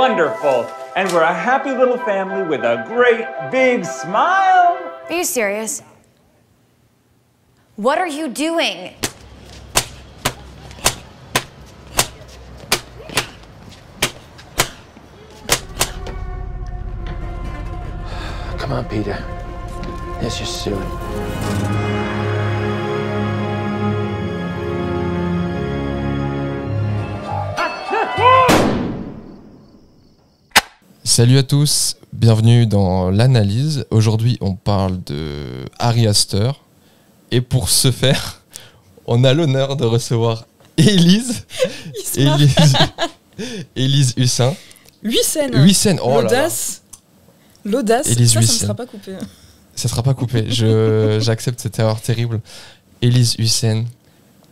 wonderful. And we're a happy little family with a great big smile. Are you serious? What are you doing? Come on, Peter. Let's just do it. Salut à tous, bienvenue dans l'analyse. Aujourd'hui, on parle de Ari Aster. Et pour ce faire, on a l'honneur de recevoir Élise Hussin. Huissen. Oh l'audace. L'audace, Élise ça ne Hussin. sera pas coupé. Ça sera pas coupé, j'accepte cette erreur terrible. Élise Hussin,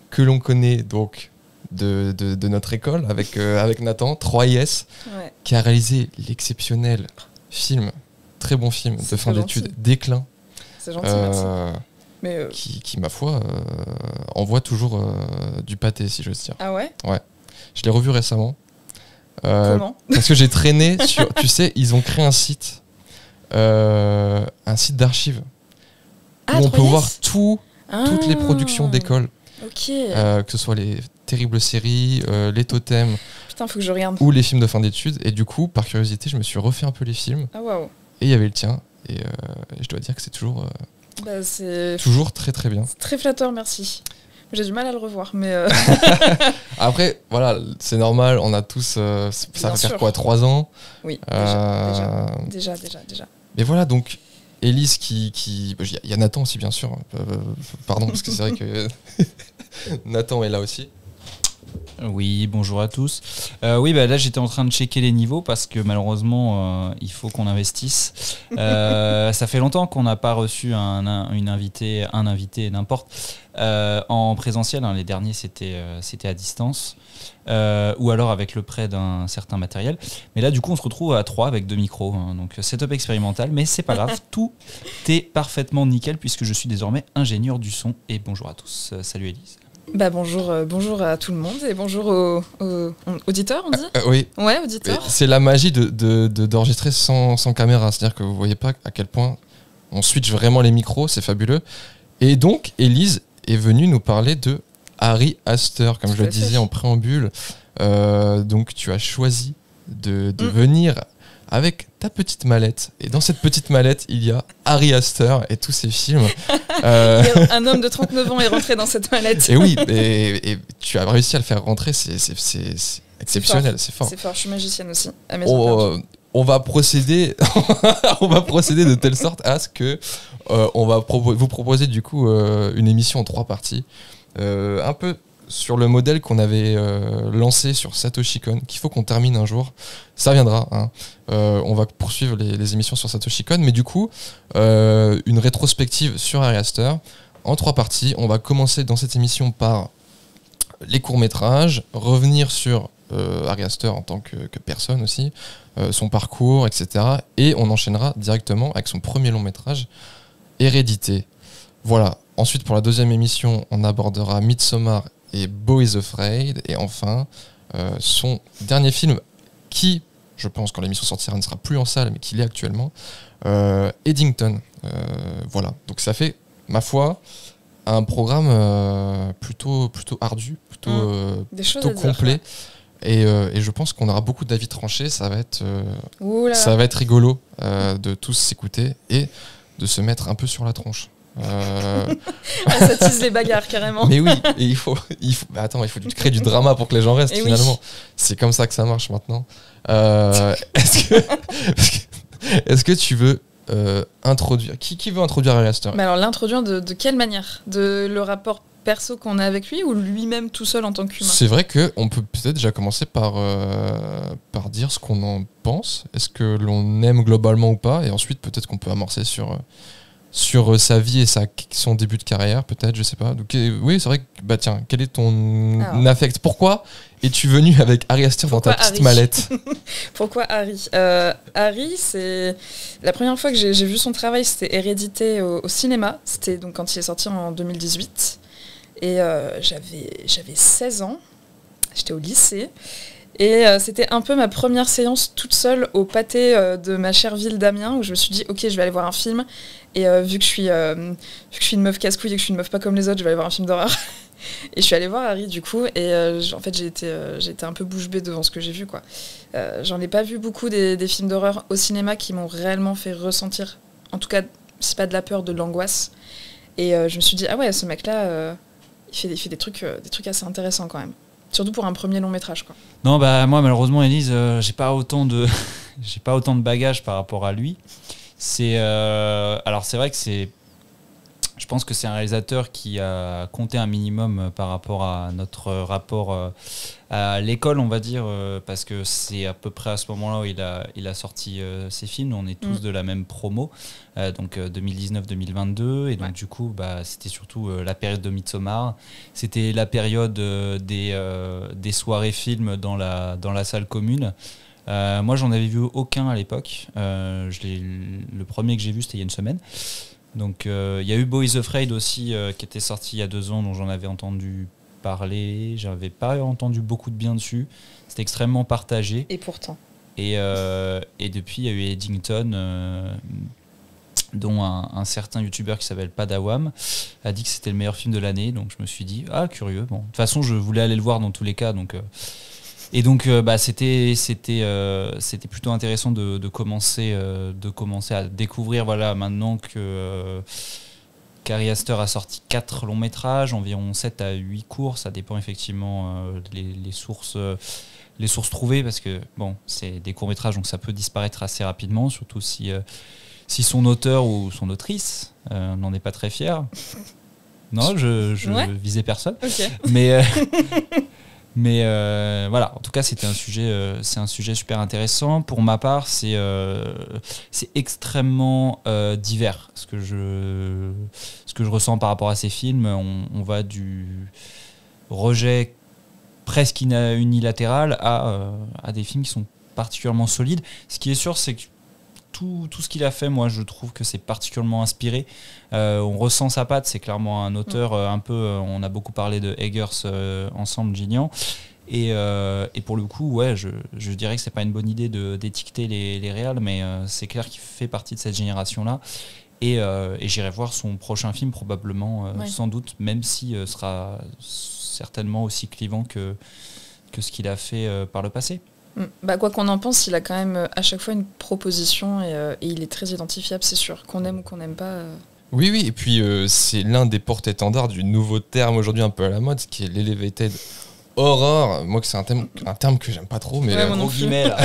que l'on connaît donc de notre école avec Nathan, 3IS, Ouais. qui a réalisé l'exceptionnel film, très bon film de fin d'études, Déclin, C'est gentil, merci. Mais qui ma foi, envoie toujours du pâté, si j'ose dire. ah ouais. Je l'ai revu récemment. Comment? Parce que j'ai traîné sur... Tu sais, ils ont créé un site d'archives où on peut 3S? voir toutes les productions d'école, Ok. que ce soit les terribles séries, les totems Putain, faut que je regarde. ou les films de fin d'études. Et du coup, par curiosité, je me suis refait un peu les films. Ah waouh. Et il y avait le tien. Et je dois dire que c'est toujours, Bah, c'est toujours très très bien. très flatteur, merci. J'ai du mal à le revoir, mais Après, voilà, c'est normal. On a tous... ça Bien va faire sûr. quoi, 3 ans? oui, déjà. Mais voilà, donc Élise qui il y a Nathan aussi, bien sûr. Pardon, parce que c'est vrai que Nathan est là aussi. Oui, bonjour à tous. Oui, bah là j'étais en train de checker les niveaux parce que malheureusement il faut qu'on investisse. Ça fait longtemps qu'on n'a pas reçu un invité n'importe en présentiel. Hein. Les derniers c'était à distance ou alors avec le prêt d'un certain matériel. Mais là du coup on se retrouve à 3 avec 2 micros. Hein. Donc setup expérimental, mais c'est pas grave, tout est parfaitement nickel puisque je suis désormais ingénieur du son. Et bonjour à tous. Salut Élise. Bah bonjour à tout le monde et bonjour aux auditeurs, on dit. Oui. Ouais, auditeurs. C'est la magie d'enregistrer sans caméra. C'est-à-dire que vous voyez pas à quel point on switch vraiment les micros, c'est fabuleux. Et donc, Élise est venue nous parler de Ari Aster, comme je le disais en préambule. Donc, tu as choisi de venir avec ta petite mallette. Et dans cette petite mallette, il y a Ari Aster et tous ses films. Un homme de 39 ans est rentré dans cette mallette. Et oui, et tu as réussi à le faire rentrer, c'est exceptionnel, c'est fort. C'est fort, je suis magicienne aussi. À mes On va procéder de telle sorte à ce que on va vous proposer du coup une émission en 3 parties, un peu sur le modèle qu'on avait lancé sur Satoshi Kon, qu'il faut qu'on termine un jour. Ça viendra, hein. On va poursuivre les émissions sur Satoshi Kon, mais du coup une rétrospective sur Ari Aster en 3 parties. On va commencer dans cette émission par les courts-métrages, revenir sur Ari Aster en tant que personne aussi, son parcours, etc. Et on enchaînera directement avec son premier long-métrage, Hérédité. Voilà. Ensuite, pour la deuxième émission, on abordera Midsommar et Beau is Afraid. Et enfin, son dernier film, qui, je pense, quand l'émission sortira, ne sera plus en salle, mais qui l'est actuellement, Eddington. Voilà. Donc ça fait, ma foi, un programme plutôt ardu, plutôt complet. Et je pense qu'on aura beaucoup d'avis tranchés. Ça va être rigolo de tous s'écouter et de se mettre un peu sur la tronche. Ça tisse les bagarres carrément. Mais oui, et il faut créer du drama pour que les gens restent, et finalement. Oui. C'est comme ça que ça marche maintenant. Est-ce que tu veux introduire... Qui veut introduire Ari Aster? Mais alors l'introduire de quelle manière? De le rapport perso qu'on a avec lui ou lui-même tout seul en tant qu'humain? C'est vrai qu'on peut peut-être déjà commencer par dire ce qu'on en pense. Est-ce que l'on aime globalement ou pas? Et ensuite peut-être qu'on peut amorcer sur sa vie et son début de carrière, peut-être, je sais pas. Donc, oui, c'est vrai que, bah tiens, quel est ton affect? Pourquoi es-tu venu avec Ari Aster dans ta petite mallette? Pourquoi Ari? Ari, c'est... La première fois que j'ai vu son travail, c'était Hérédité au cinéma. C'était donc quand il est sorti en 2018. Et j'avais 16 ans. J'étais au lycée. Et c'était un peu ma première séance toute seule au pâté de ma chère ville d'Amiens, où je me suis dit, ok, je vais aller voir un film. Et vu que je suis une meuf casse-couille et que je suis une meuf pas comme les autres, je vais aller voir un film d'horreur. Et je suis allée voir Harry du coup, et en fait j'ai été un peu bouche bée devant ce que j'ai vu, quoi. J'en ai pas vu beaucoup des films d'horreur au cinéma qui m'ont réellement fait ressentir, en tout cas, c'est pas de la peur, de l'angoisse. Et je me suis dit, ah ouais, ce mec-là, il fait des trucs assez intéressants quand même. Surtout pour un premier long métrage, quoi. Non, bah moi malheureusement, Élise, j'ai pas autant de bagages par rapport à lui. Alors c'est vrai que je pense que c'est un réalisateur qui a compté un minimum par rapport à notre rapport à l'école, on va dire, parce que c'est à peu près à ce moment-là où il a sorti ses films. On est tous de la même promo, donc 2019-2022, et donc du coup, c'était surtout la période de Midsommar. C'était la période des soirées films dans la salle commune. Moi, j'en avais vu aucun à l'époque. Le premier que j'ai vu, c'était il y a une semaine. Donc il y a eu Boys Afraid aussi qui était sorti il y a 2 ans, dont j'en avais entendu parler. J'avais pas entendu beaucoup de bien dessus. C'était extrêmement partagé. Et pourtant. Et depuis il y a eu Eddington, dont un certain youtubeur qui s'appelle Padawam a dit que c'était le meilleur film de l'année. Donc je me suis dit, ah curieux. Bon, de toute façon je voulais aller le voir dans tous les cas. Donc c'était plutôt intéressant de commencer à découvrir, voilà, maintenant que qu'Ari Aster a sorti 4 longs métrages, environ 7 à 8 courts, ça dépend effectivement les sources trouvées, parce que bon, c'est des courts métrages, donc ça peut disparaître assez rapidement, surtout si son auteur ou son autrice n'en est pas très fier. Non, je visais personne. Okay. Mais voilà, en tout cas, c'est un sujet super intéressant. Pour ma part, c'est extrêmement divers ce que je ressens par rapport à ces films. On va du rejet presque unilatéral à des films qui sont particulièrement solides. Ce qui est sûr, c'est que tout ce qu'il a fait, moi, je trouve que c'est particulièrement inspiré. On ressent sa patte, c'est clairement un auteur un peu... on a beaucoup parlé de Eggers ensemble, Gillian. Et pour le coup, ouais, je dirais que c'est pas une bonne idée d'étiqueter les réals, mais c'est clair qu'il fait partie de cette génération-là. Et j'irai voir son prochain film, probablement, sans doute, même si sera certainement aussi clivant que ce qu'il a fait par le passé. Quoi qu'on en pense, il a quand même à chaque fois une proposition et il est très identifiable, c'est sûr, qu'on aime ou qu'on n'aime pas. Oui, et puis c'est l'un des porte-étendards du nouveau terme aujourd'hui un peu à la mode, qui est l'elevated horror. Moi, c'est un terme que j'aime pas trop, mais gros guillemets là.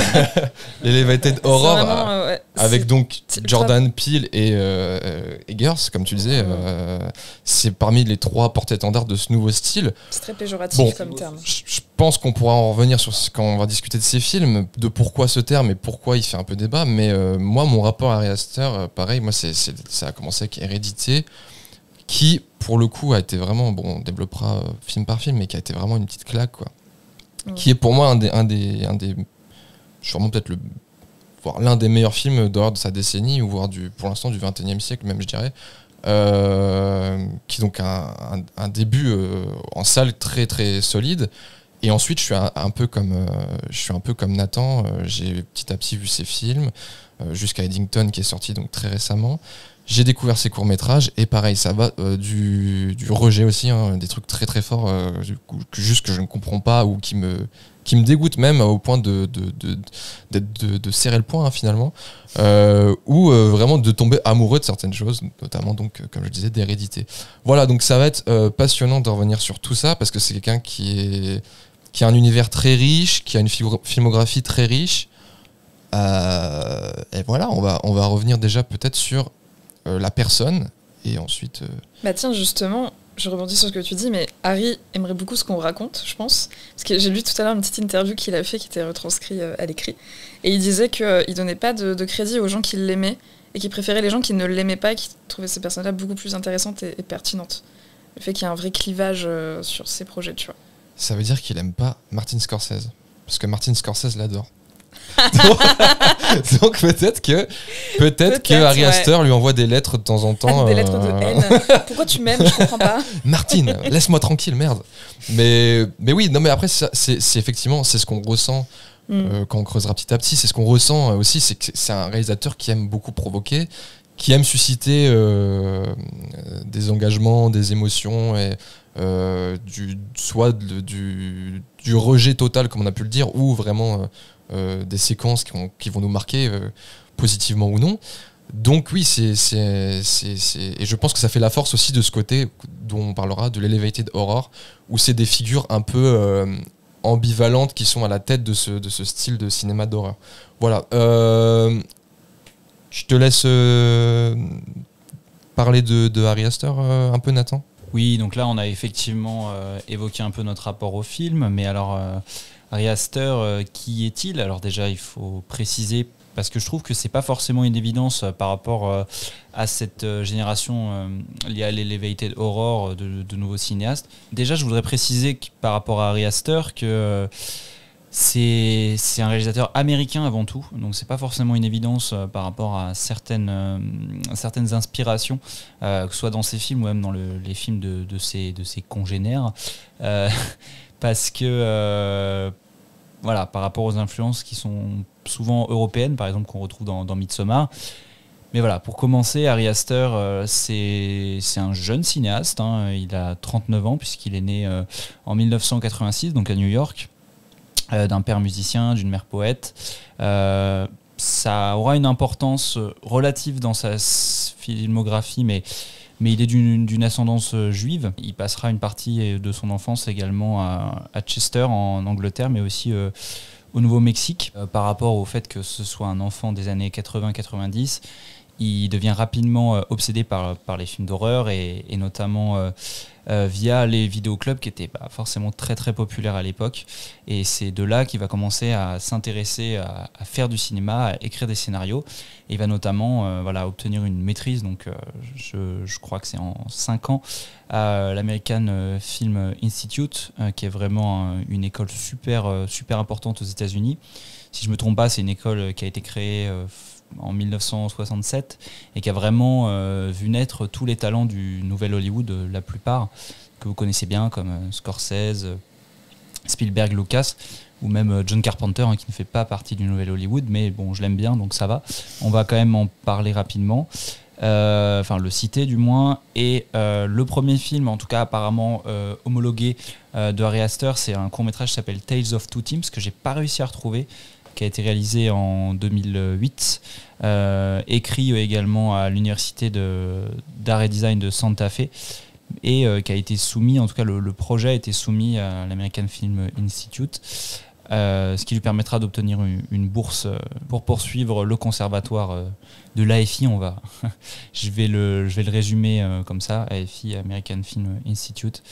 L'elevated horror, vraiment, avec donc Jordan Peele et Eggers, comme tu disais, c'est parmi les 3 porte-étendards de ce nouveau style. C'est très péjoratif comme terme. Je pense qu'on pourra en revenir quand on va discuter de ces films, de pourquoi ce terme et pourquoi il fait un peu débat. Mais moi, mon rapport à Ari Aster, pareil, moi, ça a commencé avec Hérédité, qui, pour le coup, a été vraiment, on développera film par film, mais qui a été vraiment une petite claque, quoi. Qui est pour moi un des sûrement peut-être voire l'un des meilleurs films d'horreur de sa décennie, ou voire pour l'instant du 21e siècle même, je dirais. Qui est donc un début en salle très très solide. Et ensuite, je suis un peu comme Nathan. J'ai petit à petit vu ses films, jusqu'à Eddington qui est sorti donc très récemment. J'ai découvert ses courts-métrages, et pareil, ça va du rejet aussi, des trucs très très forts que je ne comprends pas, ou qui me dégoûtent même au point de serrer le poing, finalement, ou vraiment de tomber amoureux de certaines choses, notamment donc, comme je disais, d'Hérédité. Voilà, donc ça va être passionnant de revenir sur tout ça, parce que c'est quelqu'un qui a un univers très riche, qui a une filmographie très riche, et voilà, on va revenir déjà peut-être sur la personne, et ensuite... Tiens, justement, je rebondis sur ce que tu dis, mais Harry aimerait beaucoup ce qu'on raconte, je pense. Parce que j'ai lu tout à l'heure une petite interview qu'il a fait, qui était retranscrite à l'écrit. Et il disait qu'il donnait pas de crédit aux gens qui l'aimaient, et qu'il préférait les gens qui ne l'aimaient pas, et qui trouvaient ces personnes-là beaucoup plus intéressantes et pertinentes. Le fait qu'il y ait un vrai clivage sur ses projets, tu vois. Ça veut dire qu'il aime pas Martin Scorsese. Parce que Martin Scorsese l'adore. Donc peut-être que Ari Aster lui envoie des lettres de temps en temps. Des lettres de haine. Pourquoi tu m'aimes? Je comprends pas. Martine, laisse-moi tranquille, merde. Mais oui, non, mais après, c'est effectivement, c'est ce qu'on ressent quand on creusera petit à petit. C'est ce qu'on ressent aussi, c'est que c'est un réalisateur qui aime beaucoup provoquer, qui aime susciter des engagements, des émotions, et soit du rejet total, comme on a pu le dire, ou vraiment des séquences qui vont nous marquer, positivement ou non. Donc oui, et je pense que ça fait la force aussi de ce côté dont on parlera, de l'elevated horror, où c'est des figures un peu ambivalentes qui sont à la tête de ce style de cinéma d'horreur. Voilà. Je te laisse parler de Ari Aster un peu, Nathan. Oui, donc là on a effectivement évoqué un peu notre rapport au film, mais alors Ari Aster, qui est-il? Alors déjà il faut préciser, parce que je trouve que c'est pas forcément une évidence par rapport à cette génération liée à l'elevated horror de nouveaux cinéastes. Déjà je voudrais préciser par rapport à Ari Aster que c'est un réalisateur américain avant tout, donc c'est pas forcément une évidence par rapport à certaines inspirations, que ce soit dans ses films ou même dans les films de ses congénères, parce que voilà, par rapport aux influences qui sont souvent européennes, par exemple qu'on retrouve dans Midsommar. Mais voilà, pour commencer, Ari Aster, c'est un jeune cinéaste, hein, il a 39 ans puisqu'il est né en 1986, donc à New York. D'un père musicien, d'une mère poète. Ça aura une importance relative dans sa filmographie, mais il est d'une ascendance juive. Il passera une partie de son enfance également à Chester, en Angleterre, mais aussi au Nouveau-Mexique. Par rapport au fait que ce soit un enfant des années 80-90, il devient rapidement obsédé par les films d'horreur et notamment via les vidéoclubs qui étaient forcément très très populaires à l'époque. Et c'est de là qu'il va commencer à s'intéresser à faire du cinéma, à écrire des scénarios. Et il va notamment obtenir une maîtrise, donc je crois que c'est en 5 ans, à l'American Film Institute, qui est vraiment une école super importante aux États-Unis. Si je ne me trompe pas, c'est une école qui a été créée en 1967 et qui a vraiment vu naître tous les talents du nouvel Hollywood, la plupart que vous connaissez bien, comme Scorsese, Spielberg, Lucas, ou même John Carpenter, qui ne fait pas partie du nouvel Hollywood, mais bon, je l'aime bien, donc ça va. On va quand même en parler rapidement, le citer du moins. Et le premier film, en tout cas apparemment homologué de Ari Aster, c'est un court-métrage qui s'appelle Tales of Two Teams, que j'ai pas réussi à retrouver, qui a été réalisé en 2008, écrit également à l'université d'art et design de Santa Fe, et qui a été soumis, en tout cas le projet a été soumis à l'American Film Institute, ce qui lui permettra d'obtenir une bourse pour poursuivre le conservatoire de l'AFI. Je vais le résumer comme ça, AFI, American Film Institute.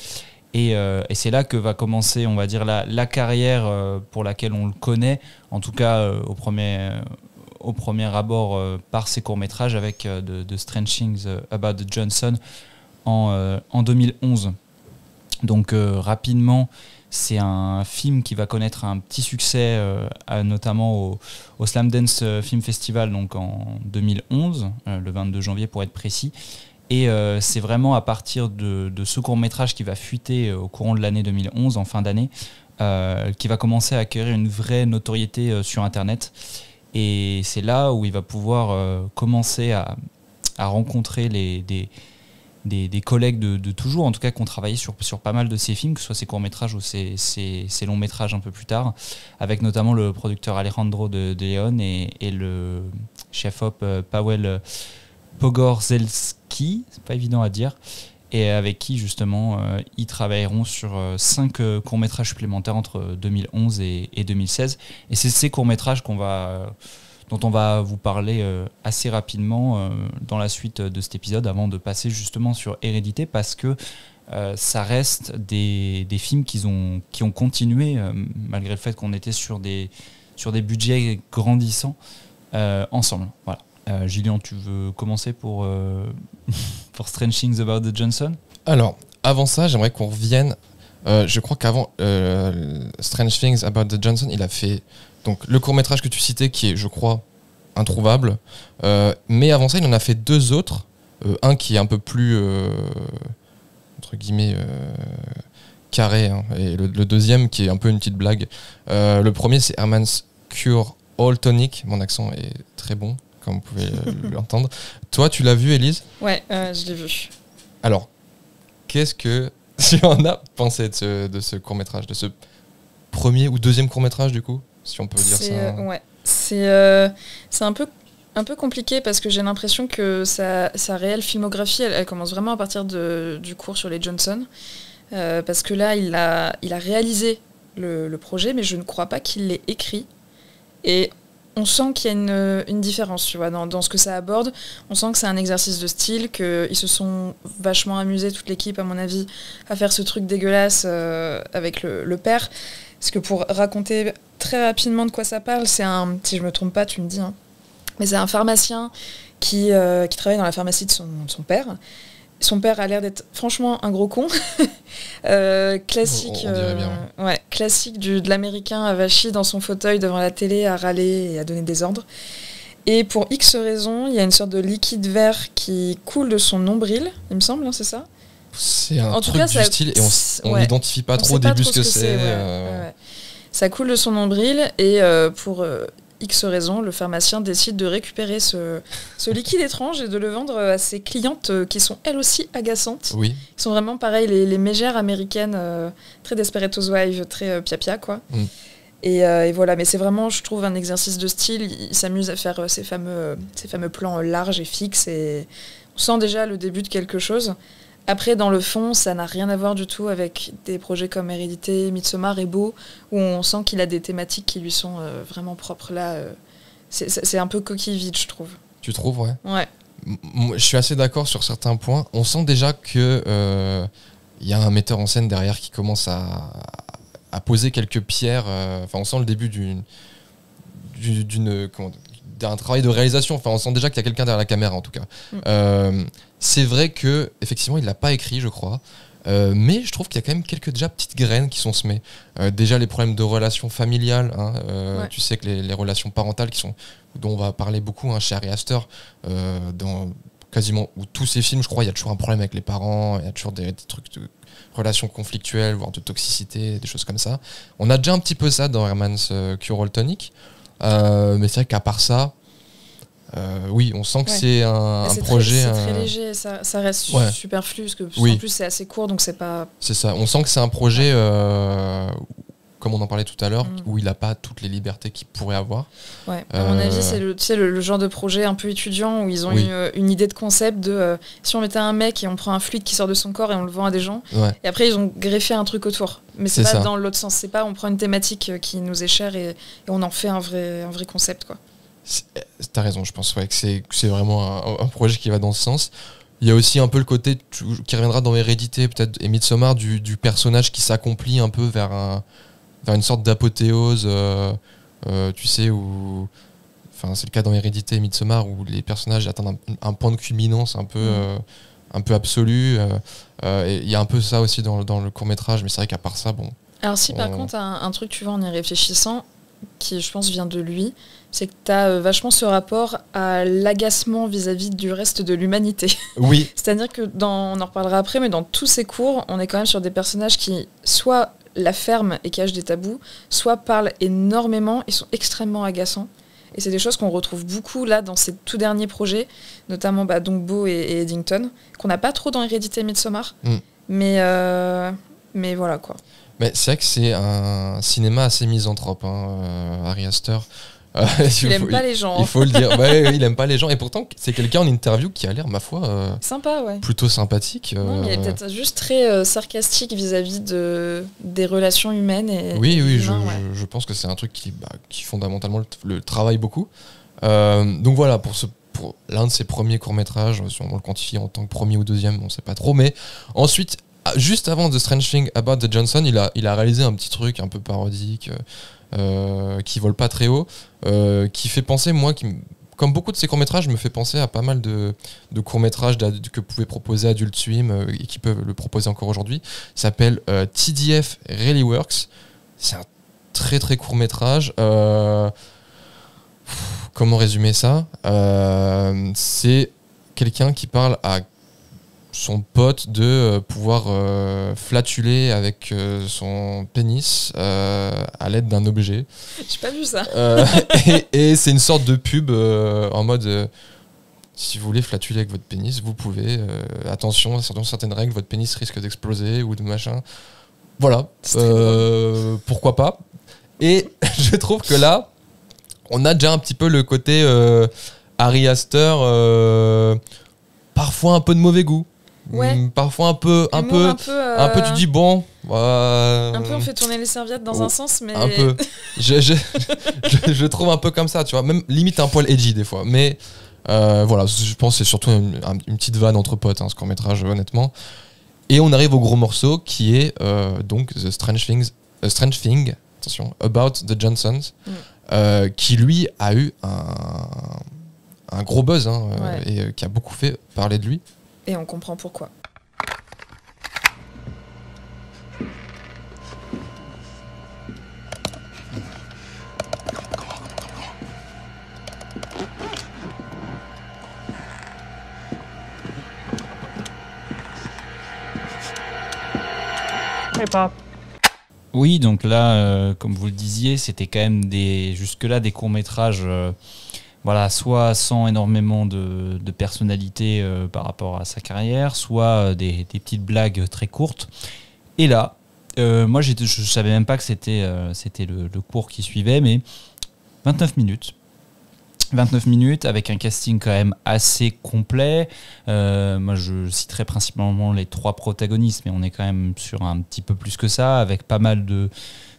Et c'est là que va commencer, on va dire, la carrière pour laquelle on le connaît, en tout cas au premier abord par ses courts-métrages, avec The Strange Things About Johnson en 2011. Donc rapidement, c'est un film qui va connaître un petit succès, notamment au Slamdance Film Festival, donc en 2011, le 22 janvier pour être précis. Et c'est vraiment à partir de ce court-métrage qui va fuiter au courant de l'année 2011, en fin d'année, qui va commencer à acquérir une vraie notoriété sur Internet. Et c'est là où il va pouvoir commencer à rencontrer des collègues de toujours, en tout cas qui ont travaillé sur pas mal de ses films, que ce soit ses courts-métrages ou ses longs-métrages un peu plus tard, avec notamment le producteur Alejandro de Leon et le chef-op Paweł Pogorzelski, c'est pas évident à dire, et avec qui justement ils travailleront sur 5 courts-métrages supplémentaires entre 2011 et 2016. Et c'est ces courts-métrages dont on va vous parler assez rapidement dans la suite de cet épisode, avant de passer justement sur Hérédité, parce que ça reste des films qui ont continué, malgré le fait qu'on était sur des budgets grandissants ensemble. Voilà. Julien, tu veux commencer pour Strange Things About Johnson ? Alors, avant ça, j'aimerais qu'on revienne. Je crois qu'avant Strange Things About Johnson, il a fait donc le court-métrage que tu citais, qui est, je crois, introuvable. Mais avant ça, il en a fait 2 autres. Un qui est un peu plus, entre guillemets, carré, hein, et le deuxième qui est un peu une petite blague. Le premier, c'est Herman's Cure All Tonic. Mon accent est très bon, comme vous pouvez l'entendre. Toi, tu l'as vu, Élise ? Ouais, je l'ai vu. Alors, qu'est-ce que tu en as pensé de ce court-métrage, de ce premier ou deuxième court-métrage, du coup, si on peut dire ça. Ouais, c'est un peu compliqué parce que j'ai l'impression que sa réelle filmographie, elle commence vraiment à partir du cours sur les Johnson. Parce que là, il a réalisé le projet, mais je ne crois pas qu'il l'ait écrit. Et on sent qu'il y a une différence, tu vois, dans ce que ça aborde. On sent que c'est un exercice de style, qu'ils se sont vachement amusés, toute l'équipe, à mon avis, à faire ce truc dégueulasse avec le père. Parce que pour raconter très rapidement de quoi ça parle, c'est si je me trompe pas, tu me dis, hein, mais c'est un pharmacien qui travaille dans la pharmacie de son père. Son père a l'air d'être franchement un gros con. Classique, on dirait bien, ouais, classique de l'américain avachi dans son fauteuil devant la télé à râler et à donner des ordres. Et pour X raisons, il y a une sorte de liquide vert qui coule de son nombril, il me semble, hein, c'est ça ? C'est un En tout truc cas, du ça- style et on ouais. n'identifie pas On trop au sait pas début trop ce que c'est. ouais. Ça coule de son nombril et pour X raisons, le pharmacien décide de récupérer ce liquide étrange et de le vendre à ses clientes qui sont elles aussi agaçantes. Oui. Qui sont vraiment pareil, les mégères américaines, très Desperate Housewives, très pia-pia, quoi. Mm. Et voilà, mais c'est vraiment, je trouve, un exercice de style. Il s'amuse à faire ces fameux plans larges et fixes et on sent déjà le début de quelque chose. Après, dans le fond, ça n'a rien à voir du tout avec des projets comme Hérédité, Midsommar et Beau, où on sent qu'il a des thématiques qui lui sont vraiment propres. Là, c'est un peu coquille vide, je trouve. Tu trouves, ouais. Ouais. Je suis assez d'accord sur certains points. On sent déjà que y a un metteur en scène derrière qui commence à poser quelques pierres. Enfin, on sent le début d'un travail de réalisation. Enfin, on sent déjà qu'il y a quelqu'un derrière la caméra, en tout cas. C'est vrai que effectivement, il l'a pas écrit, je crois. Mais je trouve qu'il y a quand même quelques déjà petites graines qui sont semées. Déjà les problèmes de relations familiales, hein, Ouais. tu sais que les relations parentales dont on va parler beaucoup, hein, chez Ari Aster, dans quasiment tous ses films, je crois, il y a toujours un problème avec les parents, il y a toujours des trucs de relations conflictuelles, voire de toxicité, des choses comme ça. On a déjà un petit peu ça dans Herman's Cure All Tonic, mais c'est vrai qu'à part ça, oui, on sent que Ouais. c'est un C'est projet. c'est très léger, ça reste Ouais. superflu, parce que Oui. en plus c'est assez court, donc c'est pas... C'est ça, on sent que c'est un projet, comme on en parlait tout à l'heure, où il n'a pas toutes les libertés qu'il pourrait avoir. Ouais. À mon avis, c'est le genre de projet un peu étudiant où ils ont Oui. une idée de concept de si on mettait un mec et on prend un fluide qui sort de son corps et on le vend à des gens, Ouais. et après ils ont greffé un truc autour. Mais c'est C'est pas ça. dans l'autre sens, c'est pas on prend une thématique qui nous est chère et on en fait un vrai concept, quoi. T'as raison, je pense que c'est vraiment un projet qui va dans ce sens. Il y a aussi un peu le côté qui reviendra dans Hérédité, peut-être, et Midsommar, du personnage qui s'accomplit un peu vers une sorte d'apothéose, tu sais, où... Enfin, c'est le cas dans Hérédité et Midsommar, où les personnages atteignent un point de culminance un peu absolu. Et il y a un peu ça aussi dans le court-métrage, mais c'est vrai qu'à part ça, bon... Alors si par contre un truc, tu vois, en y réfléchissant, qui je pense vient de lui, c'est que tu as vachement ce rapport à l'agacement vis-à-vis du reste de l'humanité. Oui, C'est-à-dire que on en reparlera après, mais dans tous ces cours, on est quand même sur des personnages qui soit la ferment et cachent des tabous, soit parlent énormément et sont extrêmement agaçants. Et c'est des choses qu'on retrouve beaucoup là dans ces tout derniers projets, notamment donc Beau et Eddington, qu'on n'a pas trop dans Hérédité et Midsommar. Mais voilà quoi. mais c'est vrai que c'est un cinéma assez misanthrope, hein, Ari Aster. Il aime pas les gens. Il faut le dire. Ouais, il aime pas les gens. Et pourtant, c'est quelqu'un en interview qui a l'air, ma foi, Sympa, ouais. plutôt sympathique. Non, mais il est peut-être juste très sarcastique vis-à-vis des relations humaines. Oui, et oui, humains, ouais. je pense que c'est un truc qui fondamentalement le travaille beaucoup. Donc voilà, pour l'un de ses premiers courts-métrages, si on le quantifie en tant que premier ou deuxième, on ne sait pas trop. Mais ensuite, juste avant The Strange Thing About the Johnson, il a réalisé un petit truc un peu parodique, qui vole pas très haut, qui fait penser, moi, comme beaucoup de ces courts-métrages, me fait penser à pas mal de courts-métrages que pouvait proposer Adult Swim et qui peuvent le proposer encore aujourd'hui. Ça s'appelle TDF Really Works. C'est un très très court métrage. Comment résumer ça ? C'est quelqu'un qui parle à son pote de pouvoir flatuler avec son pénis à l'aide d'un objet. J'ai pas vu ça. Et c'est une sorte de pub en mode si vous voulez flatuler avec votre pénis, vous pouvez. Attention, selon certaines règles, votre pénis risque d'exploser ou de machin. Voilà. Pourquoi pas ? Et je trouve que là, on a déjà un petit peu le côté Ari Aster, parfois un peu de mauvais goût. Ouais. Parfois un peu, tu dis bon. Un peu on fait tourner les serviettes dans un sens, mais. Un peu. je trouve un peu comme ça, tu vois. Même limite un poil edgy des fois. Mais voilà, je pense que c'est surtout une petite vanne entre potes, ce court-métrage, honnêtement. Et on arrive au gros morceau qui est donc The Strange Thing, attention, About the Johnsons, qui lui a eu un gros buzz et qui a beaucoup fait parler de lui. Et on comprend pourquoi. Hey, Pop. Oui, donc là, comme vous le disiez, c'était quand même jusque-là des courts-métrages, voilà, soit sans énormément de personnalité par rapport à sa carrière, soit des petites blagues très courtes. Et là, moi, je savais même pas que c'était le cours qui suivait, mais 29 minutes. 29 minutes avec un casting quand même assez complet. Moi, je citerai principalement les 3 protagonistes, mais on est quand même sur un petit peu plus que ça, avec pas mal de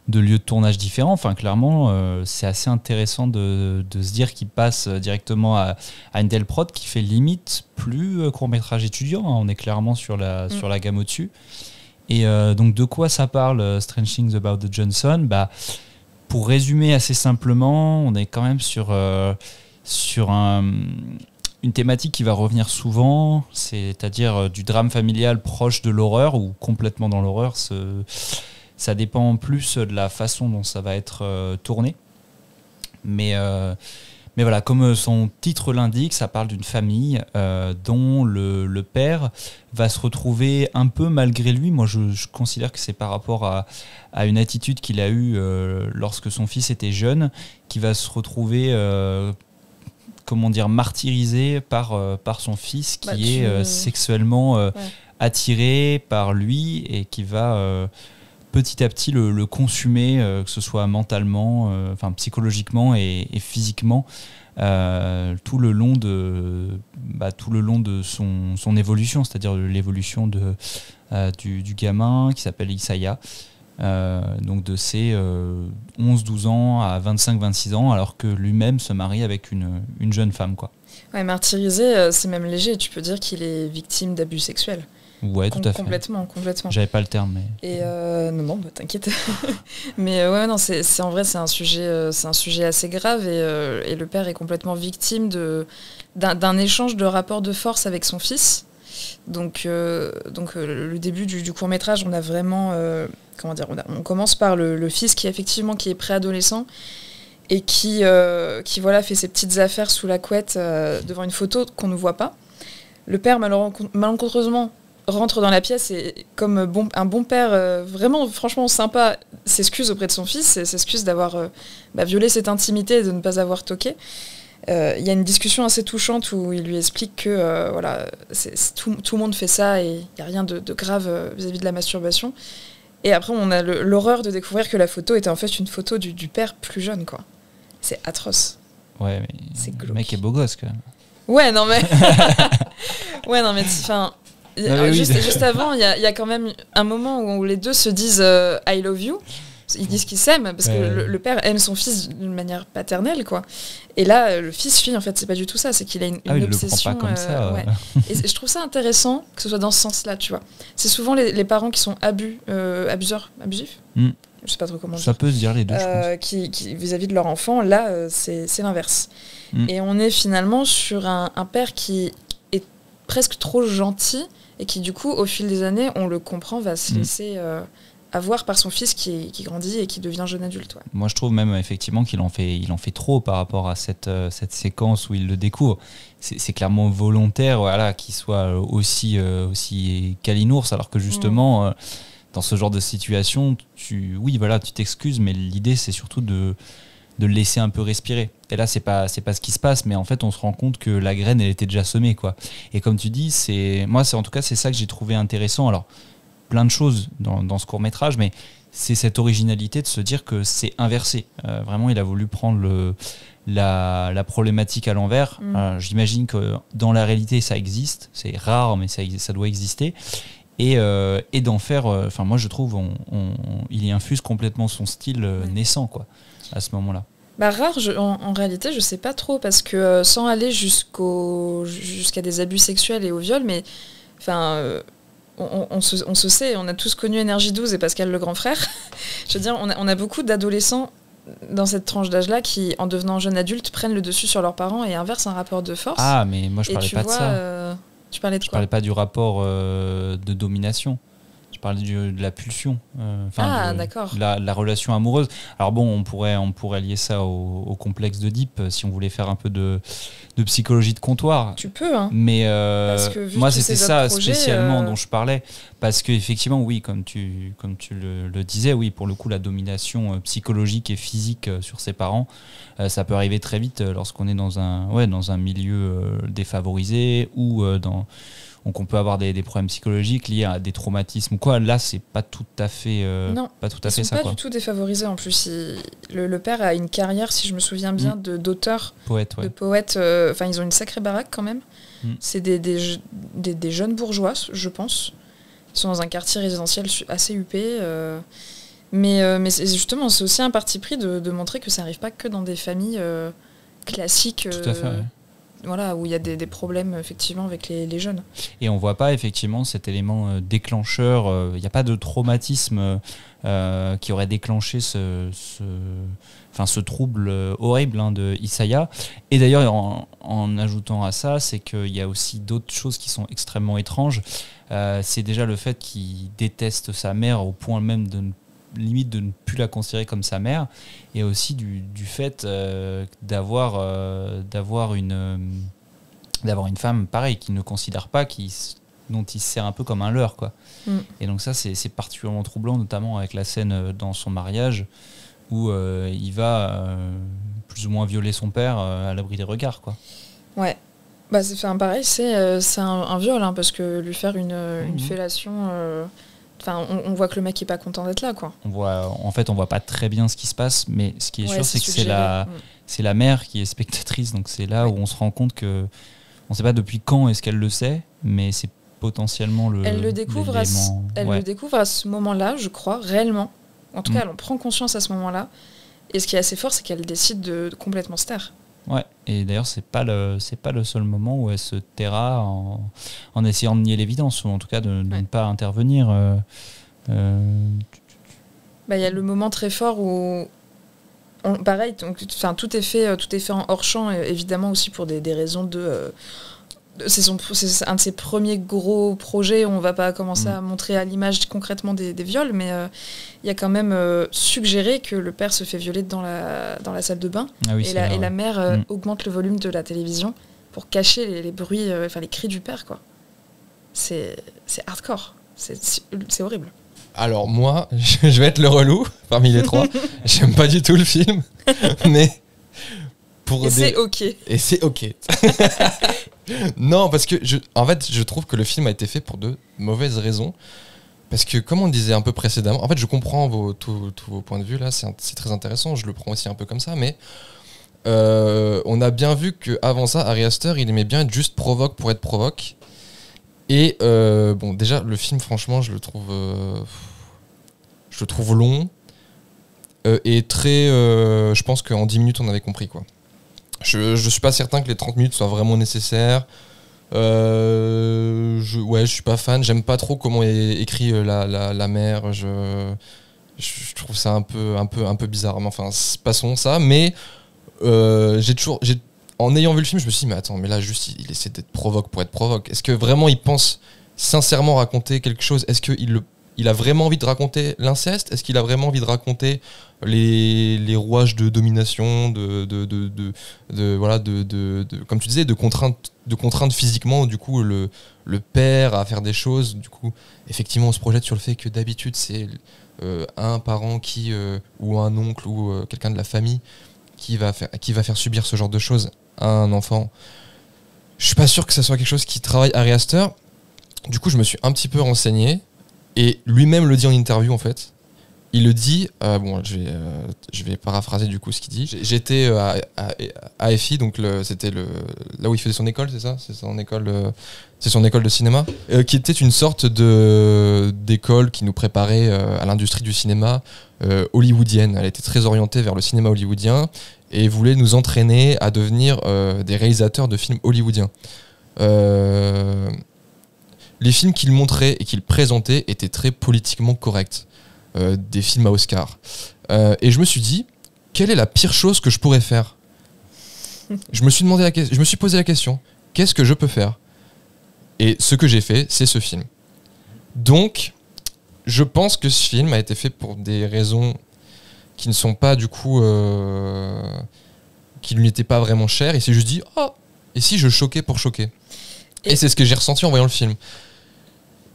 lieux de tournage différents. Enfin, clairement, c'est assez intéressant de se dire qu'il passe directement à une telle prod qui fait limite plus court-métrage étudiant. On est clairement sur la gamme au-dessus. Et donc, de quoi ça parle, Strange Things About the Johnson ? Pour résumer assez simplement, on est quand même sur une thématique qui va revenir souvent, c'est-à-dire du drame familial proche de l'horreur ou complètement dans l'horreur. Ça dépend plus de la façon dont ça va être tourné. Mais voilà, comme son titre l'indique, ça parle d'une famille dont le père va se retrouver un peu malgré lui. Moi, je considère que c'est par rapport à une attitude qu'il a eue lorsque son fils était jeune, qui va se retrouver martyrisé par son fils qui est sexuellement attiré par lui et qui va petit à petit le consumer, que ce soit mentalement, psychologiquement et physiquement, tout le long de son évolution, c'est-à-dire l'évolution du gamin qui s'appelle Isaiah, donc de ses 11-12 ans à 25-26 ans, alors que lui-même se marie avec une jeune femme, quoi. Ouais, martyrisé, c'est même léger, tu peux dire qu'il est victime d'abus sexuels. Ouais, tout à fait. Complètement. J'avais pas le terme, mais. Et non, t'inquiète. Mais ouais, non, c'est en vrai, c'est un sujet assez grave et le père est complètement victime d'un échange de rapports de force avec son fils. Donc le début du court métrage, on a vraiment, on commence par le fils qui est préadolescent et qui fait ses petites affaires sous la couette devant une photo qu'on ne voit pas. Le père malencontreusement rentre dans la pièce et comme un bon père vraiment franchement sympa s'excuse auprès de son fils, s'excuse d'avoir violé cette intimité et de ne pas avoir toqué. Il y a une discussion assez touchante où il lui explique que tout le monde fait ça et il n'y a rien de grave vis-à-vis de la masturbation. Et après on a l'horreur de découvrir que la photo était en fait une photo du père plus jeune, quoi. C'est atroce. Ouais, mais le mec est beau gosse quand même. Ouais, non mais enfin juste avant, il y a quand même un moment où les deux se disent I love you. Ils disent qu'ils s'aiment parce que le père aime son fils d'une manière paternelle, quoi. Et là, le fils, lui, en fait, c'est pas du tout ça. C'est qu'il a une obsession. Il le prend pas comme ça. Ouais. Et je trouve ça intéressant que ce soit dans ce sens-là, tu vois. C'est souvent les parents qui sont abusifs. Je sais pas trop comment dire. Ça peut se dire les deux, je pense. Qui vis-à-vis de leur enfant, là, c'est l'inverse. Et on est finalement sur un père qui est presque trop gentil et qui, du coup, au fil des années, on le comprend, va se laisser à voir par son fils qui grandit et qui devient jeune adulte. Ouais. Moi, je trouve même effectivement qu'il en fait trop par rapport à cette séquence où il le découvre. C'est clairement volontaire, voilà, qu'il soit aussi câlinours, alors que justement, dans ce genre de situation, tu t'excuses, mais l'idée, c'est surtout de le laisser un peu respirer. Et là, c'est pas ce qui se passe, mais en fait, on se rend compte que la graine, elle était déjà semée, quoi. Et comme tu dis, en tout cas, c'est ça que j'ai trouvé intéressant. Alors, plein de choses dans ce court-métrage, mais c'est cette originalité de se dire que c'est inversé. Vraiment, il a voulu prendre la problématique à l'envers. J'imagine que dans la réalité, ça existe. C'est rare, mais ça doit exister. Et d'en faire... moi, je trouve, il y infuse complètement son style naissant, quoi, à ce moment-là. Rare, en réalité, je sais pas trop, parce que sans aller jusqu'à des abus sexuels et au viol, mais... On se sait, on a tous connu Énergie 12 et Pascal le grand frère. Je veux dire, on a beaucoup d'adolescents dans cette tranche d'âge-là qui, en devenant jeunes adultes, prennent le dessus sur leurs parents et inversent un rapport de force. Ah, mais moi je parlais pas de ça. Tu parlais de quoi ? Je parlais pas du rapport de domination. Je parlais de la pulsion. D'accord. La relation amoureuse. Alors bon, on pourrait lier ça au complexe d'Oedipe si on voulait faire un peu de psychologie de comptoir. Tu peux, hein. Mais parce que moi, c'était ça projets, spécialement dont je parlais. Parce qu'effectivement, oui, comme tu le disais, oui, pour le coup, la domination psychologique et physique sur ses parents, ça peut arriver très vite lorsqu'on est dans un milieu défavorisé ou donc on peut avoir des problèmes psychologiques liés à des traumatismes ou quoi. Là, c'est pas tout à fait pas tout à fait ça. Ils sont pas du tout défavorisés en plus. Le père a une carrière, si je me souviens bien, d'auteur, de poète. Ils ont une sacrée baraque quand même. C'est des jeunes bourgeois, je pense. Ils sont dans un quartier résidentiel assez huppé. Mais justement, c'est aussi un parti pris de montrer que ça n'arrive pas que dans des familles classiques. Tout à fait, ouais. Voilà, où il y a des problèmes effectivement avec les jeunes. Et on voit pas effectivement cet élément déclencheur. Il n'y a pas de traumatisme qui aurait déclenché ce trouble horrible de Isaiah. Et d'ailleurs, en ajoutant à ça, c'est qu'il y a aussi d'autres choses qui sont extrêmement étranges. C'est déjà le fait qu'il déteste sa mère au point même de ne plus la considérer comme sa mère, et aussi du fait d'avoir une femme pareil qu'il ne considère pas, dont il se sert un peu comme un leurre, quoi. Et donc ça c'est particulièrement troublant, notamment avec la scène dans son mariage où il va plus ou moins violer son père à l'abri des regards, quoi. Ouais. C'est pareil, c'est un viol, hein, parce que lui faire une fellation. On voit que le mec est pas content d'être là, quoi. On voit pas très bien ce qui se passe, mais ce qui est sûr, c'est que c'est la mère qui est spectatrice, donc c'est là où on se rend compte que on sait pas depuis quand est-ce qu'elle le sait, mais c'est potentiellement elle le découvre à ce moment-là, je crois, réellement. En tout cas, elle en prend conscience à ce moment-là. Et ce qui est assez fort, c'est qu'elle décide de complètement se taire. Ouais, et d'ailleurs c'est pas le seul moment où elle se taira en essayant de nier l'évidence, ou en tout cas de ne pas intervenir. Y a le moment très fort où pareil, tout est fait en hors champ, évidemment aussi pour des raisons de c'est un de ses premiers gros projets. On va pas commencer à montrer à l'image concrètement des viols, mais il y a quand même suggéré que le père se fait violer dans la salle de bain. Ah oui, et la mère augmente le volume de la télévision pour cacher les bruits, les cris du père, quoi. C'est hardcore, c'est horrible. Alors moi, je vais être le relou parmi les trois. J'aime pas du tout le film, mais c'est ok. Et c'est ok. Non, parce que je trouve que le film a été fait pour de mauvaises raisons. Parce que, comme on le disait un peu précédemment, en fait, je comprends tous vos points de vue là, c'est très intéressant. Je le prends aussi un peu comme ça, mais on a bien vu qu'avant ça, Ari Aster, il aimait bien être juste provoque pour être provoque. Et déjà, le film, franchement, je le trouve long et très. Je pense qu'en 10 minutes, on avait compris, quoi. Je suis pas certain que les 30 minutes soient vraiment nécessaires. Je suis pas fan. J'aime pas trop comment est écrit la mère. Je trouve ça un peu bizarre. Enfin, passons ça. Mais en ayant vu le film, je me suis dit, mais attends, mais là, juste, il essaie d'être provoque pour être provoque. Est-ce que vraiment il pense sincèrement raconter quelque chose ? Est-ce qu'il il a vraiment envie de raconter l'inceste? Est-ce qu'il a vraiment envie de raconter les rouages de domination, comme tu disais, de contraindre physiquement du coup le père à faire des choses? Du coup, effectivement, on se projette sur le fait que d'habitude c'est un parent ou un oncle ou quelqu'un de la famille qui va faire subir ce genre de choses à un enfant. Je suis pas sûr que ça soit quelque chose qui travaille Ari Aster. Du coup, je me suis un petit peu renseigné et lui-même le dit en interview en fait. Il le dit, je vais paraphraser du coup ce qu'il dit. J'étais à AFI, donc c'était là où il faisait son école, c'est ça? C'est son école de cinéma, qui était une sorte d'école qui nous préparait à l'industrie du cinéma hollywoodienne. Elle était très orientée vers le cinéma hollywoodien et voulait nous entraîner à devenir des réalisateurs de films hollywoodiens. Les films qu'il montrait et qu'il présentait étaient très politiquement corrects. Des films à Oscar. Et je me suis dit, quelle est la pire chose que je pourrais faire? Je me suis posé la question, qu'est-ce que je peux faire? Et ce que j'ai fait, c'est ce film. Donc, je pense que ce film a été fait pour des raisons qui ne sont pas du coup... qui lui n'étaient pas vraiment chères. Il s'est juste dit, oh, et si je choquais pour choquer? Et c'est ce que j'ai ressenti en voyant le film.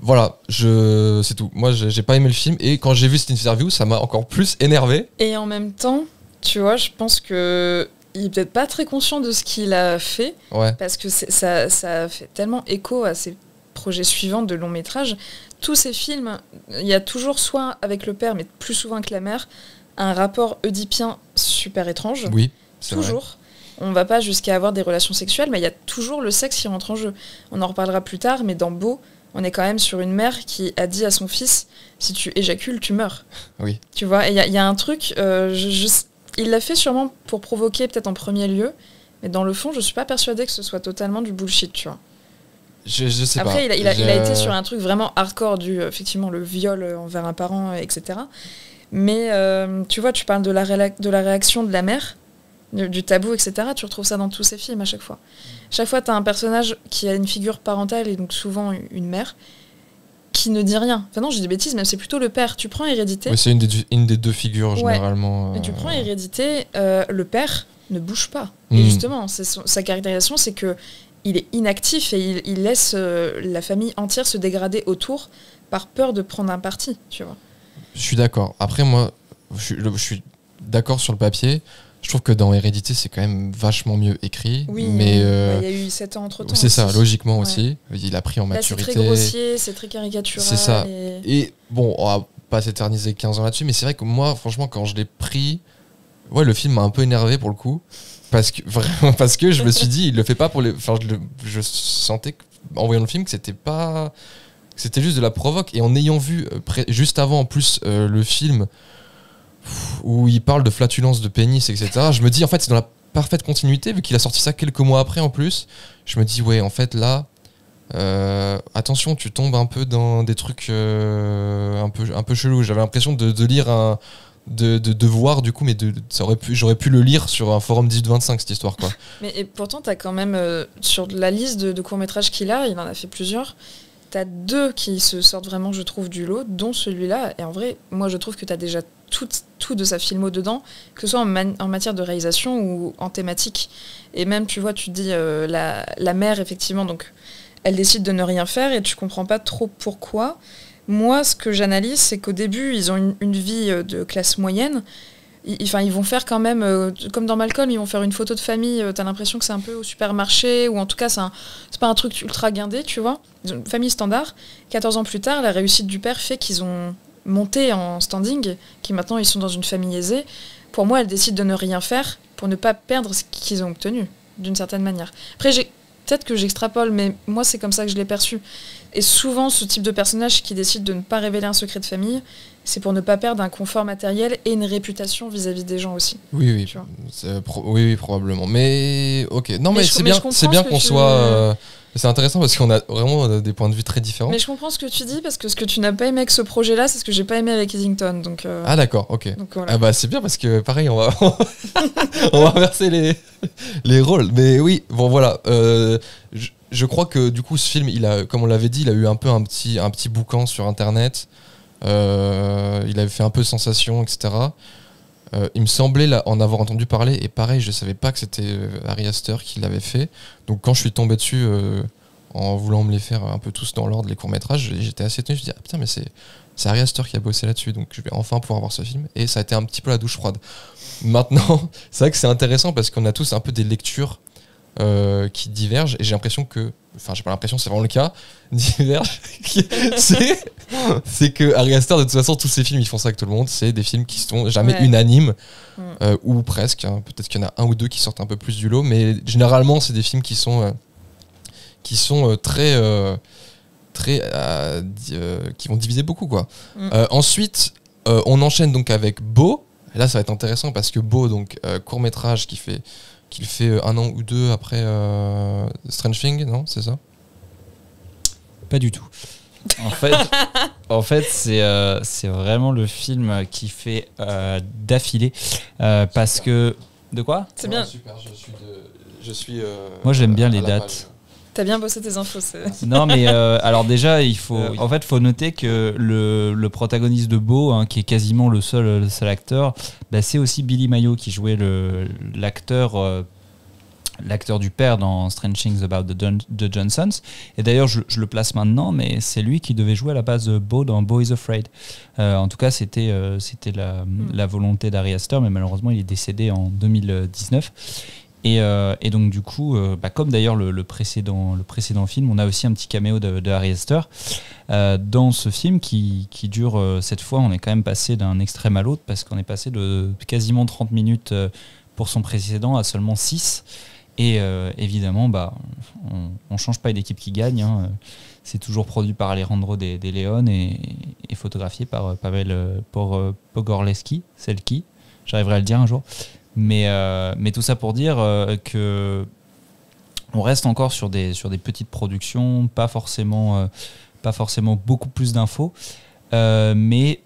Voilà, c'est tout. Moi, j'ai pas aimé le film et quand j'ai vu cette interview, ça m'a encore plus énervé. Et en même temps, tu vois, je pense que il est peut-être pas très conscient de ce qu'il a fait, parce que ça fait tellement écho à ses projets suivants de long métrage. Tous ces films, il y a toujours, soit avec le père, mais plus souvent que la mère, un rapport oedipien super étrange. Oui, c'est toujours. Vrai. On va pas jusqu'à avoir des relations sexuelles, mais il y a toujours le sexe qui rentre en jeu. On en reparlera plus tard, mais dans Beau, on est quand même sur une mère qui a dit à son fils, si tu éjacules, tu meurs. Oui. Tu vois, et il y a un truc, il l'a fait sûrement pour provoquer peut-être en premier lieu, mais dans le fond, je suis pas persuadée que ce soit totalement du bullshit, tu vois. Je sais pas. Après, il a été sur un truc vraiment hardcore, effectivement, le viol envers un parent, etc. Mais tu vois, tu parles de la réaction de la mère, du tabou, etc. Tu retrouves ça dans tous ces films à chaque fois. Chaque fois, tu as un personnage qui a une figure parentale, et donc souvent une mère, qui ne dit rien. Enfin non, je dis des bêtises, mais c'est plutôt le père. Tu prends Hérédité... Oui, c'est une des deux figures, généralement. Et tu prends Hérédité, le père ne bouge pas. Et justement, sa caractérisation, c'est que il est inactif et il laisse la famille entière se dégrader autour par peur de prendre un parti, tu vois. Je suis d'accord. Après, moi, je suis d'accord sur le papier. Je trouve que dans Hérédité, c'est quand même vachement mieux écrit. Oui, mais il y a eu 7 ans entre-temps. C'est aussi. Ça, logiquement aussi. Il a pris en maturité. Là, c'est très grossier, c'est très caricatural. C'est ça. Et bon, on va pas s'éterniser 15 ans là-dessus, mais c'est vrai que moi, franchement, quand je l'ai pris, le film m'a un peu énervé pour le coup. Parce que je me suis dit, il le fait pas pour les... Enfin, je sentais, en voyant le film, que c'était juste de la provoque. Et en ayant vu, juste avant, en plus, le film... où il parle de flatulence de pénis, etc. Je me dis, en fait, c'est dans la parfaite continuité, vu qu'il a sorti ça quelques mois après, en plus. Je me dis, ouais, en fait, là, attention, tu tombes un peu dans des trucs un peu chelous. J'avais l'impression de lire de voir, du coup, mais j'aurais pu le lire sur un forum 18-25, cette histoire, quoi. Mais pourtant, t'as quand même, sur la liste de courts-métrages qu'il a, il en a fait plusieurs, t'as 2 qui se sortent vraiment, je trouve, du lot, dont celui-là. Et en vrai, moi, je trouve que t'as déjà tout de sa filmo dedans, que ce soit en matière de réalisation ou en thématique. Et même, tu vois, tu dis la mère, effectivement, donc elle décide de ne rien faire et tu comprends pas trop pourquoi. Moi, ce que j'analyse, c'est qu'au début, ils ont une vie de classe moyenne. Ils vont faire quand même, comme dans Malcolm, ils vont faire une photo de famille, t'as l'impression que c'est un peu au supermarché, ou en tout cas, c'est pas un truc ultra guindé, tu vois. Ils ont une famille standard. 14 ans plus tard, la réussite du père fait qu'ils ont monté en standing, qui maintenant ils sont dans une famille aisée. Pour moi, elle décide de ne rien faire pour ne pas perdre ce qu'ils ont obtenu, d'une certaine manière. Après, peut-être que j'extrapole, mais moi, c'est comme ça que je l'ai perçu. Et souvent, ce type de personnage qui décide de ne pas révéler un secret de famille, c'est pour ne pas perdre un confort matériel et une réputation vis-à-vis des gens aussi. Oui, oui, probablement. Mais ok, non, mais c'est bien qu'on soit... C'est intéressant parce qu'on a vraiment des points de vue très différents. Mais je comprends ce que tu dis, parce que ce que tu n'as pas aimé avec ce projet-là, c'est ce que j'ai pas aimé avec Easington. Donc, Ah d'accord, ok. Donc, voilà. Ah bah c'est bien parce que pareil, on va on va inverser les rôles. Mais oui, bon voilà. Je crois que du coup ce film, comme on l'avait dit, il a eu un peu un petit boucan sur internet. Il avait fait un peu sensation, etc. Il me semblait en avoir entendu parler, et pareil, je savais pas que c'était Ari Aster qui l'avait fait. Donc quand je suis tombé dessus, en voulant me les faire un peu tous dans l'ordre, les courts-métrages, j'étais assez étonné. Je me dis, ah putain, mais c'est Ari Aster qui a bossé là-dessus, donc je vais enfin pouvoir voir ce film. Et ça a été un petit peu la douche froide. Maintenant, c'est vrai que c'est intéressant parce qu'on a tous un peu des lectures qui divergent, et j'ai l'impression que, enfin j'ai pas l'impression, c'est vraiment le cas, divergent. c'est que Ari Aster, de toute façon, tous ses films, ils font ça avec tout le monde, c'est des films qui sont jamais unanimes, ou presque, hein. Peut-être qu'il y en a un ou deux qui sortent un peu plus du lot, mais généralement c'est des films qui sont très qui vont diviser beaucoup, quoi. Ensuite, on enchaîne donc avec Beau. Et là ça va être intéressant parce que Beau, donc court-métrage qu'il fait un an ou deux après Strange Things, non, c'est ça? Pas du tout. En fait, c'est vraiment le film qui fait d'affilée parce que de quoi? C'est bien. Super, je suis. Moi, j'aime bien les dates. T'as bien bossé tes infos. Non, mais alors déjà, faut noter que le protagoniste de Beau, hein, qui est quasiment le seul acteur, bah, c'est aussi Billy Mayo qui jouait l'acteur du père dans Strange Things About the Johnsons. Et d'ailleurs, je le place maintenant, mais c'est lui qui devait jouer à la base Beau dans Beau is Afraid. En tout cas, c'était la volonté d'Ari Aster, mais malheureusement, il est décédé en 2019. Et donc du coup, comme d'ailleurs le précédent film, on a aussi un petit caméo de Ari Aster dans ce film qui dure, cette fois on est quand même passé d'un extrême à l'autre, parce qu'on est passé de quasiment 30 minutes pour son précédent à seulement 6. Et évidemment, on change pas d'équipe qui gagne, hein. C'est toujours produit par Alejandro de Leon et photographié par Pavel Pogorzelski, j'arriverai à le dire un jour. Mais tout ça pour dire que on reste encore sur des petites productions, pas forcément beaucoup plus d'infos, mais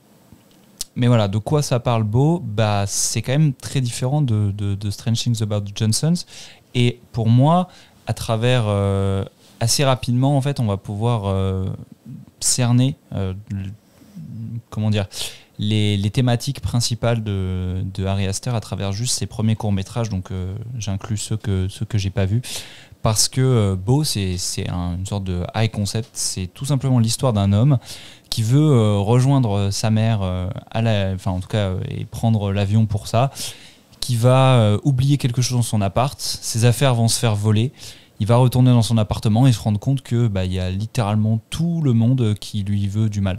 voilà, de quoi ça parle Beau, c'est quand même très différent de Strange Things About the Johnsons. Et pour moi, à travers assez rapidement, en fait, on va pouvoir cerner les thématiques principales de Ari Aster à travers juste ses premiers courts-métrages, donc j'inclus ceux que j'ai pas vus, parce que Beau, c'est une sorte de high concept. C'est tout simplement l'histoire d'un homme qui veut rejoindre sa mère, en tout cas, et prendre l'avion pour ça, qui va oublier quelque chose dans son appart, ses affaires vont se faire voler, il va retourner dans son appartement et se rendre compte que il y a littéralement tout le monde qui lui veut du mal.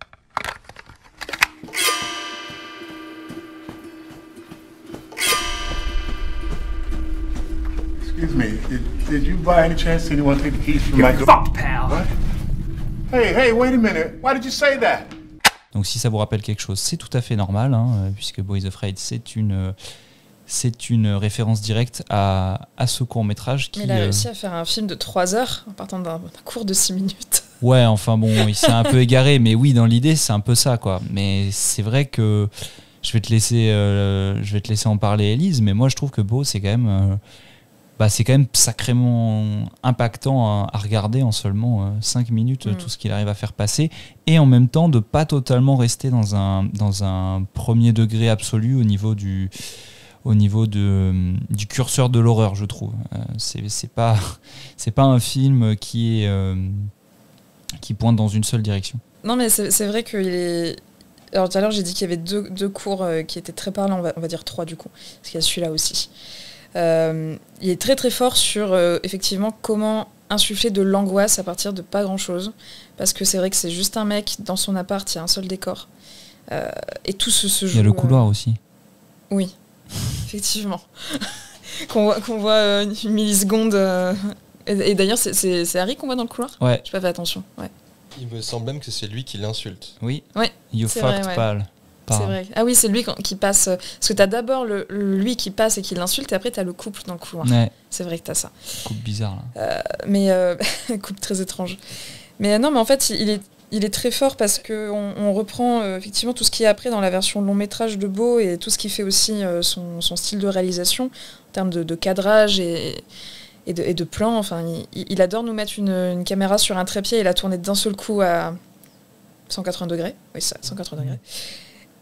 Excuse me, did you by any chance anyone take the keys from my door? Fucked, pal. What? Hey, wait a minute. Why did you say that? Donc si ça vous rappelle quelque chose, c'est tout à fait normal, hein, puisque Beau is Afraid, c'est une référence directe à ce court-métrage qui... Mais il a réussi à faire un film de 3 heures en partant d'un cours de 6 minutes. Ouais, enfin bon, il s'est un peu égaré, mais oui, dans l'idée, c'est un peu ça, quoi. Mais c'est vrai que je vais te laisser en parler, Élise, mais moi je trouve que Beau, c'est quand même sacrément impactant à regarder en seulement 5 minutes, tout ce qu'il arrive à faire passer, et en même temps de pas totalement rester dans un premier degré absolu au niveau du curseur de l'horreur, je trouve. C'est pas un film qui pointe dans une seule direction. Non, mais c'est vrai qu'il est... Alors tout à l'heure, j'ai dit qu'il y avait deux cours qui étaient très parlants, on va dire 3 du coup, parce qu'il y a celui-là aussi. Il est très très fort sur effectivement comment insuffler de l'angoisse à partir de pas grand-chose, parce que c'est vrai que c'est juste un mec dans son appart, il y a un seul décor, et tout se joue... Il y a le couloir aussi. Oui. Effectivement. qu'on voit une milliseconde. Et d'ailleurs, c'est Harry qu'on voit dans le couloir ? Ouais. J'ai pas fait attention. Ouais. Il me semble même que c'est lui qui l'insulte. Oui. Ouais. You fucked pal. C'est vrai. Ah oui, c'est lui qui passe. Parce que t'as d'abord lui qui passe et qui l'insulte, et après t'as le couple dans le couloir. Ouais. C'est vrai que t'as ça. Couple bizarre là. Couple très étrange. Mais non, mais en fait, il est très fort parce qu'on reprend effectivement tout ce qui est après dans la version long métrage de Beau, et tout ce qui fait aussi son style de réalisation en termes de cadrage et de plans. Enfin, il adore nous mettre une caméra sur un trépied et la tourner d'un seul coup à 180 degrés. Oui, ça, 180 degrés.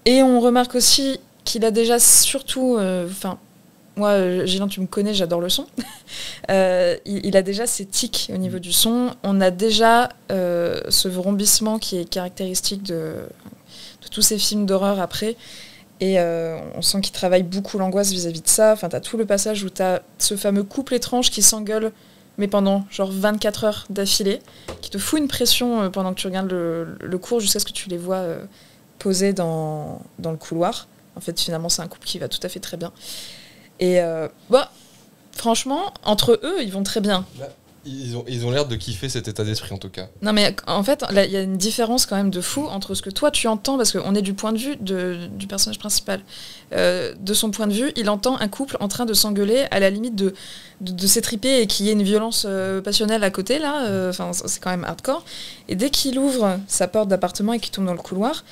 Et on remarque aussi qu'il a déjà surtout... moi, Gilles, tu me connais, j'adore le son. Il a déjà ses tics au niveau du son. On a déjà ce vrombissement qui est caractéristique de tous ces films d'horreur après. Et on sent qu'il travaille beaucoup l'angoisse vis-à-vis de ça. Enfin, t'as tout le passage où t'as ce fameux couple étrange qui s'engueule, mais pendant genre 24 heures d'affilée, qui te fout une pression pendant que tu regardes le cours jusqu'à ce que tu les vois posés dans le couloir. En fait, finalement, c'est un couple qui va tout à fait très bien. Et franchement, entre eux, ils vont très bien. Là, ils ont l'air de kiffer cet état d'esprit en tout cas. Non mais en fait, là, il y a une différence quand même de fou entre ce que toi tu entends, parce qu'on est du point de vue du personnage principal. De son point de vue, il entend un couple en train de s'engueuler à la limite de s'étriper et qu'il y ait une violence passionnelle à côté, là. C'est quand même hardcore. Et dès qu'il ouvre sa porte d'appartement et qu'il tombe dans le couloir,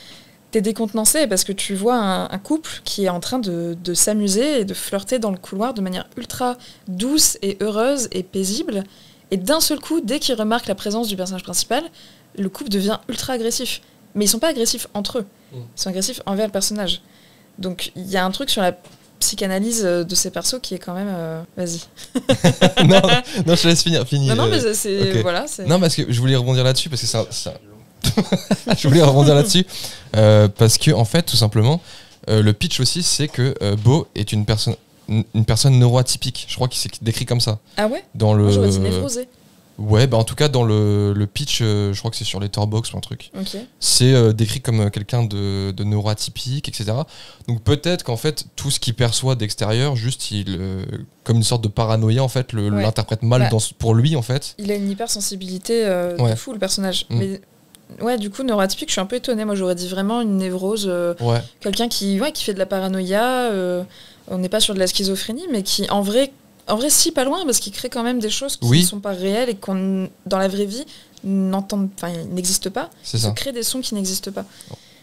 t'es décontenancé parce que tu vois un couple qui est en train de s'amuser et de flirter dans le couloir de manière ultra douce et heureuse et paisible. Et d'un seul coup, dès qu'ils remarquent la présence du personnage principal, le couple devient ultra agressif. Mais ils sont pas agressifs entre eux. Ils sont agressifs envers le personnage. Donc il y a un truc sur la psychanalyse de ces persos qui est quand même... Vas-y. non, je te laisse finir. Non, mais c'est... Okay. Voilà, c'est... Non, parce que je voulais rebondir là-dessus, parce que je voulais rebondir là-dessus, parce que, en fait, tout simplement, le pitch aussi, c'est que Beau est une personne neuroatypique. Je crois qu'il s'est décrit comme ça. Ah ouais? Dans le... Moi, j'aurais dit névrosé. Ouais, en tout cas, dans le pitch, je crois que c'est sur Letterboxd ou un truc. Okay. C'est décrit comme quelqu'un de neuroatypique, etc. Donc peut-être qu'en fait, tout ce qu'il perçoit d'extérieur, juste, comme une sorte de paranoïa, en fait, l'interprète mal pour lui, en fait. Il a une hypersensibilité de fou, le personnage. Mais... Ouais, du coup, neuroatypique, je suis un peu étonnée. Moi, j'aurais dit vraiment une névrose. Quelqu'un qui fait de la paranoïa. On n'est pas sur de la schizophrénie, mais qui, en vrai, si, pas loin, parce qu'il crée quand même des choses qui ne sont pas réelles et qu'on, dans la vraie vie, n'existent pas. C'est ça. Il crée des sons qui n'existent pas.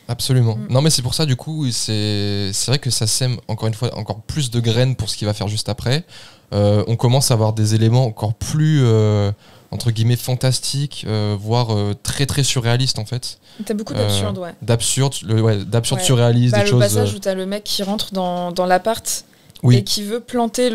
Absolument. Non, mais c'est pour ça, du coup, c'est vrai que ça sème, encore une fois, encore plus de graines pour ce qu'il va faire juste après. On commence à avoir des éléments encore plus... entre guillemets fantastique, voire très très surréaliste en fait. T'as beaucoup d'absurde, d'absurde surréaliste, des le choses... passage où t'as le mec qui rentre dans l'appart et qui veut planter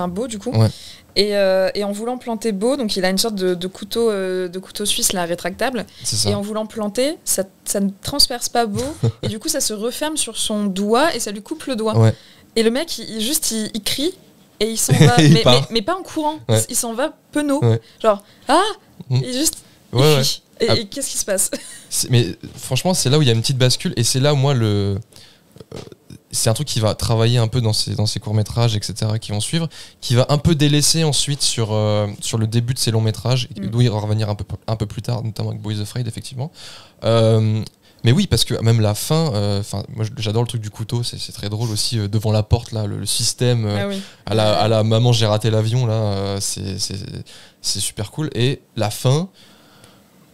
Beau du coup. Ouais. Et en voulant planter Beau, donc il a une sorte de couteau suisse là, rétractable. Et en voulant planter, ça ne transperce pas Beau et du coup ça se referme sur son doigt et ça lui coupe le doigt. Ouais. Et le mec, il crie. Et il s'en va, mais pas en courant. Ouais. Il s'en va penaud. Ouais. Genre, et juste, il crie. Et qu'est-ce qui se passe? Mais franchement, c'est là où il y a une petite bascule. Et c'est là où moi, c'est un truc qui va travailler un peu dans ses courts-métrages, etc., qui vont suivre, qui va un peu délaisser ensuite sur le début de ses longs-métrages, d'où il va revenir un peu plus tard, notamment avec Boys Afraid, effectivement. Mais oui, parce que même la fin, moi j'adore le truc du couteau, c'est très drôle aussi, devant la porte, là, le système, à la maman j'ai raté l'avion, là, c'est super cool. Et la fin,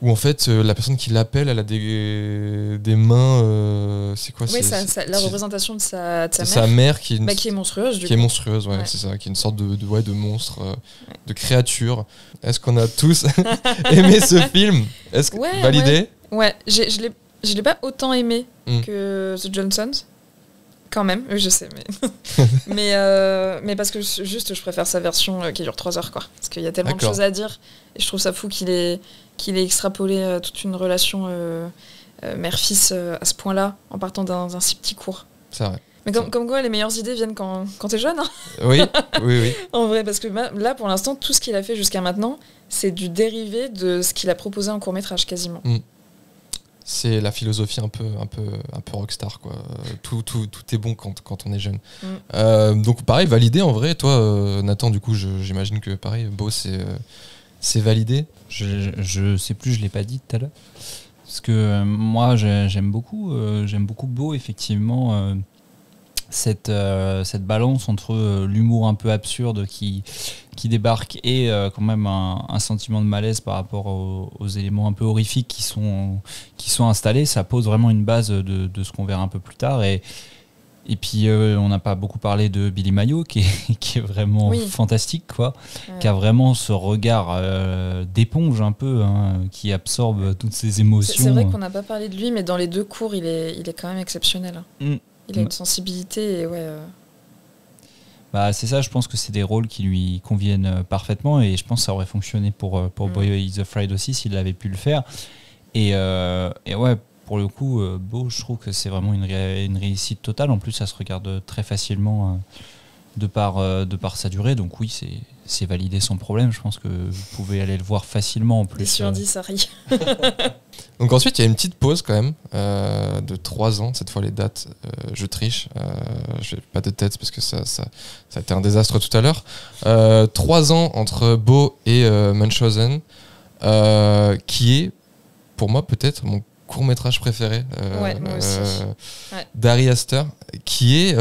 où en fait la personne qui l'appelle, elle a des mains, c'est quoi? Oui, la représentation de sa mère. Sa mère qui est monstrueuse, du coup. Qui est monstrueuse, ouais, c'est ça, qui est une sorte de monstre, de créature. Est-ce qu'on a tous aimé ce film? Est-ce que validé? Ouais, je l'ai pas autant aimé que The Johnsons, quand même, je sais, mais mais parce que juste je préfère sa version qui dure 3 heures, quoi, parce qu'il y a tellement de choses à dire et je trouve ça fou qu'il ait extrapolé toute une relation mère-fils à ce point-là en partant d'un si petit cours. C'est vrai. Mais comme quoi les meilleures idées viennent quand t'es jeune, hein. Oui. En vrai, parce que là pour l'instant tout ce qu'il a fait jusqu'à maintenant c'est du dérivé de ce qu'il a proposé en court-métrage quasiment. C'est la philosophie un peu rockstar, quoi. Tout est bon quand on est jeune. Donc pareil, validé en vrai. Toi, Nathan, du coup, j'imagine que pareil, Beau, c'est validé. Je sais plus, je l'ai pas dit tout à l'heure. Parce que moi, j'aime beaucoup Beau, effectivement. Cette balance entre l'humour un peu absurde qui débarque et quand même un sentiment de malaise par rapport aux éléments un peu horrifiques qui sont installés, ça pose vraiment une base de ce qu'on verra un peu plus tard. Et Et puis on n'a pas beaucoup parlé de Billy Mayo qui est vraiment fantastique, quoi. Ouais. Qui a vraiment ce regard d'éponge un peu, hein, qui absorbe toutes ces émotions. C'est vrai qu'on n'a pas parlé de lui, mais dans les deux cours, il est quand même exceptionnel. Hein. Il a une sensibilité et Bah, c'est ça, je pense que c'est des rôles qui lui conviennent parfaitement et je pense que ça aurait fonctionné pour Boy Is Afraid aussi s'il avait pu le faire. Et ouais, pour le coup, Beau, je trouve que c'est vraiment une réussite totale. En plus, ça se regarde très facilement de par sa durée. Donc oui, c'est validé sans problème. Je pense que vous pouvez aller le voir facilement en plus. 10 sur 10, ça rit. Donc ensuite, il y a une petite pause quand même de 3 ans. Cette fois, les dates, je triche. Je n'ai pas de tête parce que ça a été un désastre tout à l'heure. 3 ans entre Beau et Munchausen, qui est, pour moi, peut-être mon court-métrage préféré moi aussi. d'Ari Aster, qui est...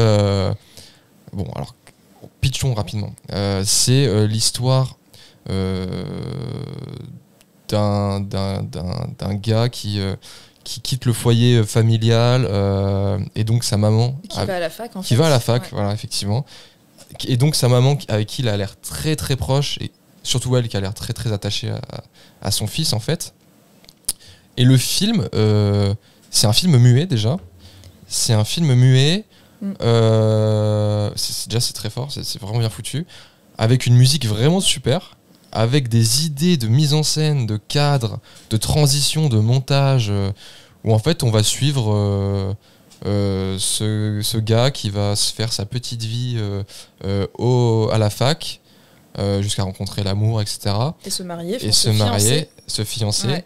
bon, alors, pitchons rapidement. C'est l'histoire d'un gars qui quitte le foyer familial et donc sa maman... Qui va à la fac, en fait. Qui va à la fac, Ouais. voilà, effectivement. Et donc sa maman, avec qui il a l'air très très proche, et surtout elle qui a l'air très très attachée à son fils, en fait. Et le film, c'est un film muet déjà. C'est un film muet. C'est très fort, c'est vraiment bien foutu. Avec une musique vraiment super. Avec des idées de mise en scène, de cadre, de transition, de montage. Où en fait on va suivre ce gars qui va se faire sa petite vie à la fac. Jusqu'à rencontrer l'amour, etc. Et se marier, se fiancer. Ouais.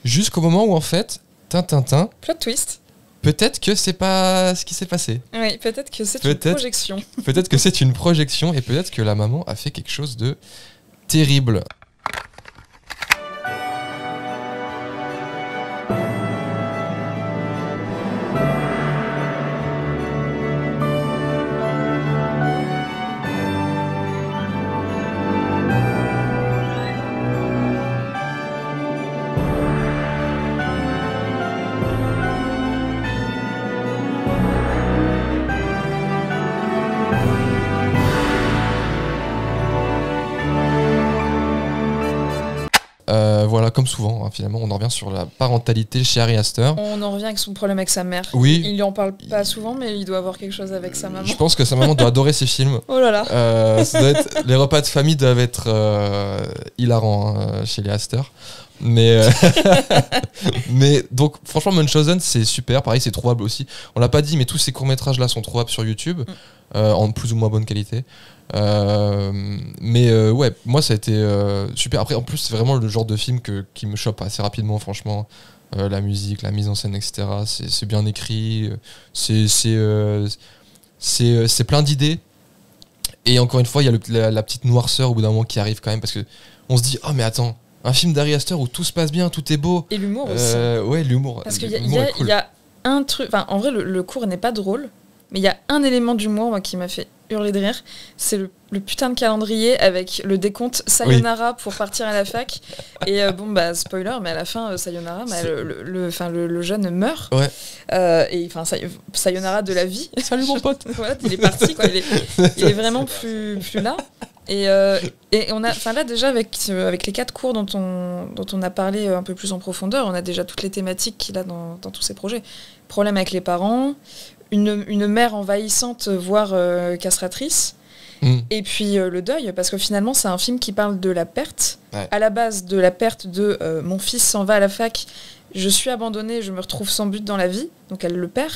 Jusqu'au moment où en fait, Tintin, Plot twist. peut-être que c'est pas ce qui s'est passé. Oui, peut-être que c'est une projection. Peut-être que c'est une projection et peut-être que la maman a fait quelque chose de terrible. Voilà, comme souvent, hein, finalement, on en revient sur la parentalité chez Ari Aster. On en revient avec son problème avec sa mère. Oui. Il lui en parle pas souvent, mais il doit avoir quelque chose avec sa maman. Je pense que sa maman doit adorer ces films. Oh là là. Ça doit être, les repas de famille doivent être hilarants chez les Aster. Mais donc, franchement, Munchausen, c'est super. Pareil, c'est trouvable aussi. On l'a pas dit, mais tous ces courts-métrages-là sont trouvables sur YouTube, en plus ou moins bonne qualité. Ouais, moi ça a été super. Après, en plus, c'est vraiment le genre de film qui me chope assez rapidement, franchement. La musique, la mise en scène, etc. C'est bien écrit. C'est plein d'idées. Et encore une fois, il y a la petite noirceur au bout d'un moment qui arrive quand même, parce que on se dit, oh mais attends, un film d'Ari Aster où tout se passe bien, tout est beau. Et l'humour aussi. Ouais, l'humour. Parce qu'il Cool. y a un truc. Enfin, en vrai, le cours n'est pas drôle, mais il y a un élément d'humour, moi, qui m'a fait hurler de rire. C'est le putain de calendrier avec le décompte Sayonara pour partir à la fac. Et spoiler, mais à la fin, Sayonara, le jeune meurt. Ouais. Et enfin, Sayonara de la vie. Salut mon pote. Voilà, il est parti, quoi. Il est vraiment plus là. Et on a, enfin là déjà avec les 4 cours dont on a parlé un peu plus en profondeur, on a déjà toutes les thématiques qu'il a dans tous ses projets. Problème avec les parents, une mère envahissante, voire castratrice, et puis le deuil, parce que finalement c'est un film qui parle de la perte, à la base de la perte de mon fils s'en va à la fac, je suis abandonnée, je me retrouve sans but dans la vie, donc elle le perd,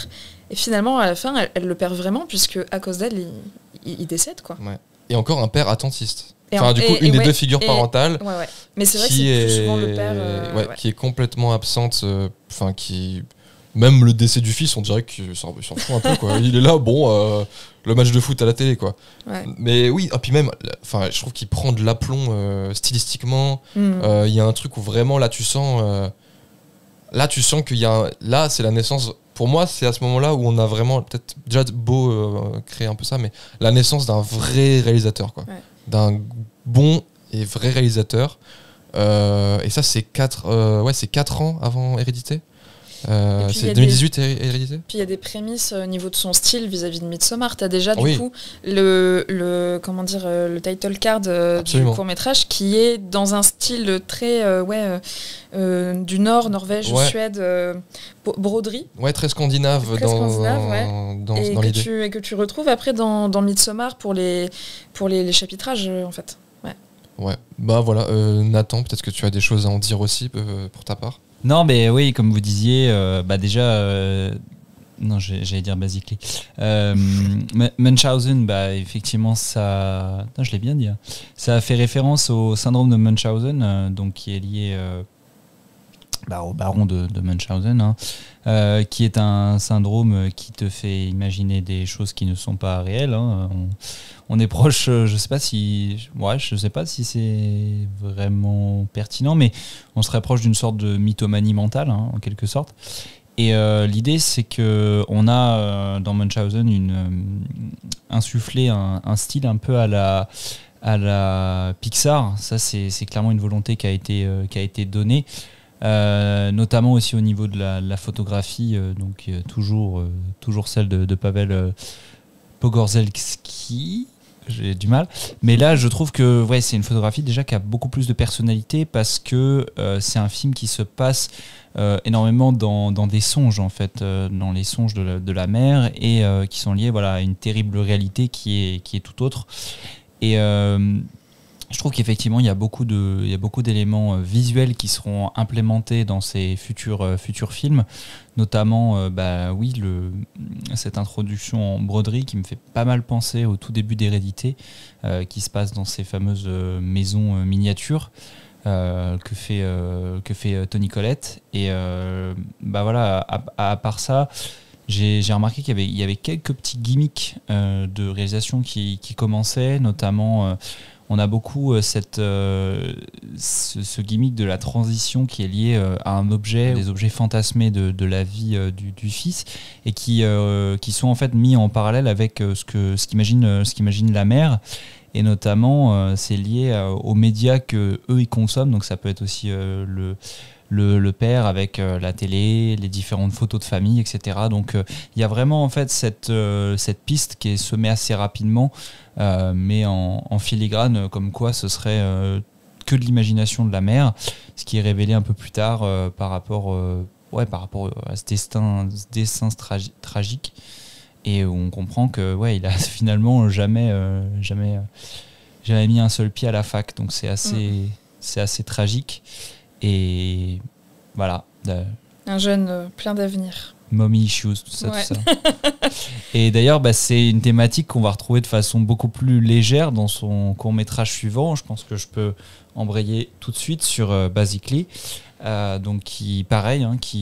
et finalement à la fin elle le perd vraiment, puisque à cause d'elle il décède, quoi. Ouais. Et encore un père attentiste. Enfin, du coup, une des deux figures parentales. Ouais. Mais c'est vrai que c'est plus souvent le père. Qui est complètement absente. Enfin, qui. Même le décès du fils, on dirait qu'il s'en fout un peu, quoi. Il est là, le match de foot à la télé, quoi. Ouais. Mais oui, et puis même, je trouve qu'il prend de l'aplomb stylistiquement. Il y a un truc où vraiment, là, tu sens qu'il y a. Là, c'est la naissance. Pour moi, c'est à ce moment-là où on a vraiment, peut-être déjà beau créer un peu ça, mais la naissance d'un vrai réalisateur, quoi. Ouais. D'un bon et vrai réalisateur. Et ça, c'est 4 ans avant Hérédité. puis, c'est 2018 Hérédité. Puis il y a des prémices au niveau de son style vis-à-vis de Midsommar. T'as déjà Oui. du coup le title card du Absolument. court-métrage qui est dans un style très du Nord, Norvège, Ouais. Suède, broderie. Ouais, très scandinave Très scandinave, ouais. dans Et l'idée. que tu retrouves après dans Midsommar pour les chapitrages en fait. Ouais, bah voilà, Nathan, peut-être que tu as des choses à en dire aussi pour ta part. Non, mais oui, comme vous disiez, déjà, non, j'allais dire Basically. Munchausen, bah effectivement, ça, non, je l'ai bien dit. Hein. Ça a fait référence au syndrome de Munchausen, donc qui est lié au baron de Munchausen, hein, qui est un syndrome qui te fait imaginer des choses qui ne sont pas réelles. Hein. On est proche, je sais pas si c'est vraiment pertinent, mais on serait proche d'une sorte de mythomanie mentale, hein, en quelque sorte. Et l'idée, c'est que on a dans Munchausen insufflé un style un peu à la Pixar. Ça, c'est clairement une volonté qui a été donnée. Notamment aussi au niveau de la photographie, toujours celle de Paweł Pogorzelski. J'ai du mal, mais là je trouve que c'est une photographie déjà qui a beaucoup plus de personnalité parce que c'est un film qui se passe énormément dans des songes en fait, dans les songes de la mère et qui sont liés à une terrible réalité qui est tout autre. Et je trouve qu'effectivement il y a beaucoup d'éléments visuels qui seront implémentés dans ces futurs films, notamment cette introduction en broderie qui me fait pas mal penser au tout début d'Hérédité, qui se passe dans ces fameuses maisons miniatures que fait Toni Collette. Et à part ça, j'ai remarqué qu'il y avait quelques petits gimmicks de réalisation qui commençaient, notamment on a beaucoup ce gimmick de la transition qui est lié à un objet, des objets fantasmés de la vie du fils, et qui sont en fait mis en parallèle avec ce qu'imagine la mère. Et notamment, c'est lié aux médias que eux ils consomment. Donc ça peut être aussi le père avec la télé, les différentes photos de famille, etc. Donc il y a vraiment en fait cette piste qui est semée assez rapidement, mais en filigrane, comme quoi ce serait que de l'imagination de la mère, ce qui est révélé un peu plus tard par rapport à ce destin tragique, et où on comprend que il a finalement jamais mis un seul pied à la fac. Donc c'est assez tragique. Et voilà. Un jeune plein d'avenir. Mommy issues, tout ça. Et d'ailleurs, c'est une thématique qu'on va retrouver de façon beaucoup plus légère dans son court-métrage suivant. Je pense que je peux embrayer tout de suite sur Basically. Qui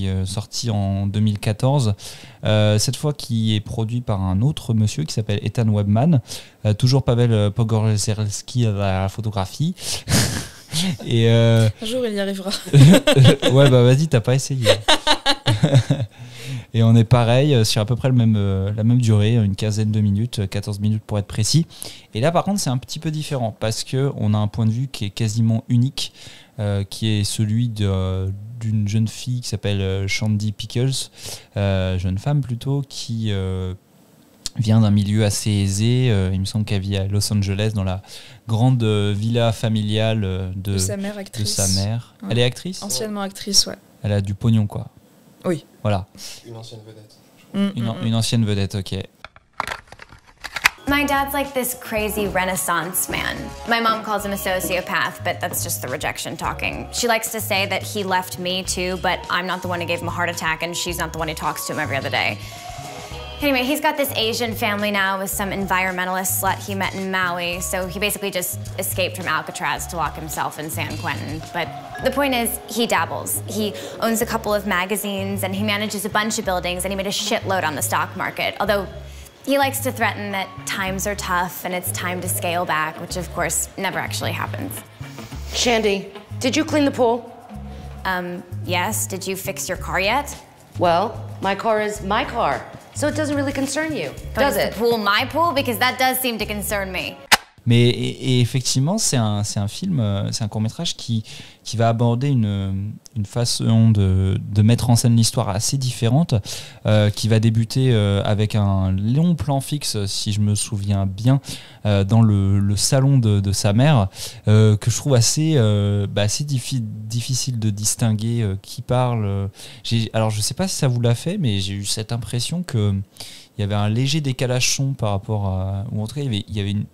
est sorti en 2014. Cette fois, qui est produit par un autre monsieur qui s'appelle Ethan Webman. Toujours Paweł Pogorzelski à la photographie. Et un jour il y arrivera. Ouais, vas-y, t'as pas essayé. Et on est pareil sur à peu près la même durée, une quinzaine de minutes, 14 minutes pour être précis. Et là par contre c'est un petit peu différent parce qu'on a un point de vue qui est quasiment unique, qui est celui d'une jeune fille qui s'appelle Shandy Pickles, jeune femme plutôt, qui vient d'un milieu assez aisé. Il me semble qu'elle vit à Los Angeles dans la grande villa familiale de sa mère actrice. De sa mère. Ouais. Elle est actrice ? Anciennement actrice, ouais. Elle a du pognon, quoi. Oui. Voilà. Une ancienne vedette. Une ancienne vedette, ok. My dad's like this crazy Renaissance man. My mom calls him a sociopath, but that's just the rejection talking. She likes to say that he left me too, but I'm not the one who gave him a heart attack and she's not the one who talks to him every other day. Anyway, he's got this Asian family now with some environmentalist slut he met in Maui, so he basically just escaped from Alcatraz to lock himself in San Quentin. But the point is, he dabbles. He owns a couple of magazines and he manages a bunch of buildings and he made a shitload on the stock market, although he likes to threaten that times are tough and it's time to scale back, which of course never actually happens. Shandy, did you clean the pool? Yes, did you fix your car yet? Well, my car is my car, so it doesn't really concern you, does Is it? the pool my pool? Because that does seem to concern me. Et effectivement, c'est un film, c'est un court-métrage qui va aborder une façon de mettre en scène l'histoire assez différente, qui va débuter avec un long plan fixe, si je me souviens bien, dans le salon de sa mère, que je trouve assez difficile de distinguer qui parle. Alors, je sais pas si ça vous l'a fait, mais j'ai eu cette impression que il y avait un léger décalage son par rapport à... Ou en tout cas, il y avait une...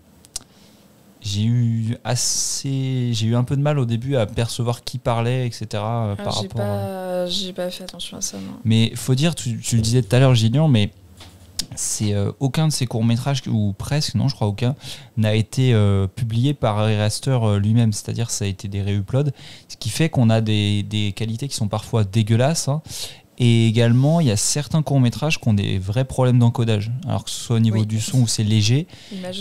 J'ai eu un peu de mal au début à percevoir qui parlait, etc. J'ai pas fait attention à ça, non. Mais faut dire, tu le disais tout à l'heure, Gillian, mais c'est aucun de ces courts-métrages, ou presque, non, je crois aucun, n'a été publié par Ari Aster lui-même. C'est-à-dire ça a été des réuploads, ce qui fait qu'on a des qualités qui sont parfois dégueulasses, hein. Et également, il y a certains courts-métrages qui ont des vrais problèmes d'encodage. Alors que ce soit au niveau du son où c'est léger,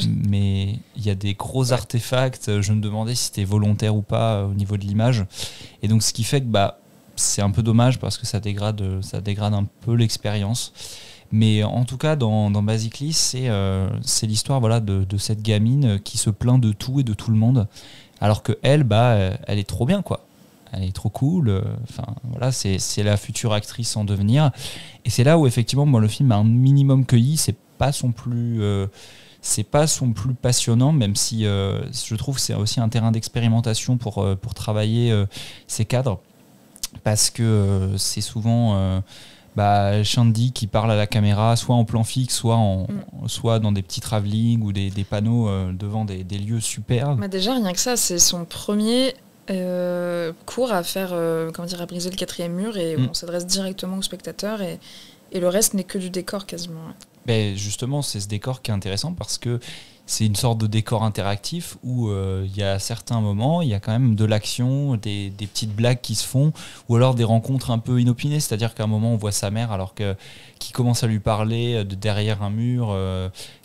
mais il y a des gros artefacts. Je me demandais si c'était volontaire ou pas au niveau de l'image. Et donc, ce qui fait que c'est un peu dommage parce que ça dégrade un peu l'expérience. Mais en tout cas, dans Basically, c'est l'histoire de cette gamine qui se plaint de tout et de tout le monde. Alors que elle est trop bien, quoi. Elle est trop cool, c'est la future actrice en devenir. Et c'est là où effectivement moi le film m'a un minimum cueilli. C'est pas son plus passionnant, même si je trouve que c'est aussi un terrain d'expérimentation pour travailler ces cadres, parce que c'est souvent Shandy qui parle à la caméra, soit en plan fixe, soit dans des petits travelling ou des panneaux devant des lieux superbes. Déjà rien que ça, c'est son premier cours à faire, à briser le quatrième mur, et on s'adresse directement au spectateur, et le reste n'est que du décor quasiment. Justement, c'est ce décor qui est intéressant parce que c'est une sorte de décor interactif où il y a certains moments, il y a quand même de l'action, des petites blagues qui se font, ou alors des rencontres un peu inopinées, c'est-à-dire qu'à un moment on voit sa mère qui commence à lui parler de derrière un mur,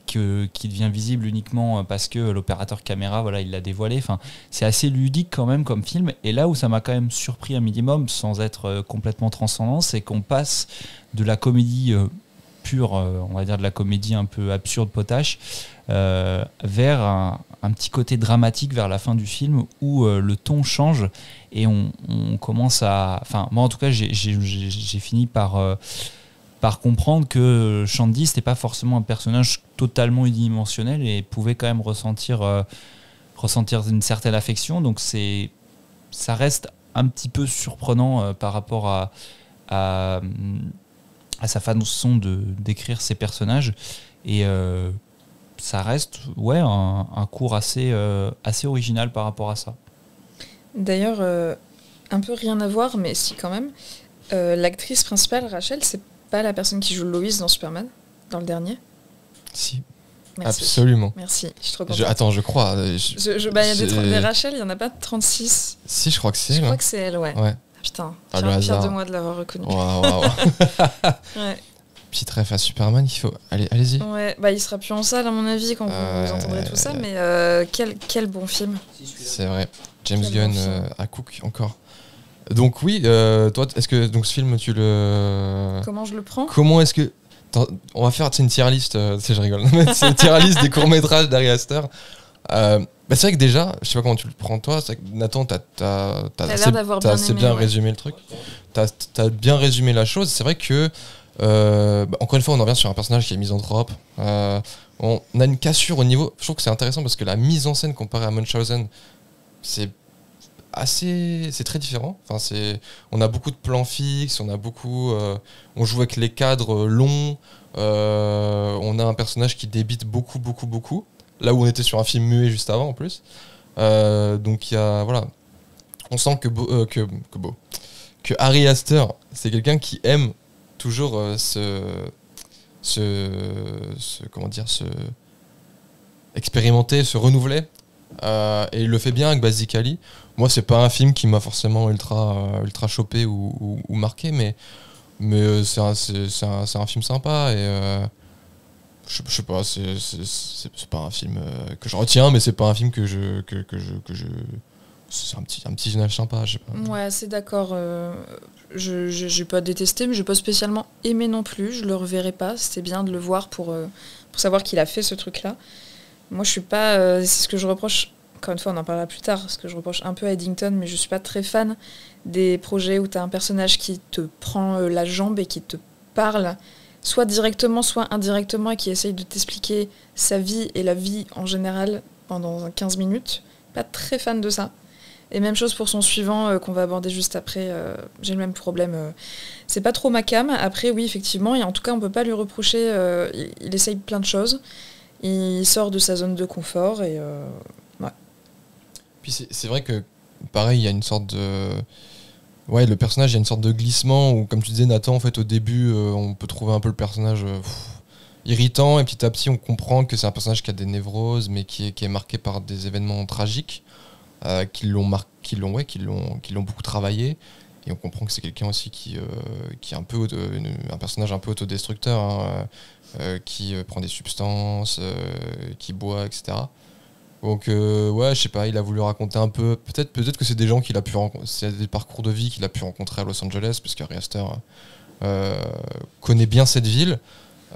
qui devient visible uniquement parce que l'opérateur caméra il l'a dévoilé. Enfin, c'est assez ludique quand même comme film, et là où ça m'a quand même surpris un minimum sans être complètement transcendant, c'est qu'on passe de la comédie pure, on va dire de la comédie un peu absurde potache, vers un petit côté dramatique vers la fin du film où le ton change et on commence à... Enfin, moi en tout cas j'ai fini par comprendre que Shandy c'était pas forcément un personnage totalement unidimensionnel et pouvait quand même ressentir une certaine affection. Donc ça reste un petit peu surprenant par rapport à sa façon d'écrire ses personnages, et ça reste un cours assez original par rapport à ça. D'ailleurs, un peu rien à voir, mais si quand même, l'actrice principale, Rachel, c'est pas la personne qui joue Loïs dans Superman, dans le dernier? Si. Merci. Absolument. Merci, je suis trop contente. Attends, je crois. Il y a des Rachel, il n'y en a pas 36. Si, je crois que c'est elle. Je crois que c'est elle, ouais. Putain, fière de moi de l'avoir reconnue. Waouh. Ouais. Petite ref à Superman, il faut... Allez-y. Ouais, il sera plus en salle à mon avis quand vous entendrez tout ça, mais quel bon film. C'est vrai. James Gunn à Cook encore. Donc oui, toi, est-ce que ce film tu le... Comment je le prends? Comment est-ce que... On va faire une tier list, je rigole. C'est une tier list des courts-métrages d'Ari Aster. C'est vrai que déjà, je sais pas comment tu le prends toi, c'est que Nathan, t'as assez bien résumé le truc. T'as bien résumé la chose. C'est vrai que, encore une fois, on en revient sur un personnage qui est misanthrope. On a une cassure au niveau... Je trouve que c'est intéressant parce que la mise en scène comparée à Munchausen, c'est très différent. Enfin, on a beaucoup de plans fixes, on joue avec les cadres longs, on a un personnage qui débite beaucoup, là où on était sur un film muet juste avant en plus. Donc il y a, on sent que Ari Aster, c'est quelqu'un qui aime toujours expérimenter, se renouveler. Et il le fait bien avec Basically. Moi, c'est pas un film qui m'a forcément ultra chopé ou marqué, mais c'est un film sympa, et je sais pas, c'est pas un film que je retiens, mais c'est pas un film que je c'est un petit générique sympa, je sais pas. Ouais, c'est d'accord. J'ai pas détesté, mais j'ai pas spécialement aimé non plus. Je le reverrai pas. C'était bien de le voir pour savoir qu'il a fait ce truc-là. Moi, je suis pas. C'est ce que je reproche. Encore une fois, on en parlera plus tard. Ce que je reproche un peu à Eddington, mais je suis pas très fan des projets où tu as un personnage qui te prend la jambe et qui te parle, soit directement, soit indirectement, et qui essaye de t'expliquer sa vie et la vie en général pendant 15 minutes. Pas très fan de ça. Et même chose pour son suivant qu'on va aborder juste après. J'ai le même problème. C'est pas trop ma cam. Après, oui, effectivement, et en tout cas, on peut pas lui reprocher. Il essaye plein de choses. Il sort de sa zone de confort et ouais. Puis c'est vrai que, pareil, il y a une sorte de... Ouais, le personnage, il y a une sorte de glissement où, comme tu disais, Nathan, en fait, au début, on peut trouver un peu le personnage irritant, et petit à petit, on comprend que c'est un personnage qui a des névroses, mais qui est marqué par des événements tragiques, qui l'ont beaucoup travaillé, et on comprend que c'est quelqu'un aussi qui est un peu un personnage un peu autodestructeur, hein, qui prend des substances, qui boit, etc. Donc ouais, je sais pas, il a voulu raconter un peu, peut-être que c'est des gens qu'il a pu rencontrer, c'est des parcours de vie qu'il a pu rencontrer à Los Angeles, parce qu'Ari Aster connaît bien cette ville.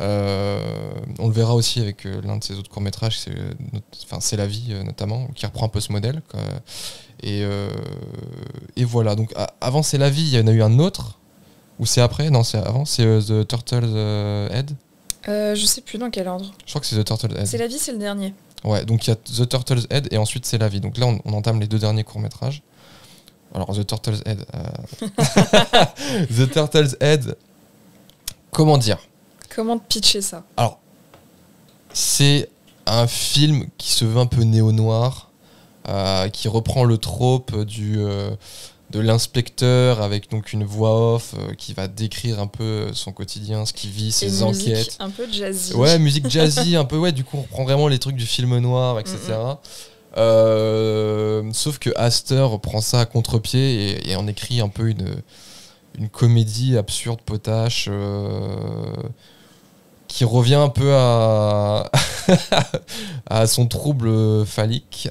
On le verra aussi avec l'un de ses autres courts-métrages, c'est la vie notamment, qui reprend un peu ce modèle, quoi. Et voilà, donc avant C'est la vie, il y en a eu un autre, ou c'est après? Non, c'est avant, c'est The Turtle's Head. Je sais plus dans quel ordre. Je crois que c'est The Turtle's Head. C'est la vie, c'est le dernier. Ouais, donc il y a The Turtle's Head et ensuite C'est la vie. Donc là, on entame les 2 derniers courts-métrages. Alors, The Turtle's Head. The Turtle's Head, comment dire? Comment te pitcher ça? Alors, c'est un film qui se veut un peu néo-noir, qui reprend le trope de l'inspecteur avec donc une voix off qui va décrire un peu son quotidien, ce qu'il vit, ses enquêtes. Musique un peu jazzy. Ouais, musique jazzy, un peu, ouais, du coup on reprend vraiment les trucs du film noir, etc. Sauf que Aster prend ça à contre-pied et en écrit un peu une comédie absurde, potache, qui revient un peu à son trouble phallique.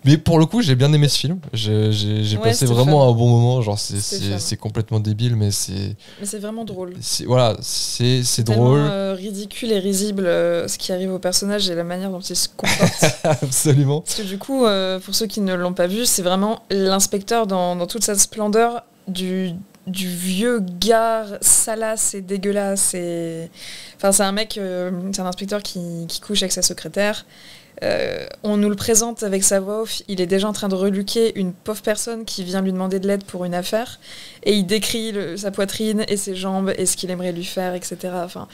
Mais pour le coup, j'ai bien aimé ce film. J'ai passé vraiment un bon moment. Genre, c'est complètement débile, mais c'est. Mais c'est vraiment drôle. Voilà, c'est drôle. Tellement ridicule et risible ce qui arrive au personnage et la manière dont il se comporte. Absolument. Parce que du coup, pour ceux qui ne l'ont pas vu, c'est vraiment l'inspecteur dans toute sa splendeur du vieux gars salace et dégueulasse. Enfin, c'est un mec, c'est un inspecteur qui couche avec sa secrétaire. On nous le présente avec sa voix off, il est déjà en train de reluquer une pauvre personne qui vient lui demander de l'aide pour une affaire, et il décrit sa poitrine et ses jambes et ce qu'il aimerait lui faire, etc. Enfin,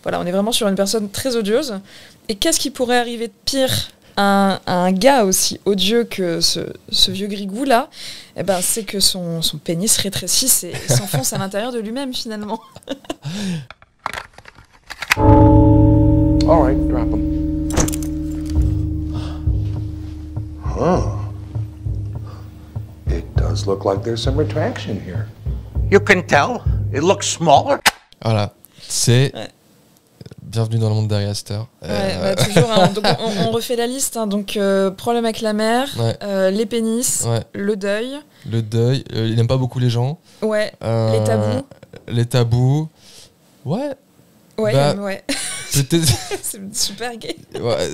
voilà, on est vraiment sur une personne très odieuse. Et qu'est-ce qui pourrait arriver de pire à un gars aussi odieux que ce vieux grigou là? Eh ben, c'est que son pénis rétrécisse et s'enfonce à l'intérieur de lui-même finalement. All right, drop him. Huh. It does look like there's some retraction here. You can tell. It looks smaller. Voilà, c'est... Ouais. Bienvenue dans le monde d'Ari Aster. Toujours, hein. Donc, on refait la liste. Hein. Donc, problème avec la mère, les pénis, le deuil. Le deuil, il n'aime pas beaucoup les gens. Ouais, les tabous. Les tabous. Ouais. Ouais, ouais. Peut-être... C'est super gay. Ouais.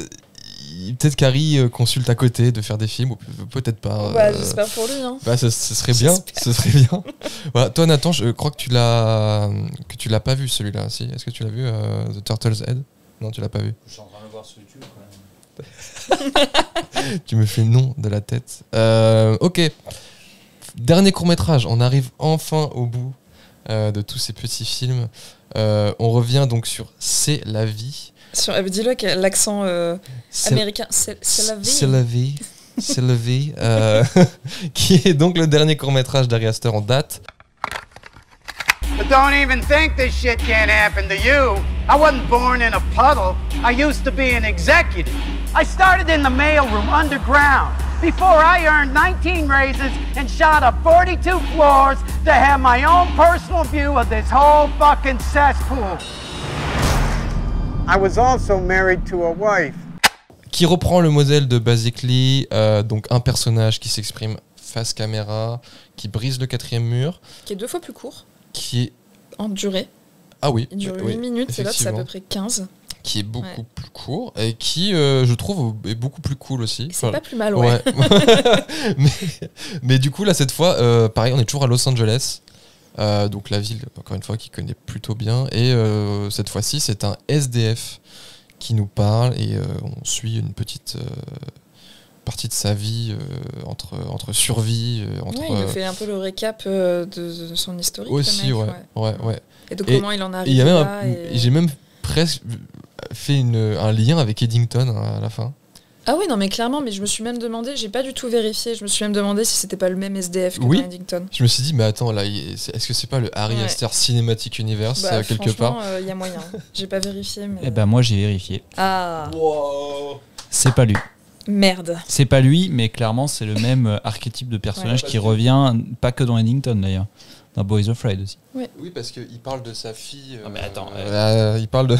Peut-être qu'Harry consulte à côté de faire des films, ou peut-être pas. Bah, j'espère pour lui. Hein. Bah, ce serait bien. Ce serait bien. Voilà. Toi, Nathan, je crois que tu l'as pas vu celui-là. Si. Est-ce que tu l'as vu, The Turtle's Head? Non, tu l'as pas vu. Je suis en train de le voir sur YouTube quand même. Tu me fais non de la tête. Ok. Dernier court-métrage. On arrive enfin au bout de tous ces petits films. On revient donc sur C'est la vie. Dis-le avec l'accent américain, c'est la vie. C'est la vie. C'est la vie. Qui est donc le dernier court-métrage d'Ari Aster en date. But don't even think this shit can't happen to you. I wasn't born in a puddle. I used to be an executive. I started in the mailroom underground before I earned 19 raises and shot up 42 floors to have my own personal view of this whole fucking cesspool. I was also married to a wife. Qui reprend le modèle de Basically, donc un personnage qui s'exprime face caméra, qui brise le 4e mur. Qui est 2 fois plus court. Qui est... En durée. Ah oui. Il dure 8 minutes, et là c'est à peu près 15. qui est beaucoup plus court et qui, je trouve, est beaucoup plus cool aussi. C'est pas plus mal, ouais. mais du coup, là, cette fois, pareil, on est toujours à Los Angeles. Donc la ville, encore une fois, qui connaît plutôt bien. Et cette fois-ci, c'est un SDF qui nous parle et on suit une petite partie de sa vie entre survie, il nous fait un peu le récap de son historique. Aussi, le mec, ouais. Et de comment il en arrive là. Et j'ai même presque fait un lien avec Eddington à la fin. Ah oui, non, mais clairement, mais je me suis même demandé, j'ai pas du tout vérifié, je me suis même demandé si c'était pas le même SDF que dans Eddington. Je me suis dit, mais attends, là, est-ce que c'est pas le Harry Astor Cinematic Universe quelque part il y a moyen. J'ai pas vérifié, mais. Eh ben, moi, j'ai vérifié. Ah. Wow. C'est pas lui. Merde. C'est pas lui, mais clairement, c'est le même archétype de personnage qui revient, pas que dans Eddington d'ailleurs. Dans Boys Afraid aussi. Oui, parce qu'il parle de sa fille. mais attends. Il parle de.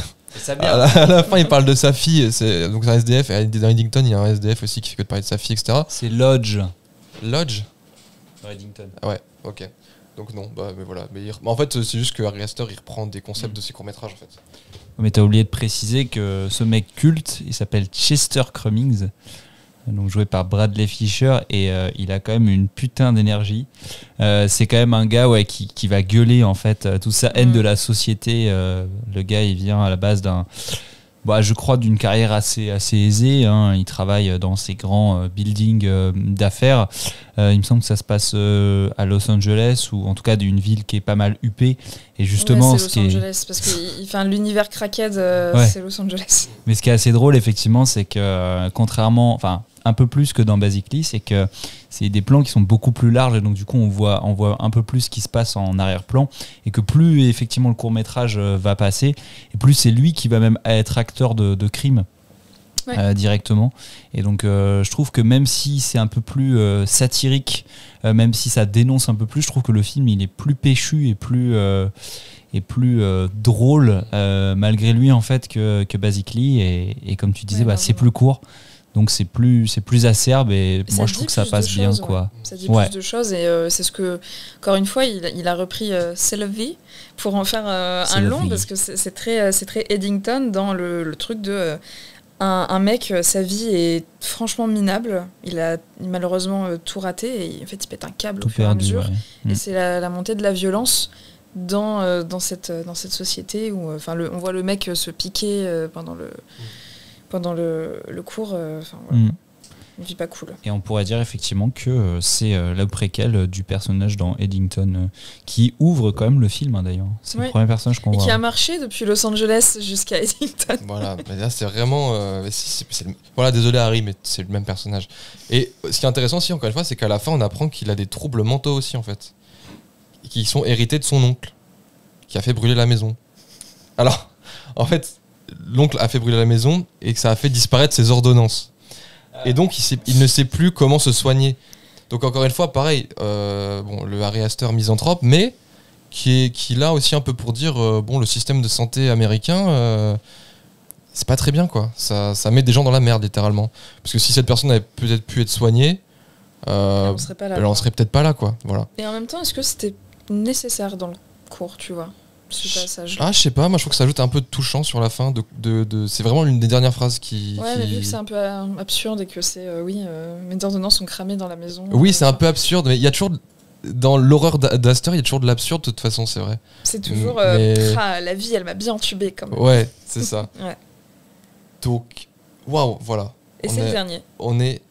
À la fin, il parle de sa fille. Donc, c'est un SDF. Et dans Eddington, il y a un SDF aussi qui fait que de parler de sa fille, etc. C'est Lodge. Lodge Dans Eddington. Ouais, ok. Donc, non, mais voilà. Mais en fait, c'est juste que Harry Astor, il reprend des concepts de ses courts-métrages, en fait. Mais t'as oublié de préciser que ce mec culte, il s'appelle Chester Cummings. Donc joué par Bradley Fisher, et il a quand même une putain d'énergie. C'est quand même un gars qui va gueuler en fait toute sa haine de la société. Le gars, il vient à la base je crois d'une carrière assez aisée, hein. Il travaille dans ces grands buildings d'affaires. Il me semble que ça se passe à Los Angeles, ou en tout cas d'une ville qui est pas mal huppée. Et justement, c'est Los Angeles, parce que l'univers crackhead, c'est Los Angeles. Mais ce qui est assez drôle, effectivement, c'est que contrairement, un peu plus que dans Basically, c'est que c'est des plans qui sont beaucoup plus larges, et donc du coup on voit un peu plus ce qui se passe en arrière-plan, et que plus effectivement le court-métrage va passer, et plus c'est lui qui va même être acteur de crime directement. Et donc je trouve que même si c'est un peu plus satirique, même si ça dénonce un peu plus, je trouve que le film il est plus péchu et plus drôle malgré lui en fait que Basically, et comme tu disais, c'est plus court. Donc c'est plus acerbe, et moi je trouve que ça passe bien, quoi. Ça dit plus de choses, et c'est ce que, encore une fois, il a repris C'est la vie pour en faire un long, parce que c'est très Eddington dans le truc de un mec, sa vie est franchement minable. Il a malheureusement tout raté, et en fait il pète un câble au fur et à mesure. Et c'est la montée de la violence dans cette société où on voit le mec se piquer pendant le cours, une vie pas cool. Et on pourrait dire effectivement que c'est le préquel du personnage dans Eddington, qui ouvre quand même le film, hein, d'ailleurs. C'est le premier personnage qu'on voit. Et qui a marché depuis Los Angeles jusqu'à Eddington. Voilà, mais là c'est vraiment... Voilà, désolé Harry, mais c'est le même personnage. Et ce qui est intéressant aussi, encore une fois, c'est qu'à la fin on apprend qu'il a des troubles mentaux aussi, en fait. Qui sont hérités de son oncle, qui a fait brûler la maison. Alors, en fait... L'oncle a fait brûler la maison et que ça a fait disparaître ses ordonnances. Et donc, il ne sait plus comment se soigner. Donc, encore une fois, pareil, le Harry Astor misanthrope, mais qui est là aussi un peu pour dire le système de santé américain, c'est pas très bien, quoi. Ça met des gens dans la merde, littéralement. Parce que si cette personne avait peut-être pu être soignée, elle en serait peut-être pas là, quoi. Voilà. Et en même temps, est-ce que c'était nécessaire dans le cours, tu vois? Je sais pas, moi je trouve que ça ajoute un peu de touchant sur la fin. C'est vraiment l'une des dernières phrases qui. Ouais, mais vu que c'est un peu absurde et que c'est. mes ordonnances sont cramées dans la maison. Oui, c'est un peu absurde, mais il y a toujours. Dans l'horreur d'Astor, il y a toujours de l'absurde, de toute façon, c'est vrai. C'est toujours. La vie, elle m'a bien entubé quand même. Ouais, c'est ça. Ouais. Donc, waouh, voilà. Et c'est le dernier. On est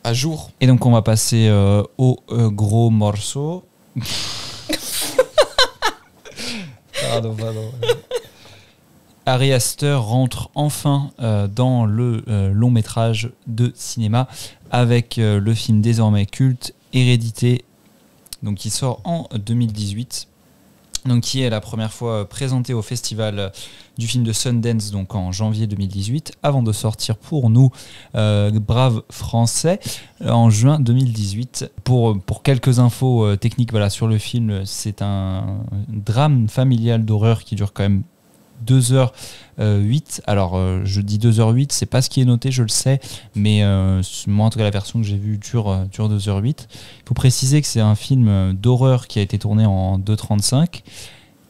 à jour. Et donc, on va passer au gros morceau. Pardon. Harry Astor rentre enfin dans le long métrage de cinéma avec le film désormais culte Hérédité, donc qui sort en 2018, donc qui est la première fois présenté au festival du film de Sundance, donc en janvier 2018, avant de sortir pour nous, braves Français, en juin 2018. Pour quelques infos techniques sur le film, c'est un drame familial d'horreur qui dure quand même 2h08. Alors je dis 2h08, c'est pas ce qui est noté, je le sais, mais moi en tout cas la version que j'ai vue dure 2h08. Il faut préciser que c'est un film d'horreur qui a été tourné en 2h35.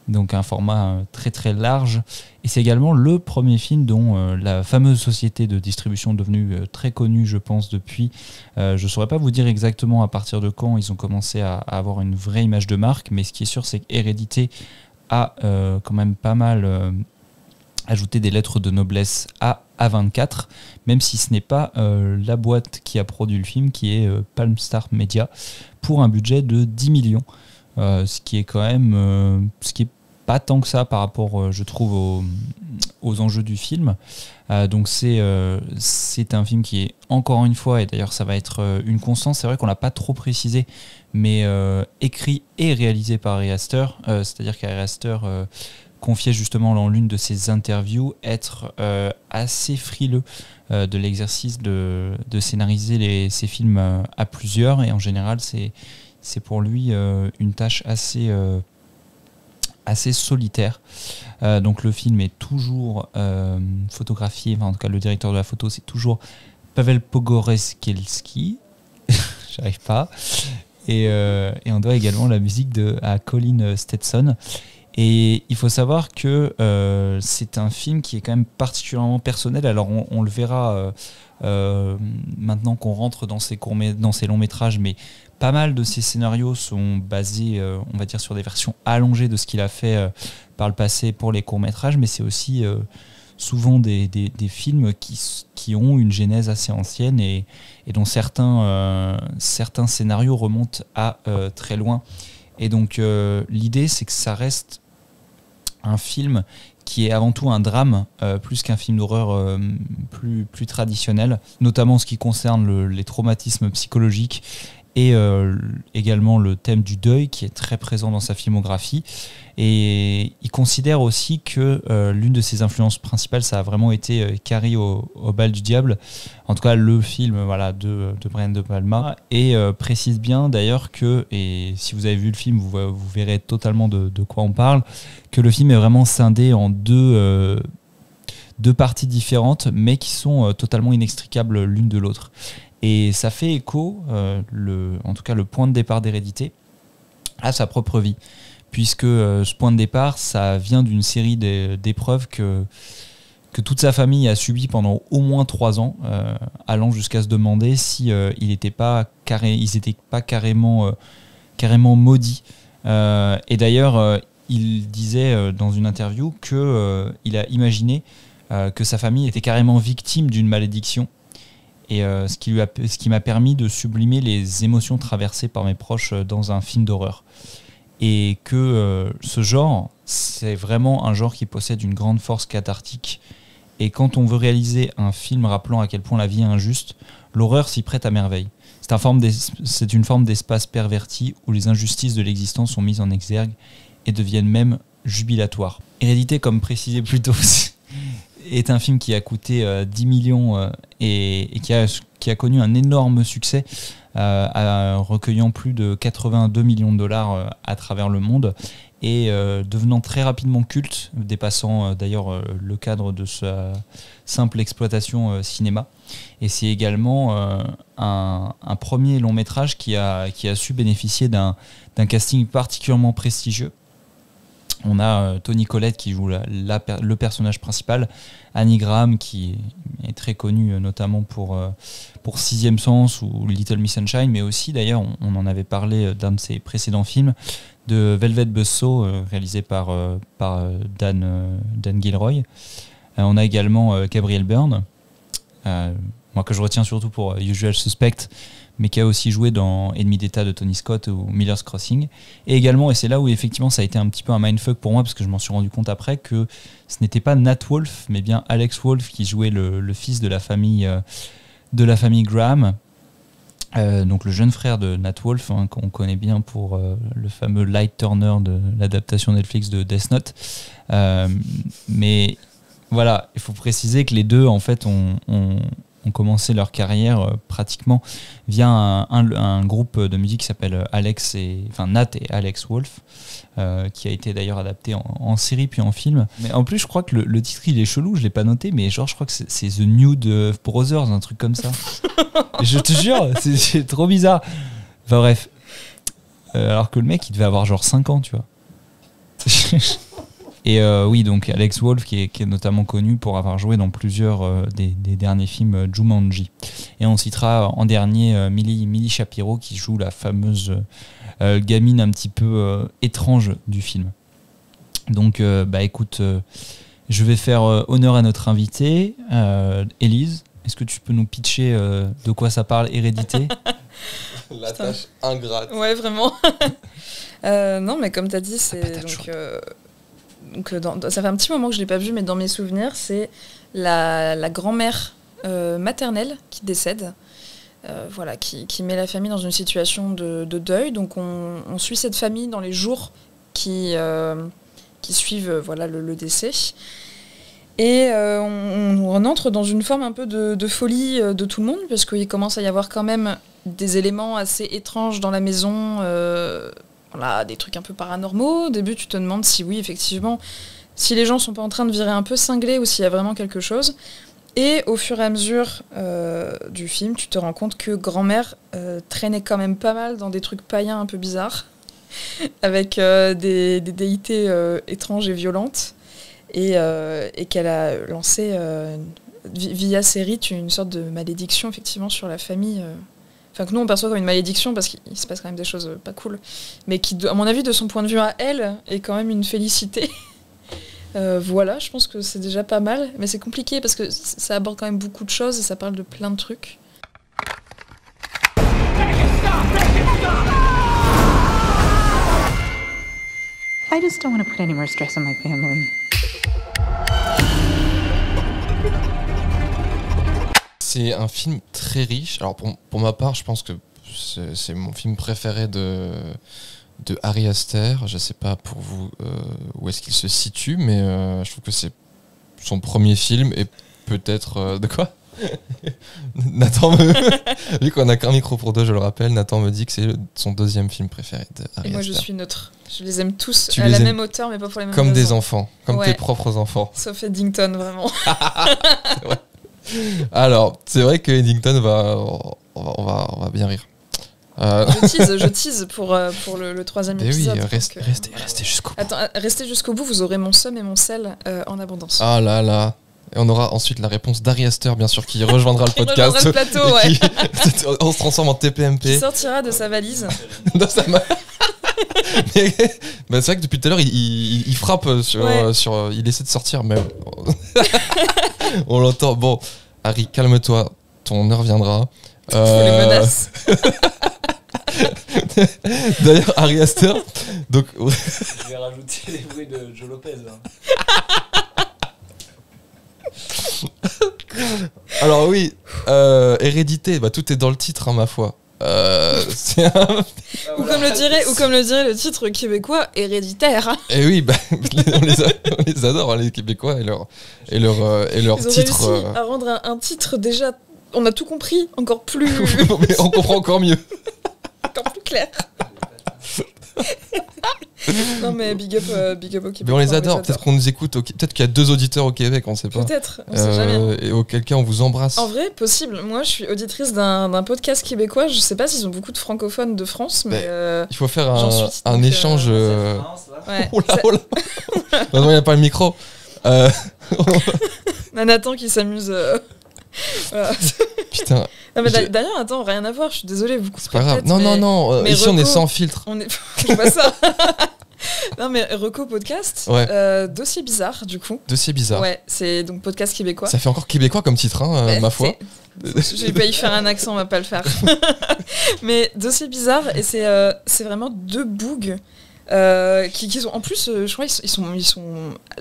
donc un format très très large. Et c'est également le premier film dont la fameuse société de distribution devenue très connue, je pense, depuis. Je ne saurais pas vous dire exactement à partir de quand ils ont commencé à avoir une vraie image de marque, mais ce qui est sûr, c'est qu'Hérédité a quand même pas mal ajouté des lettres de noblesse à A24, même si ce n'est pas la boîte qui a produit le film, qui est Palm Star Media, pour un budget de 10 millions. Ce qui est quand même ce qui est pas tant que ça par rapport, je trouve, aux enjeux du film. Donc c'est un film qui est, encore une fois, et d'ailleurs ça va être une constante, c'est vrai qu'on l'a pas trop précisé, mais écrit et réalisé par Ari Aster, c'est-à-dire qu'Ari Aster confiait justement dans l'une de ses interviews être assez frileux de l'exercice de scénariser ses films à plusieurs, et en général c'est pour lui une tâche assez solitaire. Donc le film est toujours photographié, enfin, en tout cas le directeur de la photo c'est toujours Paweł Pogorzelski, j'arrive pas, et on doit également la musique à Colin Stetson. Et il faut savoir que c'est un film qui est quand même particulièrement personnel. Alors on le verra maintenant qu'on rentre dans ces longs métrages, mais pas mal de ces scénarios sont basés, on va dire, sur des versions allongées de ce qu'il a fait par le passé pour les courts métrages, mais c'est aussi souvent des films qui ont une genèse assez ancienne et dont certains scénarios remontent à très loin. Et donc l'idée, c'est que ça reste un film qui est avant tout un drame, plus qu'un film d'horreur plus traditionnel, notamment en ce qui concerne les traumatismes psychologiques et également le thème du deuil qui est très présent dans sa filmographie. Et il considère aussi que l'une de ses influences principales, ça a vraiment été Carrie au bal du diable, en tout cas le film de Brian De Palma, et précise bien d'ailleurs que, et si vous avez vu le film vous verrez totalement de quoi on parle, que le film est vraiment scindé en deux parties différentes mais qui sont totalement inextricables l'une de l'autre. Et ça fait écho, en tout cas le point de départ d'Hérédité, à sa propre vie, puisque ce point de départ, ça vient d'une série d'épreuves que toute sa famille a subi pendant au moins 3 ans, allant jusqu'à se demander si ils n'étaient pas carrément maudits. Et d'ailleurs, il disait dans une interview qu'il a imaginé que sa famille était carrément victime d'une malédiction. Et ce qui m'a permis de sublimer les émotions traversées par mes proches dans un film d'horreur. Et que ce genre, c'est vraiment un genre qui possède une grande force cathartique. Et quand on veut réaliser un film rappelant à quel point la vie est injuste, l'horreur s'y prête à merveille. C'est une forme d'espace perverti où les injustices de l'existence sont mises en exergue et deviennent même jubilatoires. Hérédité, comme précisé plus tôt, est un film qui a coûté 10 millions et qui a connu un énorme succès, recueillant plus de 82 millions de dollars à travers le monde et devenant très rapidement culte, dépassant d'ailleurs le cadre de sa simple exploitation cinéma. Et c'est également un premier long métrage qui a su bénéficier d'un casting particulièrement prestigieux. On a Toni Collette qui joue le personnage principal, Annie Graham qui est très connue notamment pour Sixième Sens ou Little Miss Sunshine, mais aussi d'ailleurs on en avait parlé d'un de ses précédents films, de Velvet Buzzsaw, réalisé par Dan Gilroy. On a également Gabriel Byrne, moi que je retiens surtout pour Usual Suspect, mais qui a aussi joué dans Ennemi d'État de Tony Scott ou Miller's Crossing. Et également, et c'est là où effectivement ça a été un petit peu un mindfuck pour moi, parce que je m'en suis rendu compte après, que ce n'était pas Nat Wolff, mais bien Alex Wolff qui jouait le fils de la famille Graham, donc le jeune frère de Nat Wolff, qu'on connaît bien pour le fameux Light Turner de l'adaptation Netflix de Death Note. Mais voilà, il faut préciser que les deux en fait ont commencé leur carrière pratiquement via un groupe de musique qui s'appelle Nat et Alex Wolff, qui a été d'ailleurs adapté en série puis en film. Mais en plus je crois que le titre il est chelou, je l'ai pas noté, mais genre je crois que c'est The Nude Brothers, un truc comme ça. Je te jure, c'est trop bizarre. Enfin bref, alors que le mec il devait avoir genre 5 ans, tu vois. Et oui, donc Alex Wolff, qui est notamment connu pour avoir joué dans plusieurs des derniers films Jumanji. Et on citera en dernier Millie Shapiro, qui joue la fameuse gamine un petit peu étrange du film. Donc, écoute, je vais faire honneur à notre invitée, Élise. Est-ce que tu peux nous pitcher de quoi ça parle, Hérédité? La tâche ingrate. Ouais, vraiment. Non, mais comme tu as dit, c'est ça fait un petit moment que je l'ai pas vu, mais dans mes souvenirs, c'est la grand-mère maternelle qui décède, qui met la famille dans une situation de deuil. Donc on suit cette famille dans les jours qui suivent le décès. Et on entre dans une forme un peu de folie de tout le monde, parce qu'il commence à y avoir quand même des éléments assez étranges dans la maison, des trucs un peu paranormaux. Au début, tu te demandes si oui, effectivement, si les gens sont pas en train de virer un peu cinglés ou s'il y a vraiment quelque chose. Et au fur et à mesure du film, tu te rends compte que grand-mère traînait quand même pas mal dans des trucs païens un peu bizarres, avec des déités étranges et violentes, et qu'elle a lancé via ses rites une sorte de malédiction effectivement sur la famille. Que nous on perçoit comme une malédiction parce qu'il se passe quand même des choses pas cool, mais qui, à mon avis, de son point de vue à elle, est quand même une félicité. Je pense que c'est déjà pas mal, mais c'est compliqué parce que ça aborde quand même beaucoup de choses et ça parle de plein de trucs. I just don't want to put any more stress on my family. C'est un film très riche. Alors pour ma part, je pense que c'est mon film préféré de Ari Aster. Je sais pas pour vous où est-ce qu'il se situe, mais je trouve que c'est son premier film et peut-être... de quoi? Nathan vu qu'on a qu'un micro pour deux, je le rappelle, Nathan me dit que c'est son deuxième film préféré de Ari Aster. Et moi je suis neutre. Je les aime tous à la même hauteur, mais pas pour les mêmes comme raisons. Des enfants, comme tes propres enfants. Sauf Eddington, vraiment. Ouais. Alors, c'est vrai que Eddington on va bien rire. Je tease pour le troisième épisode. Oui, restez jusqu'au bout. Attends, restez jusqu'au bout, vous aurez mon seum et mon sel en abondance. Ah là là. Et on aura ensuite la réponse d'Ari Aster, bien sûr, qui rejoindra le podcast. Il rejoindra le plateau, on se transforme en TPMP. Qui sortira de sa valise. Mais c'est vrai que depuis tout à l'heure, il frappe sur. Il essaie de sortir, mais on l'entend. Bon, Harry, calme-toi, ton heure viendra. Les menaces. D'ailleurs, Ari Aster. Donc... Je vais rajouter les bruits de Joe Lopez. Alors oui, Hérédité, tout est dans le titre, ma foi. Ou comme le dirait le titre québécois, Héréditaire. Et oui, on les adore, les Québécois et leur Ils ont titre. réussi à rendre un titre déjà, on a tout compris, encore plus. Mais on comprend encore mieux. Encore plus clair. Non mais big up au Québec. Mais on les adore, peut-être qu'on nous écoute, peut-être qu'il y a 2 auditeurs au Québec, on sait pas. Peut-être, on sait jamais. Et auquel cas on vous embrasse. En vrai, possible. Moi je suis auditrice d'un podcast québécois, je sais pas s'ils ont beaucoup de francophones de France, mais... il faut faire un échange... Ouais. Oh là non, il n'y a pas le micro. Nathan qui s'amuse... Voilà. Putain. Non mais d'ailleurs, attends, rien à voir, je suis désolée, vous c'est pas grave. Non, ici Reco, on est sans filtre. Je vois ça. Non mais Reco Podcast, ouais. Dossier bizarre du coup. Dossier bizarre. Ouais, c'est donc podcast québécois. Ça fait encore québécois comme titre, ma foi. Je vais pas y faire un accent, on va pas le faire. Mais Dossier bizarre, et c'est vraiment 2 bougs. Qui sont en plus je crois ils sont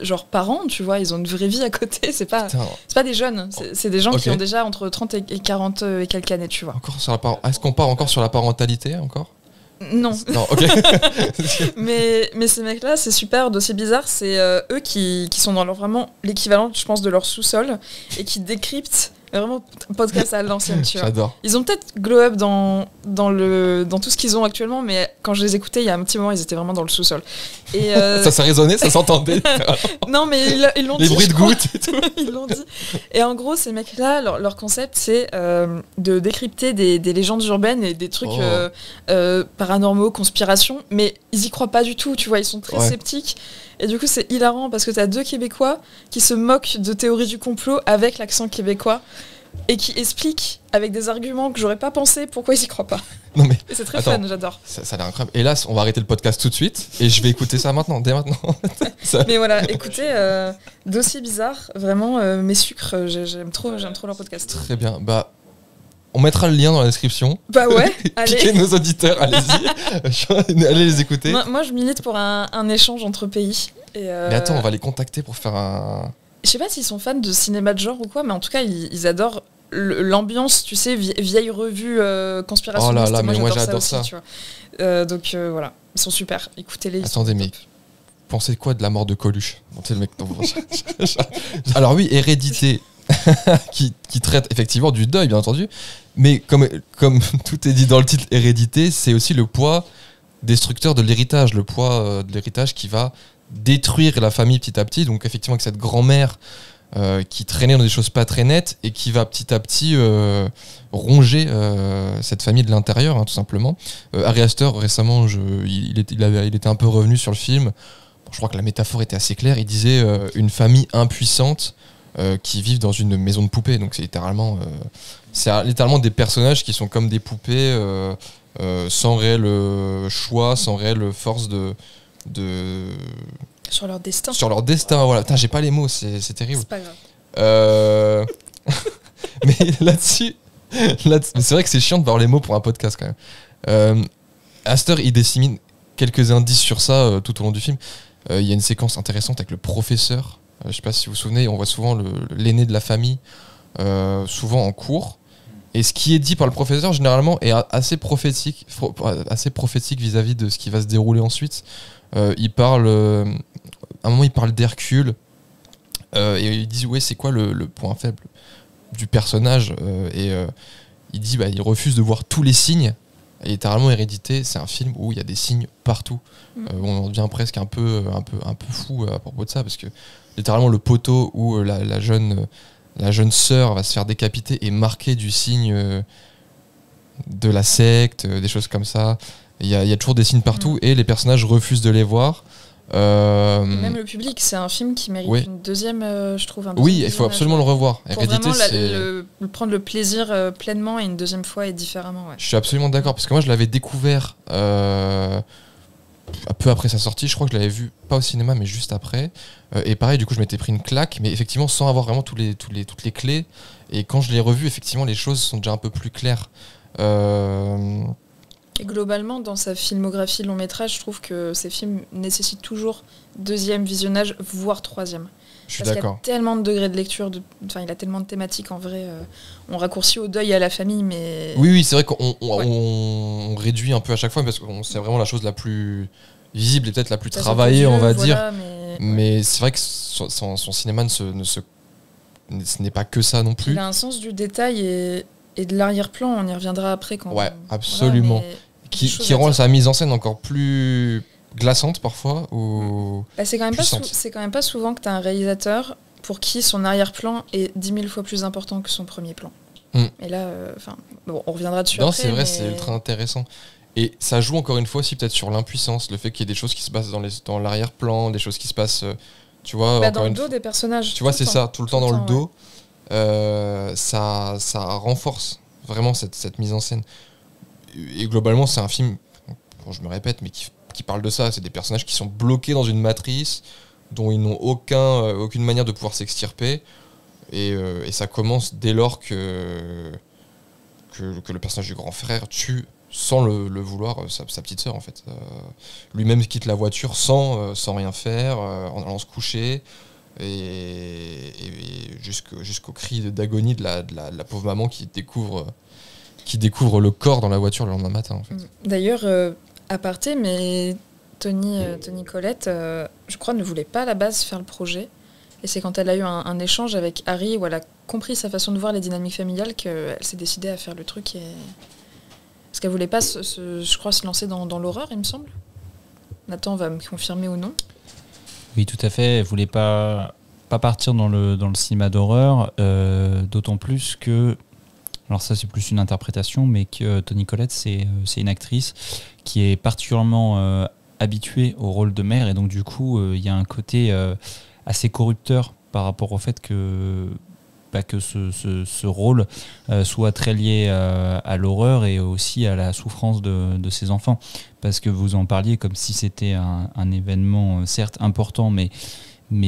genre parents, tu vois, ils ont une vraie vie à côté, c'est pas des jeunes, c'est des gens qui ont déjà entre 30 et 40 et quelques années, tu vois. Encore sur est-ce qu'on part encore sur la parentalité encore? Non, ok. mais ces mecs là, c'est super. Dossier bizarre, c'est eux qui sont dans vraiment l'équivalent, je pense, de leur sous-sol et qui décryptent vraiment podcast à l'ancienne, tu vois. J'adore. Ils ont peut-être glow up dans dans tout ce qu'ils ont actuellement, mais quand je les écoutais, il y a un petit moment, ils étaient vraiment dans le sous-sol. Et ça résonnait, ça s'entendait. Non, mais ils l'ont dit. Les bruits de gouttes et tout. Ils l'ont dit. Et en gros, ces mecs-là, leur concept, c'est de décrypter des légendes urbaines et des trucs paranormaux, conspirations, mais ils y croient pas du tout, tu vois, ils sont très sceptiques. Et du coup, c'est hilarant parce que t'as 2 Québécois qui se moquent de théories du complot avec l'accent québécois et qui expliquent avec des arguments que j'aurais pas pensé pourquoi ils y croient pas. Non mais, et c'est très fun, j'adore. Ça a l'air incroyable. Hélas, on va arrêter le podcast tout de suite et je vais écouter ça maintenant, dès maintenant. Mais voilà, écoutez, Dossier bizarre, vraiment mes sucres, j'aime trop leur podcast. Très bien, bah on mettra le lien dans la description. Bah ouais, allez. Piquez nos auditeurs, allez-y. Allez les écouter. Moi je milite pour un échange entre pays. Mais attends, on va les contacter pour faire un... Je sais pas s'ils sont fans de cinéma de genre ou quoi, mais en tout cas, ils adorent l'ambiance, tu sais, vieille revue conspirationniste. Oh là là, mais moi j'adore aussi, ça. Tu vois. Donc voilà, ils sont super. Écoutez-les. Attendez, mais pensez quoi de la mort de Coluche? Le mec... Alors oui, Hérédité, qui traite effectivement du deuil, bien entendu, mais comme tout est dit dans le titre, Hérédité, c'est aussi le poids destructeur de l'héritage, le poids de l'héritage qui va détruire la famille petit à petit. Donc effectivement avec cette grand-mère qui traînait dans des choses pas très nettes et qui va petit à petit ronger cette famille de l'intérieur, hein, tout simplement. Ari Aster récemment il était un peu revenu sur le film. Bon, je crois que la métaphore était assez claire. Il disait une famille impuissante qui vivent dans une maison de poupées. Donc c'est littéralement des personnages qui sont comme des poupées sans réel choix, sans réelle force de sur leur destin. Sur leur destin, voilà. Putain, j'ai pas les mots, c'est terrible. C'est pas grave. Mais là-dessus, c'est vrai que c'est chiant de voir les mots pour un podcast quand même. Aster, il dissémine quelques indices sur ça tout au long du film. Il y a une séquence intéressante avec le professeur. Je sais pas si vous vous souvenez, on voit souvent l'aîné de la famille, souvent en cours. Et ce qui est dit par le professeur, généralement, est assez prophétique vis-à-vis de ce qui va se dérouler ensuite. Il parle, à un moment, il parle d'Hercule, et il dit ouais, c'est quoi le point faible du personnage, et il dit il refuse de voir tous les signes. Et littéralement, Hérédité, c'est un film où il y a des signes partout. On en devient presque un peu fou à propos de ça, parce que littéralement le poteau où la jeune sœur va se faire décapiter est marqué du signe de la secte, des choses comme ça. Il y a toujours des signes partout et les personnages refusent de les voir. Et même le public, c'est un film qui mérite une deuxième, je trouve. Oui, il faut absolument le revoir. Pour Hérédité, vraiment prendre le plaisir pleinement et une deuxième fois et différemment. Ouais. Je suis absolument d'accord, parce que moi je l'avais découvert un peu après sa sortie. Je crois que je l'avais vu pas au cinéma, mais juste après. Et pareil, du coup, je m'étais pris une claque, mais effectivement sans avoir vraiment toutes les clés. Et quand je l'ai revu, effectivement, les choses sont déjà un peu plus claires. Et globalement, dans sa filmographie long métrage, je trouve que ces films nécessitent toujours deuxième visionnage, voire troisième. Je suis d'accord. Parce qu'il y a tellement de degrés de lecture, il a tellement de thématiques en vrai. On raccourcit au deuil et à la famille, mais... Oui, c'est vrai qu'on réduit un peu à chaque fois, parce que c'est vraiment la chose la plus visible et peut-être la plus travaillée, on va dire. Mais c'est vrai que son cinéma ce n'est pas que ça non plus. Il a un sens du détail et de l'arrière-plan, on y reviendra après. Ouais, absolument. Voilà, qui rend sa mise en scène encore plus glaçante parfois ou c'est quand même pas souvent que tu as un réalisateur pour qui son arrière-plan est 10 000 fois plus important que son premier plan. Et là, on reviendra dessus après. Non, c'est vrai, c'est ultra intéressant. Et ça joue encore une fois aussi peut-être sur l'impuissance, le fait qu'il y ait des choses qui se passent dans l'arrière-plan, des choses qui se passent, tu vois... dans le dos des personnages. Tu vois, c'est ça, tout le temps dans le dos. Ça renforce vraiment cette mise en scène. Et globalement, c'est un film, je me répète, mais qui parle de ça. C'est des personnages qui sont bloqués dans une matrice dont ils n'ont aucune manière de pouvoir s'extirper. Et ça commence dès lors que le personnage du grand frère tue, sans le vouloir, sa petite sœur, en fait. Lui-même quitte la voiture sans rien faire, en allant se coucher. Et jusqu'au cri d'agonie de la pauvre maman qui découvre le corps dans la voiture le lendemain matin, en fait. D'ailleurs, aparté, mais Toni Collette, je crois, ne voulait pas à la base faire le projet. Et c'est quand elle a eu un échange avec Harry où elle a compris sa façon de voir les dynamiques familiales qu'elle s'est décidée à faire le truc. Et Parce qu'elle voulait pas, je crois, se lancer dans l'horreur, il me semble. Nathan va me confirmer ou non. Oui, tout à fait. Elle voulait pas partir dans le cinéma d'horreur, d'autant plus que, alors ça c'est plus une interprétation, mais que Toni Collette c'est une actrice qui est particulièrement habituée au rôle de mère, et donc du coup il y a un côté assez corrupteur par rapport au fait que ce rôle soit très lié à l'horreur et aussi à la souffrance de ses enfants, parce que vous en parliez comme si c'était un événement certes important, mais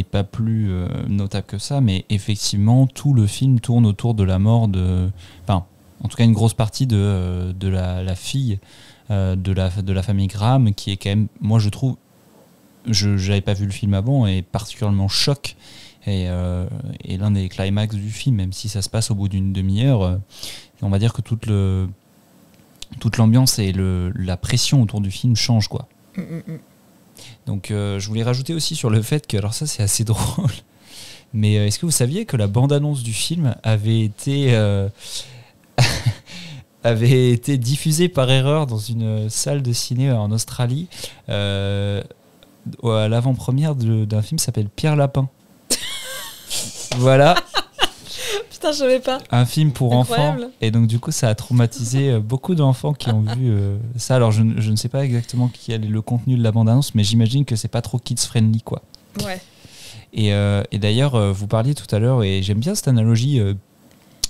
pas plus notable que ça. Mais effectivement, tout le film tourne autour de la mort en tout cas une grosse partie de la fille de la famille Graham, qui est quand même, moi je trouve, j'avais pas vu le film avant, et particulièrement choc. Et l'un des climax du film, même si ça se passe au bout d'une demi-heure, on va dire que toute l'ambiance et la pression autour du film change, quoi. Donc je voulais rajouter aussi sur le fait que, alors ça c'est assez drôle, mais est-ce que vous saviez que la bande-annonce du film avait été diffusée par erreur dans une salle de ciné en Australie à l'avant-première d'un film qui s'appelle Pierre Lapin. Voilà. Putain, je savais pas. Un film pour Incroyable. enfants. Et donc du coup ça a traumatisé beaucoup d'enfants qui ont vu ça. Alors je ne sais pas exactement quel est le contenu de la bande-annonce, mais j'imagine que c'est pas trop kids-friendly, quoi. Ouais. Et d'ailleurs vous parliez tout à l'heure, et j'aime bien cette analogie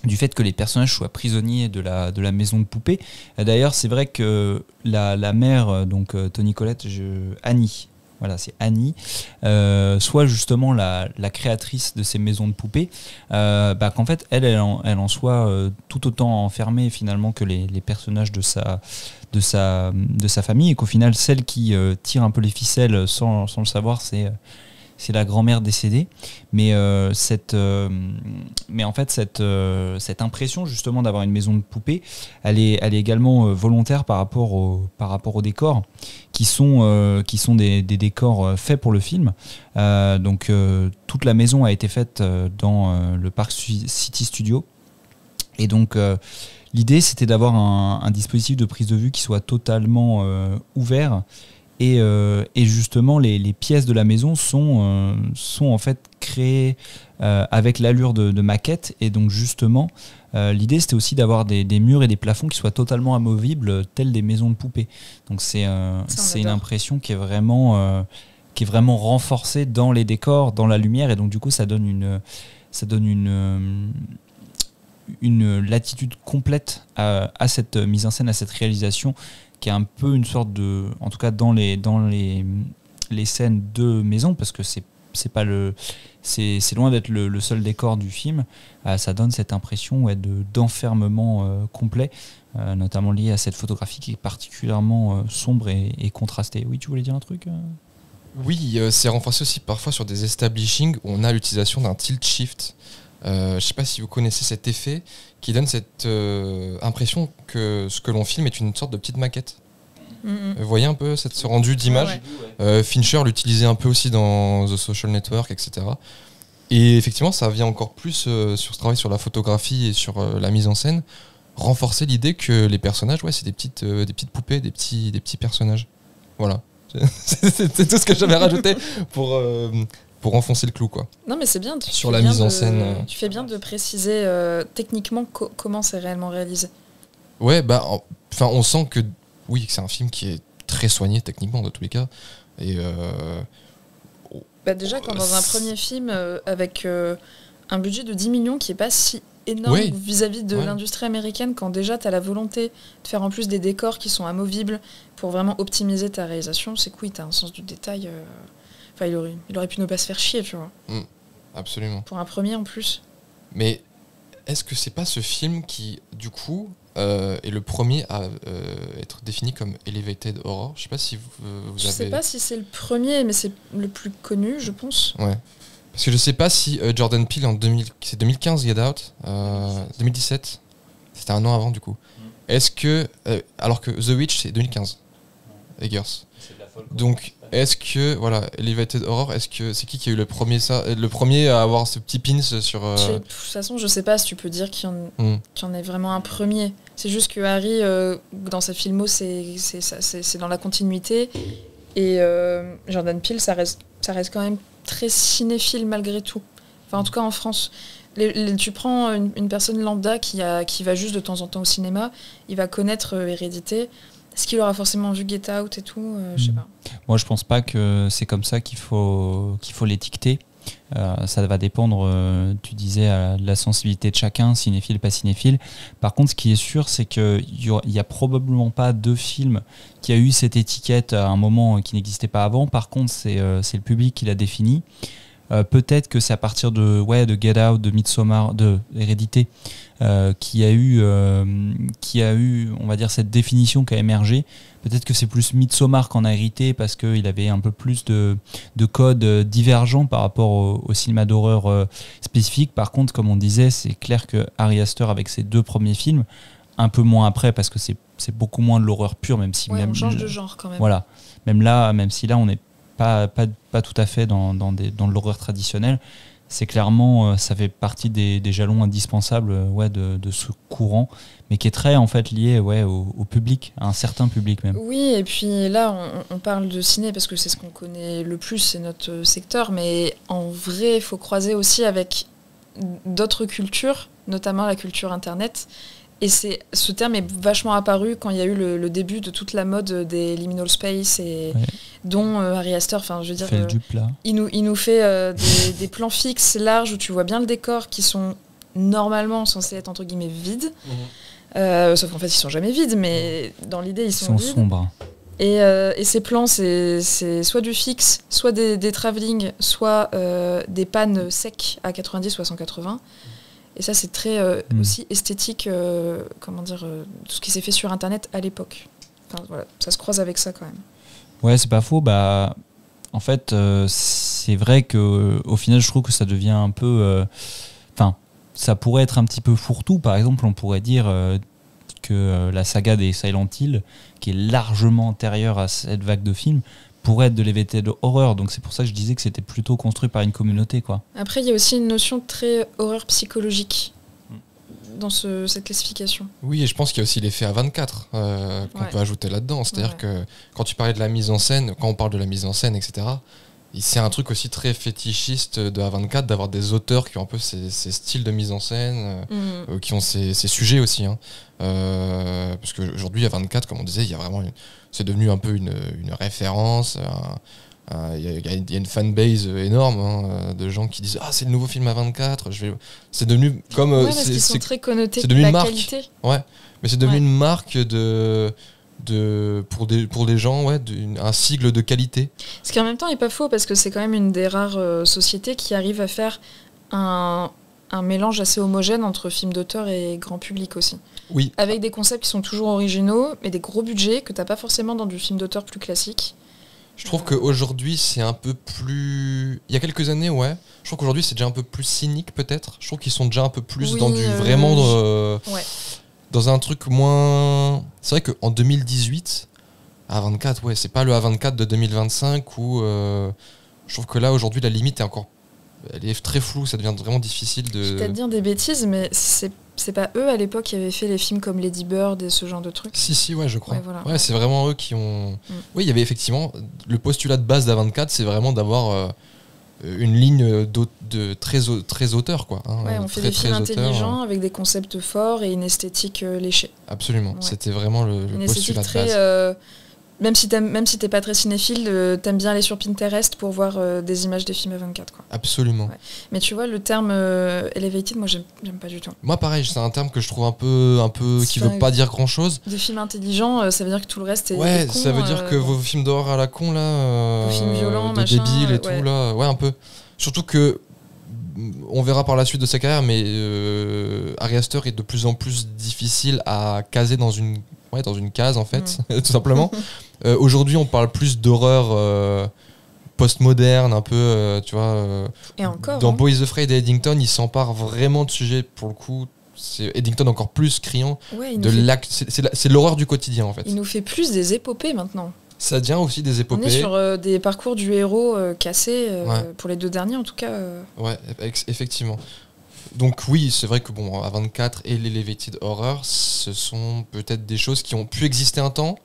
du fait que les personnages soient prisonniers de la maison de poupée. D'ailleurs c'est vrai que la mère, donc Toni Collette, Annie, voilà, c'est Annie, soit justement la créatrice de ces maisons de poupées, qu'en fait elle en soit tout autant enfermée finalement que les personnages de sa famille, et qu'au final celle qui tire un peu les ficelles sans le savoir, c'est la grand-mère décédée. Mais en fait cette impression justement d'avoir une maison de poupée, elle est également volontaire par rapport aux décors qui sont des décors faits pour le film. Donc toute la maison a été faite dans le Park City Studio, et donc l'idée c'était d'avoir un dispositif de prise de vue qui soit totalement ouvert. Et justement, les pièces de la maison sont en fait créées avec l'allure de maquette. Et donc justement, l'idée c'était aussi d'avoir des murs et des plafonds qui soient totalement amovibles, tels des maisons de poupées. Donc c'est une impression qui est vraiment renforcée dans les décors, dans la lumière. Et donc du coup, ça donne une latitude complète à cette mise en scène, à cette réalisation, qui est un peu une sorte de, en tout cas dans les scènes de maison, parce que c'est loin d'être le seul décor du film. Ça donne cette impression d'enfermement complet, notamment lié à cette photographie qui est particulièrement sombre et contrastée. Oui, tu voulais dire un truc Oui, c'est renforcé aussi parfois sur des establishing où on a l'utilisation d'un tilt shift. Je ne sais pas si vous connaissez cet effet qui donne cette impression que ce que l'on filme est une sorte de petite maquette. Vous voyez un peu ce rendu d'image. Fincher l'utilisait un peu aussi dans The Social Network, etc. Et effectivement, ça vient encore plus sur ce travail sur la photographie et sur la mise en scène, renforcer l'idée que les personnages, c'est des petites poupées, des petits personnages. Voilà. C'est tout ce que j'avais rajouté pour enfoncer le clou, quoi. Non, mais c'est bien. Sur la mise en scène. Tu fais bien de préciser techniquement comment c'est réellement réalisé. Ouais, on sent que c'est un film qui est très soigné techniquement dans tous les cas. Et déjà, quand dans un premier film avec un budget de 10 millions qui est pas si énorme vis-à-vis de l'industrie américaine, quand déjà tu as la volonté de faire en plus des décors qui sont amovibles pour vraiment optimiser ta réalisation, c'est que tu as un sens du détail. Il aurait pu ne pas se faire chier, tu vois. Absolument. Pour un premier en plus. Mais est-ce que c'est pas ce film qui, du coup, est le premier à être défini comme Elevated Horror? Je sais pas si vous avez... Je sais pas si c'est le premier, mais c'est le plus connu, je pense. Ouais. Parce que je sais pas si Jordan Peele, c'est 2015 Get Out, 2017, c'était un an avant du coup. Est-ce que, alors que The Witch c'est 2015, Eggers. Donc est-ce que, voilà, Elevated Horror, est-ce que c'est qui a eu le premier à avoir ce petit pins sur. De toute façon, je sais pas si tu peux dire qu'il y en ait vraiment un premier. C'est juste que Harry, dans sa filmo, c'est dans la continuité. Et Jordan Peele, ça reste quand même très cinéphile malgré tout. Enfin, en tout cas en France. Tu prends une personne lambda qui va juste de temps en temps au cinéma, il va connaître Hérédité. Est-ce qu'il aura forcément vu Get Out et tout Je sais pas. Moi, je pense pas que c'est comme ça qu'il faut l'étiqueter. Ça va dépendre, tu disais, de la sensibilité de chacun, cinéphile, pas cinéphile. Par contre, ce qui est sûr, c'est qu'il n'y a probablement pas de film qui a eu cette étiquette à un moment qui n'existait pas avant. Par contre, c'est le public qui l'a défini. Peut-être que c'est à partir de Get Out, de Midsommar, de Hérédité, qui a eu, on va dire, cette définition qui a émergé. Peut-être que c'est plus Midsommar qu'en a hérité parce qu'il avait un peu plus de codes divergents par rapport au cinéma d'horreur spécifique. Par contre, comme on disait, c'est clair que Ari Aster, avec ses 2 premiers films, un peu moins après parce que c'est beaucoup moins de l'horreur pure, même si on change de genre quand même. Voilà, même si là on n'est pas tout à fait dans l'horreur traditionnelle. C'est clairement, ça fait partie des jalons indispensables de ce courant, mais qui est très en fait lié au public, à un certain public même. Oui, et puis là, on parle de ciné parce que c'est ce qu'on connaît le plus, c'est notre secteur, mais en vrai, il faut croiser aussi avec d'autres cultures, notamment la culture Internet. Et ce terme est vachement apparu quand il y a eu le début de toute la mode des liminal space et dont Ari Aster, enfin je veux dire, il nous fait des plans fixes larges où tu vois bien le décor qui sont normalement censés être entre guillemets vides. Sauf qu'en fait ils sont jamais vides, mais dans l'idée ils sont vides. Sombres. Et ces plans, c'est soit du fixe, soit des travelling, soit des pannes secs à 90 ou à 180. Et ça, c'est très aussi esthétique, tout ce qui s'est fait sur Internet à l'époque. Enfin, voilà, ça se croise avec ça quand même. Ouais, c'est pas faux. En fait, c'est vrai qu'au final, je trouve que ça devient un peu... ça pourrait être un petit peu fourre-tout. Par exemple, on pourrait dire que la saga des Silent Hill, qui est largement antérieure à cette vague de films, pourrait être de l'Elevated Horror, donc c'est pour ça que je disais que c'était plutôt construit par une communauté, quoi. Après, il y a aussi une notion très horreur psychologique dans cette classification. Oui, et je pense qu'il y a aussi l'effet A24 qu'on peut ajouter là-dedans, c'est-à-dire que quand tu parlais de la mise en scène, quand on parle de la mise en scène, etc., c'est un truc aussi très fétichiste de A24 d'avoir des auteurs qui ont un peu ces styles de mise en scène, qui ont ces sujets aussi, parce qu'aujourd'hui A24, comme on disait, il y a vraiment c'est devenu un peu une référence. Il y a une fanbase énorme de gens qui disent c'est le nouveau film A24. C'est devenu comme parce qu'ils sont très connotés de la qualité. Ouais, mais c'est devenu une marque pour des gens, un sigle de qualité. Ce qui en même temps n'est pas faux parce que c'est quand même une des rares sociétés qui arrive à faire un mélange assez homogène entre films d'auteur et grand public aussi. Oui. Avec des concepts qui sont toujours originaux, mais des gros budgets que t'as pas forcément dans du film d'auteur plus classique. Je trouve qu'aujourd'hui, c'est un peu plus... Il y a quelques années, je trouve qu'aujourd'hui, c'est déjà un peu plus cynique, peut-être. Je trouve qu'ils sont déjà un peu plus dans du vraiment... dans un truc moins... C'est vrai qu'en 2018, A24, c'est pas le A24 de 2025 où... je trouve que là, aujourd'hui, la limite est encore... Elle est très floue, ça devient vraiment difficile de... Je vais peut-être dire des bêtises, mais c'est pas eux à l'époque qui avaient fait les films comme Lady Bird et ce genre de trucs. Si, je crois. Voilà. C'est vraiment eux qui ont... Oui, il y avait effectivement... Le postulat de base d'A24, c'est vraiment d'avoir une ligne de très auteur, quoi. On fait des films intelligents avec des concepts forts et une esthétique léchée. Absolument, c'était vraiment le postulat de base. Même si t'es pas très cinéphile, t'aimes bien aller sur Pinterest pour voir des images des films A24, quoi. Absolument. Ouais. Mais tu vois, le terme elevated, moi j'aime pas du tout. Moi pareil, c'est un terme que je trouve un peu qui veut pas dire grand chose. Des films intelligents, ça veut dire que tout le reste est con, ça veut dire que vos films d'horreur à la con là, vos films violents, de débiles et tout là, un peu. Surtout que on verra par la suite de sa carrière, mais Ari Aster est de plus en plus difficile à caser dans une case en fait, tout simplement. Aujourd'hui, on parle plus d'horreur post-moderne, un peu, tu vois. Et encore. Dans Boys Afraid et Eddington, il s'empare vraiment de sujets, pour le coup. C'est Eddington encore plus criant. Ouais, c'est l'horreur du quotidien en fait. Il nous fait plus des épopées maintenant. Ça devient aussi des On est épopées. sur des parcours du héros cassés, Ouais. pour les 2 derniers en tout cas. Ouais, effectivement. Donc oui, c'est vrai que bon, à 24 et l'Elevated Horror, ce sont peut-être des choses qui ont pu exister un temps,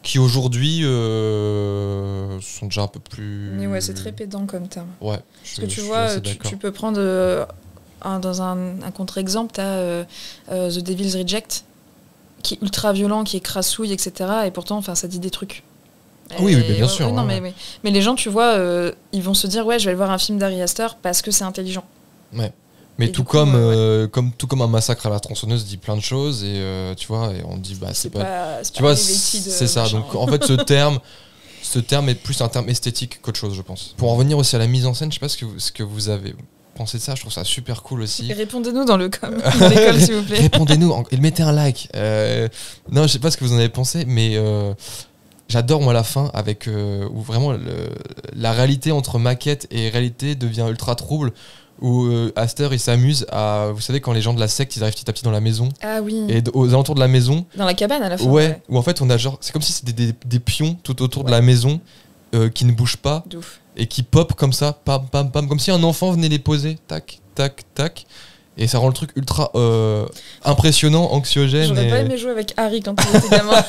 qui aujourd'hui sont déjà un peu plus... Mais ouais, c'est très pédant comme terme. Ouais. Parce que tu vois, tu peux prendre dans un contre-exemple, t'as The Devil's Reject, qui est ultra violent, qui est crassouille, etc. Et pourtant, ça dit des trucs. Oui, bien sûr. Non, mais les gens, tu vois, ils vont se dire, ouais, je vais aller voir un film d'Ari Aster parce que c'est intelligent. Ouais. Mais tout comme un massacre à la tronçonneuse dit plein de choses et tu vois, et on dit c'est pas tu vois, c'est ça. Donc en fait ce terme est plus un terme esthétique qu'autre chose, je pense. Pour en revenir aussi à la mise en scène, je sais pas ce que vous avez pensé de ça, je trouve ça super cool aussi. Et répondez-nous dans le l'école s'il vous plaît. Répondez-nous et mettez un like. Non, je sais pas ce que vous en avez pensé, mais j'adore moi la fin avec où vraiment la réalité entre maquette et réalité devient ultra trouble. Où Aster il s'amuse à, vous savez, quand les gens de la secte ils arrivent petit à petit dans la maison, ah oui, et aux alentours de la maison, dans la cabane à la fin, ouais. Où en fait on a genre, c'est comme si c'était des pions tout autour de la maison qui ne bougent pas et qui pop comme ça, pam pam pam, comme si un enfant venait les poser, tac tac tac, et ça rend le truc ultra impressionnant, anxiogène. J'aurais pas aimé jouer avec Harry quand il était gamin.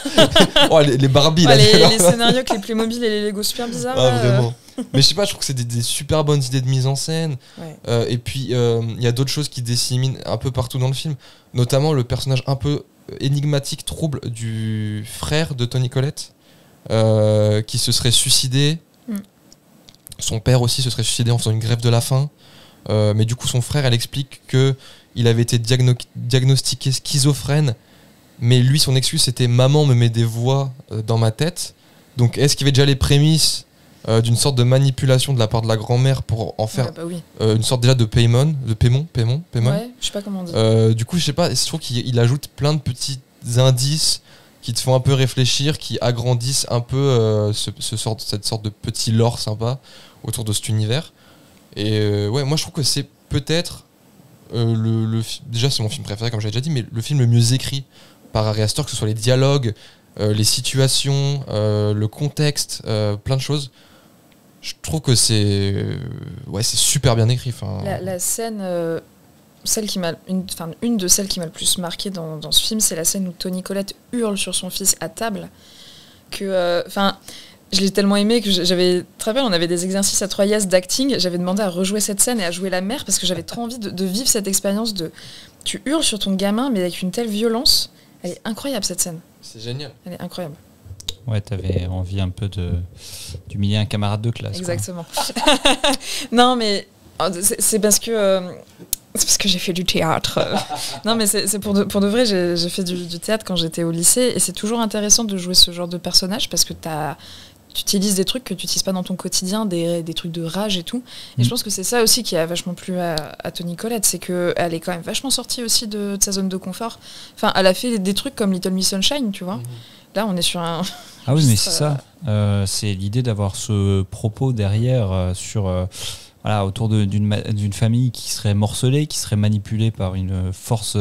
Oh, les Barbie là, les scénarios avec les Playmobil et les Lego super bizarres. Ah, vraiment. Mais je sais pas, je trouve que c'est des super bonnes idées de mise en scène. Ouais. Et puis il y a d'autres choses qui disséminent un peu partout dans le film, notamment le personnage un peu énigmatique, trouble du frère de Toni Collette, qui se serait suicidé. Son père aussi se serait suicidé en faisant une grève de la faim. Mais du coup son frère, elle explique que il avait été diagnostiqué schizophrène, mais lui son excuse c'était maman me met des voix dans ma tête. Donc est-ce qu'il y avait déjà les prémices d'une sorte de manipulation de la part de la grand-mère pour en faire une sorte déjà de paiement. Ouais, je sais pas comment on dit. Du coup, je sais pas, je trouve qu'il ajoute plein de petits indices qui te font un peu réfléchir, qui agrandissent un peu cette sorte de petit lore sympa autour de cet univers. Et ouais, moi je trouve que c'est peut-être déjà c'est mon film préféré comme j'avais déjà dit, mais le film le mieux écrit par Ari Aster, que ce soit les dialogues, les situations, le contexte, plein de choses. Je trouve que c'est super bien écrit. La scène, une de celles qui m'a le plus marqué dans ce film, c'est la scène où Toni Collette hurle sur son fils à table. Je l'ai tellement aimé que j'avais, très bien, on avait des exercices à 3 yes d'acting, j'avais demandé à rejouer cette scène et à jouer la mère parce que j'avais trop envie de vivre cette expérience de tu hurles sur ton gamin mais avec une telle violence. Elle est incroyable cette scène. C'est génial. Elle est incroyable. Ouais, t'avais envie un peu d'humilier un camarade de classe. Exactement. Non, mais c'est parce que j'ai fait du théâtre. Non, mais c'est pour de vrai, j'ai fait du théâtre quand j'étais au lycée et c'est toujours intéressant de jouer ce genre de personnage parce que tu utilises des trucs que tu n'utilises pas dans ton quotidien, des trucs de rage et tout. Et je pense que c'est ça aussi qui a vachement plu à Toni Collette, c'est qu'elle est quand même vachement sortie aussi de sa zone de confort. Enfin, elle a fait des trucs comme Little Miss Sunshine, tu vois. Là, on est sur un... Ah oui, mais c'est ça. C'est l'idée d'avoir ce propos derrière autour d'une famille qui serait morcelée, qui serait manipulée par une force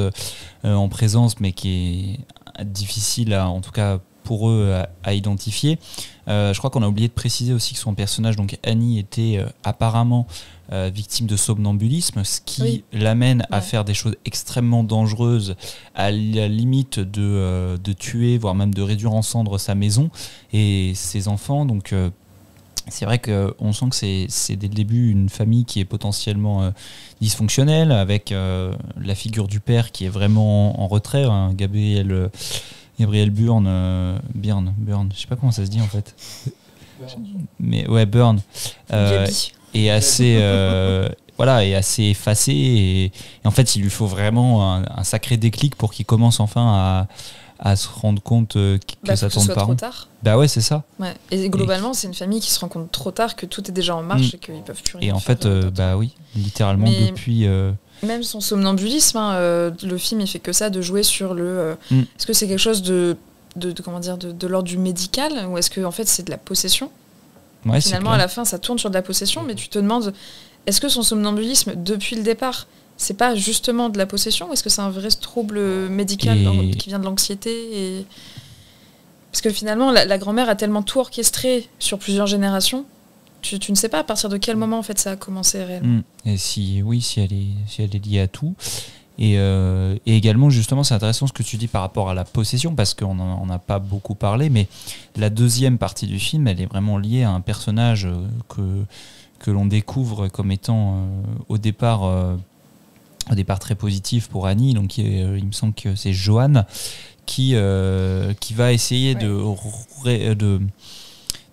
en présence, mais qui est difficile, en tout cas pour eux, à identifier. Je crois qu'on a oublié de préciser aussi que son personnage, donc Annie, était apparemment victime de somnambulisme, ce qui l'amène à faire des choses extrêmement dangereuses, à la limite de tuer, voire même de réduire en cendres sa maison et ses enfants. Donc c'est vrai qu'on sent que c'est dès le début une famille qui est potentiellement dysfonctionnelle, avec la figure du père qui est vraiment en retrait, hein, Gabriel Byrne, je sais pas comment ça se dit en fait. Mais ouais, Byrne. Est assez effacé et en fait il lui faut vraiment un sacré déclic pour qu'il commence enfin à se rendre compte que ça tourne pas trop tard. Bah ouais, c'est ça. Ouais. Et globalement c'est une famille qui se rend compte trop tard que tout est déjà en marche et qu'ils peuvent plus rien faire. Et en fait littéralement depuis même son somnambulisme, le film il fait que ça, de jouer sur le est-ce que c'est quelque chose de l'ordre du médical ou est-ce que en fait c'est de la possession? Ouais, finalement à la fin ça tourne sur de la possession, mais tu te demandes est-ce que son somnambulisme depuis le départ c'est pas justement de la possession ou est-ce que c'est un vrai trouble médical qui vient de l'anxiété et... Parce que finalement, la grand-mère a tellement tout orchestré sur plusieurs générations, tu ne sais pas à partir de quel moment en fait ça a commencé réellement. Et si elle est liée à tout. Et également, justement, c'est intéressant ce que tu dis par rapport à la possession, parce qu'on n'en a pas beaucoup parlé, mais la deuxième partie du film, elle est vraiment liée à un personnage que l'on découvre comme étant au départ très positif pour Annie. Donc, il me semble que c'est Joanne qui va essayer de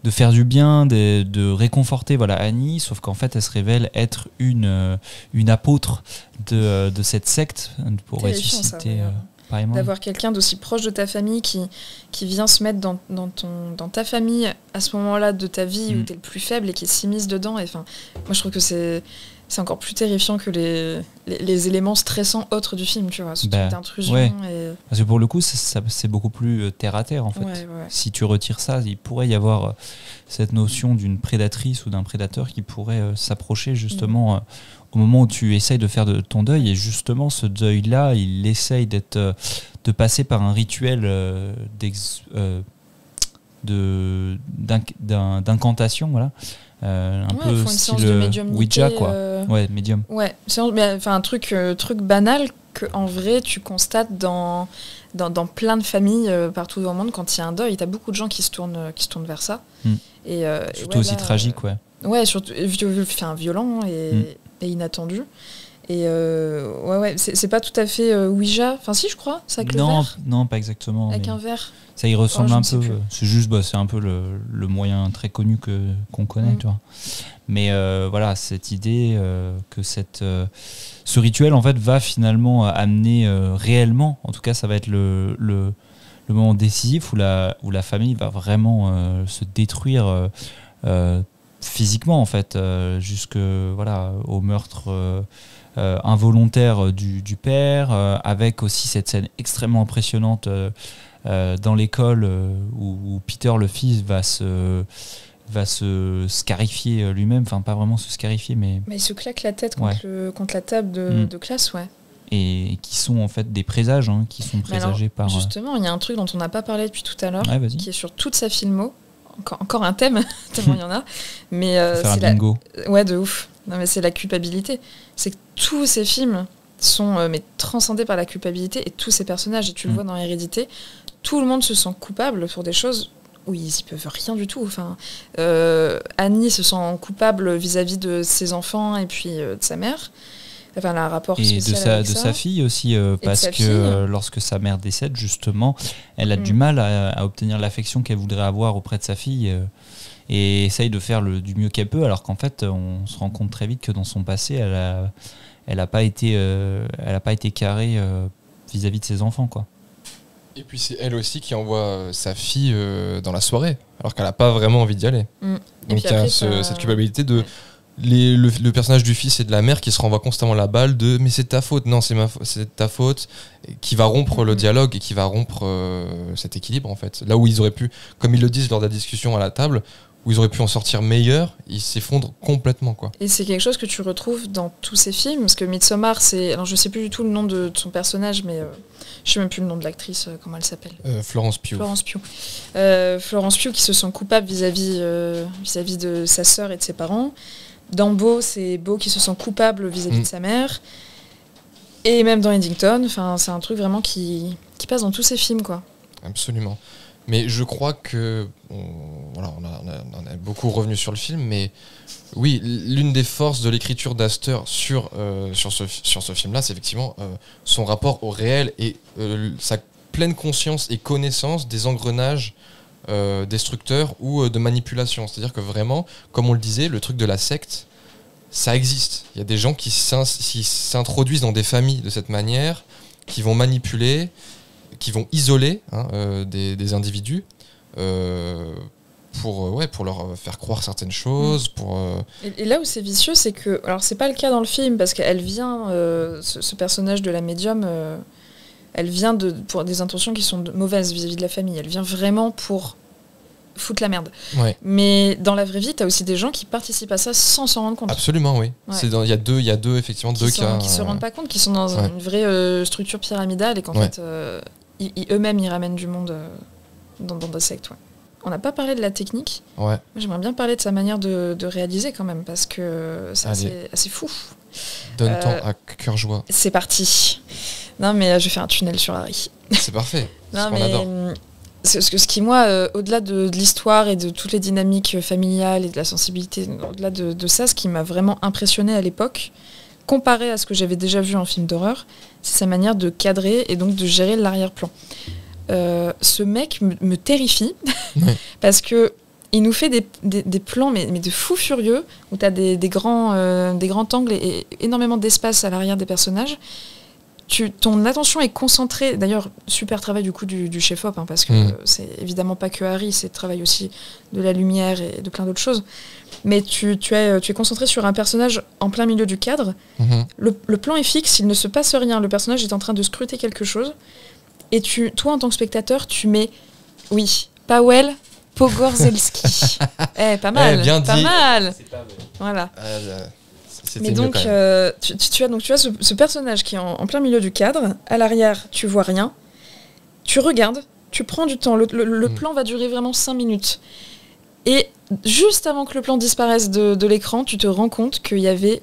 faire du bien, de réconforter Annie, sauf qu'en fait elle se révèle être une apôtre de cette secte pour ressusciter d'avoir quelqu'un d'aussi proche de ta famille qui vient se mettre dans ta famille à ce moment-là de ta vie où tu es le plus faible et qui s'immisce dedans. Et, moi je trouve que c'est encore plus terrifiant que les éléments stressants autres du film, tu vois, ce truc d'intrusion. Ouais. Parce que pour le coup, c'est beaucoup plus terre à terre, en fait. Ouais. Si tu retires ça, il pourrait y avoir cette notion d'une prédatrice ou d'un prédateur qui pourrait s'approcher justement au moment où tu essayes de faire de ton deuil. Et justement, ce deuil-là, il essaye de passer par un rituel d'incantation, voilà. Un peu style Ouija, quoi. Ouais, médium. Ouais, mais un truc banal qu'en vrai tu constates dans plein de familles partout dans le monde. Quand il y a un deuil, t'as beaucoup de gens qui se tournent vers ça. Et surtout aussi tragique, ouais. Ouais, surtout violent et inattendu. Et c'est pas tout à fait Ouija. Enfin si, je crois. Ça avec le verre. Non, pas exactement. Avec un verre. Ça y ressemble un peu. C'est juste, c'est un peu le moyen très connu qu'on connaît, tu vois. Mais voilà, cette idée que ce rituel en fait va finalement amener réellement, en tout cas, ça va être le moment décisif où la famille va vraiment se détruire physiquement en fait, jusque au meurtre involontaire du père, avec aussi cette scène extrêmement impressionnante dans l'école où Peter le fils va se scarifier lui-même, enfin pas vraiment se scarifier, mais il se claque la tête contre la table de classe, ouais. Et qui sont en fait des présages, qui sont présagés par... Justement, il y a un truc dont on n'a pas parlé depuis tout à l'heure, qui est sur toute sa filmo, encore un thème, tellement il y en a, mais c'est bingo. Ouais, de ouf. Non, mais c'est la culpabilité. C'est que tous ces films sont transcendés par la culpabilité, et tous ces personnages, et tu le vois dans Hérédité, tout le monde se sent coupable pour des choses où ils y peuvent rien du tout. Enfin, Annie se sent coupable vis-à-vis de ses enfants et puis de sa mère. Enfin, un rapport et spécial de sa fille aussi, parce que lorsque sa mère décède, justement, elle a du mal à obtenir l'affection qu'elle voudrait avoir auprès de sa fille, et essaye de faire du mieux qu'elle peut, alors qu'en fait, on se rend compte très vite que dans son passé, elle a pas été carrée vis-à-vis de ses enfants, quoi. Et puis c'est elle aussi qui envoie sa fille dans la soirée, alors qu'elle n'a pas vraiment envie d'y aller. Donc il y a cette culpabilité de... Le personnage du fils et de la mère qui se renvoient constamment la balle de mais c'est ta faute, non c'est ta faute, qui va rompre le dialogue et qui va rompre cet équilibre en fait. Là où ils auraient pu, comme ils le disent lors de la discussion à la table, où ils auraient pu en sortir meilleurs, ils s'effondrent complètement, quoi. Et c'est quelque chose que tu retrouves dans tous ces films, parce que Midsommar, alors je sais plus du tout le nom de son personnage, mais je sais même plus le nom de l'actrice, comment elle s'appelle. Florence Pugh. Florence Pugh qui se sent coupable vis-à-vis de sa sœur et de ses parents. Dans Beau, c'est Beau qui se sent coupable vis-à-vis de sa mère. Et même dans Eddington, c'est un truc vraiment qui passe dans tous ces films, quoi. Absolument. Mais je crois que... on a beaucoup revenu sur le film, mais oui, l'une des forces de l'écriture d'Aster sur ce film-là, c'est effectivement son rapport au réel et sa pleine conscience et connaissance des engrenages destructeurs ou de manipulation. C'est-à-dire que vraiment, comme on le disait, le truc de la secte, ça existe. Il y a des gens qui s'introduisent dans des familles de cette manière, qui vont manipuler, qui vont isoler des individus pour leur faire croire certaines choses. Et là où c'est vicieux, c'est que... Alors c'est pas le cas dans le film, parce qu'elle vient, ce personnage de la médium... elle vient pour des intentions qui sont mauvaises vis-à-vis de la famille. Elle vient vraiment pour foutre la merde. Ouais. Mais dans la vraie vie, t'as aussi des gens qui participent à ça sans s'en rendre compte. Absolument, oui. Ouais. Il y a deux cas. Qui se rendent pas compte, qui sont dans une vraie structure pyramidale et qu'en fait, eux-mêmes, ils ramènent du monde dans The Sect, ouais. On n'a pas parlé de la technique. Ouais. Moi, j'aimerais bien parler de sa manière de réaliser quand même, parce que c'est assez fou. Donne-temps à cœur joie. C'est parti. Non, mais je vais faire un tunnel sur Harry. C'est parfait. Non, qu'on adore. Ce qui, moi, au-delà de l'histoire et de toutes les dynamiques familiales et de la sensibilité, au-delà de ça, ce qui m'a vraiment impressionné à l'époque, comparé à ce que j'avais déjà vu en film d'horreur, c'est sa manière de cadrer et donc de gérer l'arrière-plan. Ce mec me terrifie Ouais. parce que il nous fait des plans mais de fou furieux où tu as des grands angles et énormément d'espace à l'arrière des personnages. Ton attention est concentrée, d'ailleurs super travail du coup du chef-op, hein, parce que c'est évidemment pas que Harry, c'est le travail aussi de la lumière et de plein d'autres choses, mais tu es concentré sur un personnage en plein milieu du cadre. Le plan est fixe, il ne se passe rien, le personnage est en train de scruter quelque chose, et toi en tant que spectateur tu mets, oui, Powell Pogorzelski. Pas mal, bien pas dit. mal. Voilà. C'était Mais mieux donc, quand même. tu as ce personnage qui est en plein milieu du cadre. À l'arrière, tu vois rien. Tu regardes, tu prends du temps. Le plan va durer vraiment 5 minutes. Et juste avant que le plan disparaisse de l'écran, tu te rends compte qu'il y avait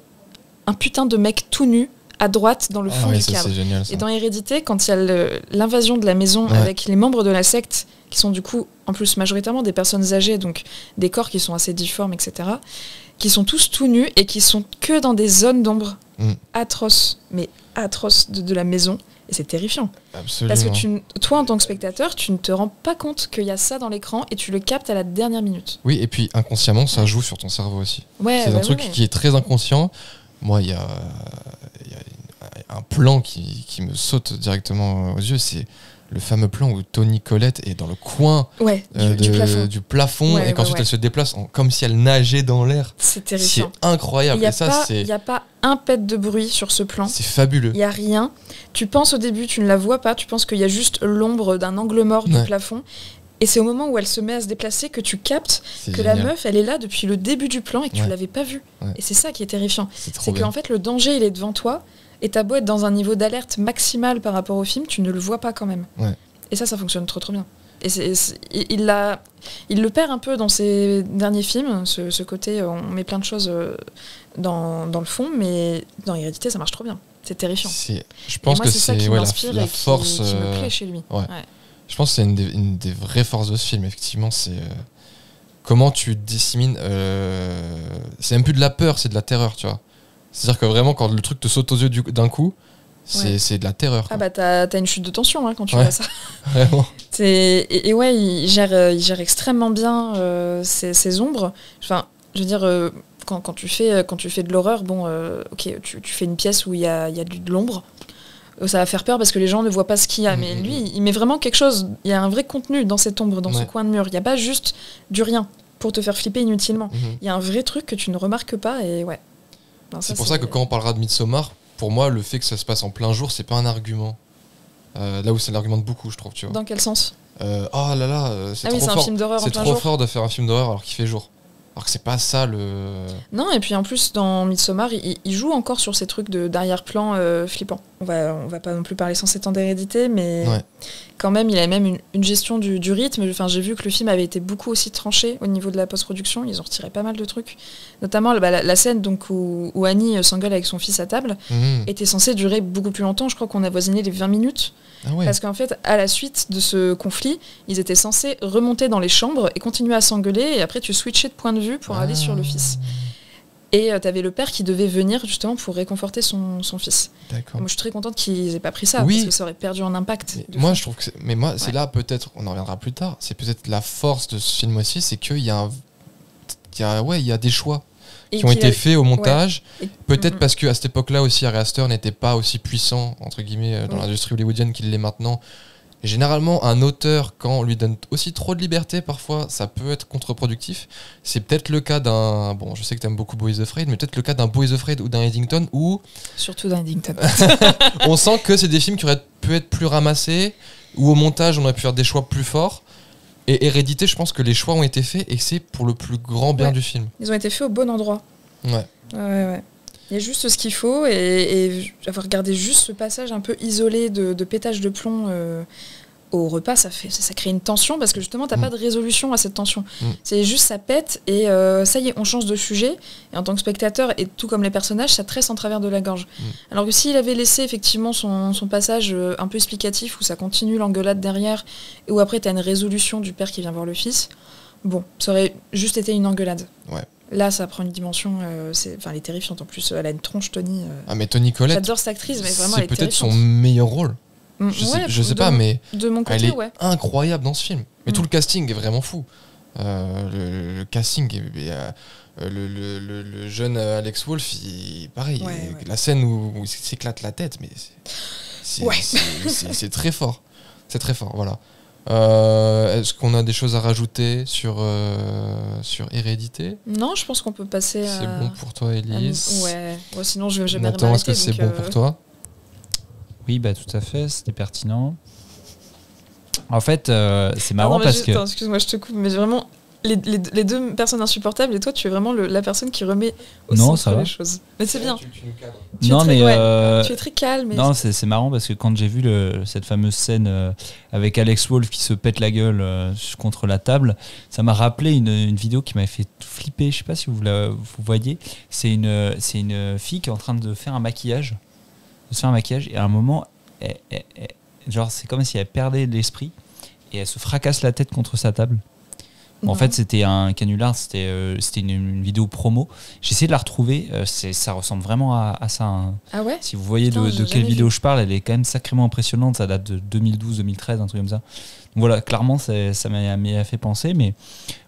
un putain de mec tout nu à droite dans le fond du cadre. C'est génial, ça. Et dans Hérédité, quand il y a l'invasion de la maison avec les membres de la secte, qui sont du coup, en plus, majoritairement des personnes âgées, donc des corps qui sont assez difformes, etc., qui sont tous tout nus et qui sont que dans des zones d'ombre atroces, mais atroces de la maison. Et c'est terrifiant. Absolument. Parce que toi, en tant que spectateur, tu ne te rends pas compte qu'il y a ça dans l'écran et tu le captes à la dernière minute. Oui, et puis inconsciemment, ça joue sur ton cerveau aussi. Ouais, c'est un truc qui est très inconscient. Moi, il y a un plan qui me saute directement aux yeux, c'est le fameux plan où Toni Collette est dans le coin du plafond et qu'ensuite elle se déplace comme si elle nageait dans l'air. C'est terrifiant. C'est incroyable. Il n'y a pas un pet de bruit sur ce plan. C'est fabuleux. Il n'y a rien. Tu penses au début, tu ne la vois pas, tu penses qu'il y a juste l'ombre d'un angle mort du plafond. Et c'est au moment où elle se met à se déplacer que tu captes que génial. La meuf, elle est là depuis le début du plan et que tu ne l'avais pas vue. Et c'est ça qui est terrifiant. C'est qu'en fait, le danger, il est devant toi. Et t'as beau être dans un niveau d'alerte maximal par rapport au film, tu ne le vois pas quand même. Ouais. Et ça fonctionne trop bien. Et il le perd un peu dans ses derniers films, ce côté, on met plein de choses dans le fond, mais dans Hérédité, ça marche trop bien. C'est terrifiant. Je pense que c'est la force qui me plaît chez lui. Ouais. Je pense que c'est une des vraies forces de ce film, effectivement. C'est comment tu dissémines. C'est même plus de la peur, c'est de la terreur, tu vois. C'est-à-dire que vraiment, quand le truc te saute aux yeux d'un coup, c'est de la terreur. Ah bah t'as une chute de tension quand tu vois ça. Vraiment. Et ouais, il gère extrêmement bien ces ombres. Enfin, je veux dire, quand tu fais de l'horreur, bon, ok, tu fais une pièce où il y a de l'ombre. Ça va faire peur parce que les gens ne voient pas ce qu'il y a. Mais lui, il met vraiment quelque chose. Il y a un vrai contenu dans cette ombre, dans ce coin de mur. Il n'y a pas juste du rien pour te faire flipper inutilement. Il y a un vrai truc que tu ne remarques pas et ouais. Non, c'est pour ça que quand on parlera de Midsommar, pour moi, le fait que ça se passe en plein jour, c'est pas un argument. Là où c'est l'argument de beaucoup, je trouve, tu vois. Dans quel sens ? Oh là là, c'est trop fort. Un film d'horreur c'est trop fort de faire un film d'horreur alors qu'il fait jour. Alors que c'est pas ça le... Non, et puis en plus, dans Midsommar, il joue encore sur ces trucs d'arrière-plan flippants. On va pas non plus parler sans 7 ans d'hérédité, mais quand même, il a même une gestion du rythme. Enfin, j'ai vu que le film avait été beaucoup aussi tranché au niveau de la post-production. Ils ont retiré pas mal de trucs. Notamment la scène donc, où Annie s'engueule avec son fils à table était censée durer beaucoup plus longtemps. Je crois qu'on a voisiné les 20 minutes. Ah ouais. Parce qu'en fait, à la suite de ce conflit, ils étaient censés remonter dans les chambres et continuer à s'engueuler. Et après, tu switchais de point de vue pour aller sur le fils. Et t'avais le père qui devait venir justement pour réconforter son fils. D'accord. Moi, je suis très contente qu'ils aient pas pris ça, parce que ça aurait perdu en impact. Moi, je trouve que c'est là peut-être, on en reviendra plus tard, c'est peut-être la force de ce film aussi, c'est qu'il y a des choix qui ont été faits au montage. Ouais. Peut-être parce qu'à cette époque-là aussi, Ari Aster n'était pas aussi puissant, entre guillemets, dans l'industrie hollywoodienne qu'il l'est maintenant. Et généralement, un auteur, quand on lui donne aussi trop de liberté, parfois, ça peut être contre-productif. C'est peut-être le cas d'un... Bon, je sais que t'aimes beaucoup Bo is Afraid, mais peut-être le cas d'un Bo is Afraid ou d'un Eddington où... Surtout d'un Eddington. On sent que c'est des films qui auraient pu être plus ramassés, où au montage, on aurait pu faire des choix plus forts. Et Hérédité, je pense que les choix ont été faits et c'est pour le plus grand bien du film. Ils ont été faits au bon endroit. Ouais. Il y a juste ce qu'il faut et avoir regardé juste ce passage un peu isolé de pétage de plomb au repas, ça crée une tension parce que justement, t'as pas de résolution à cette tension. C'est juste ça pète et ça y est, on change de sujet. Et en tant que spectateur, et tout comme les personnages, ça tresse en travers de la gorge. Alors que s'il avait laissé effectivement son passage un peu explicatif où ça continue l'engueulade derrière et où après t'as une résolution du père qui vient voir le fils, bon, ça aurait juste été une engueulade. Ouais. Là, ça prend une dimension, elle est terrifiante en plus. Elle a une tronche, Toni. Ah, mais Toni Collette, j'adore cette actrice, mais vraiment, elle est c'est peut-être terrifiante. son meilleur rôle. Je sais pas, mais de mon côté, elle est ouais. incroyable dans ce film. Mais tout le casting est vraiment fou. Le casting, le jeune Alex Wolff, pareil. La scène où il s'éclate la tête, mais c'est très fort. C'est très fort, voilà. Est-ce qu'on a des choses à rajouter sur Hérédité ? Non, je pense qu'on peut passer à... C'est bon pour toi, Élise ? Ouais, sinon je vais jamais Nathan, est-ce que c'est bon pour toi ? Oui, bah tout à fait, c'était pertinent. En fait, c'est marrant parce que... Attends, excuse-moi, je te coupe, mais vraiment, les deux personnes insupportables, et toi, tu es vraiment la personne qui remet au centre les choses. Mais c'est bien. Tu es très calme. Non, c'est marrant parce que quand j'ai vu cette fameuse scène avec Alex Wolff qui se pète la gueule contre la table, ça m'a rappelé une vidéo qui m'avait fait flipper. Je sais pas si vous voyez. C'est une fille qui est en train de faire un maquillage. Et à un moment, genre c'est comme si elle perdait l'esprit et elle se fracasse la tête contre sa table. En fait, c'était un canular, c'était une vidéo promo. J'ai essayé de la retrouver, ça ressemble vraiment à ça. Hein. Ah ouais ? Si vous voyez de quelle vidéo je parle, elle est quand même sacrément impressionnante. Ça date de 2012-2013, un truc comme ça. Donc voilà, clairement, ça m'a fait penser. Mais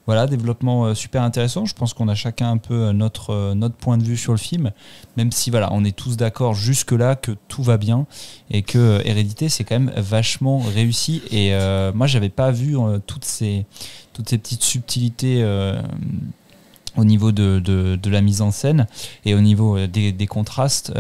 voilà, développement super intéressant. Je pense qu'on a chacun un peu notre point de vue sur le film. Même si voilà, on est tous d'accord jusque-là que tout va bien et que Hérédité, c'est quand même vachement réussi. Et moi, j'avais pas vu toutes ces petites subtilités au niveau de la mise en scène et au niveau des contrastes.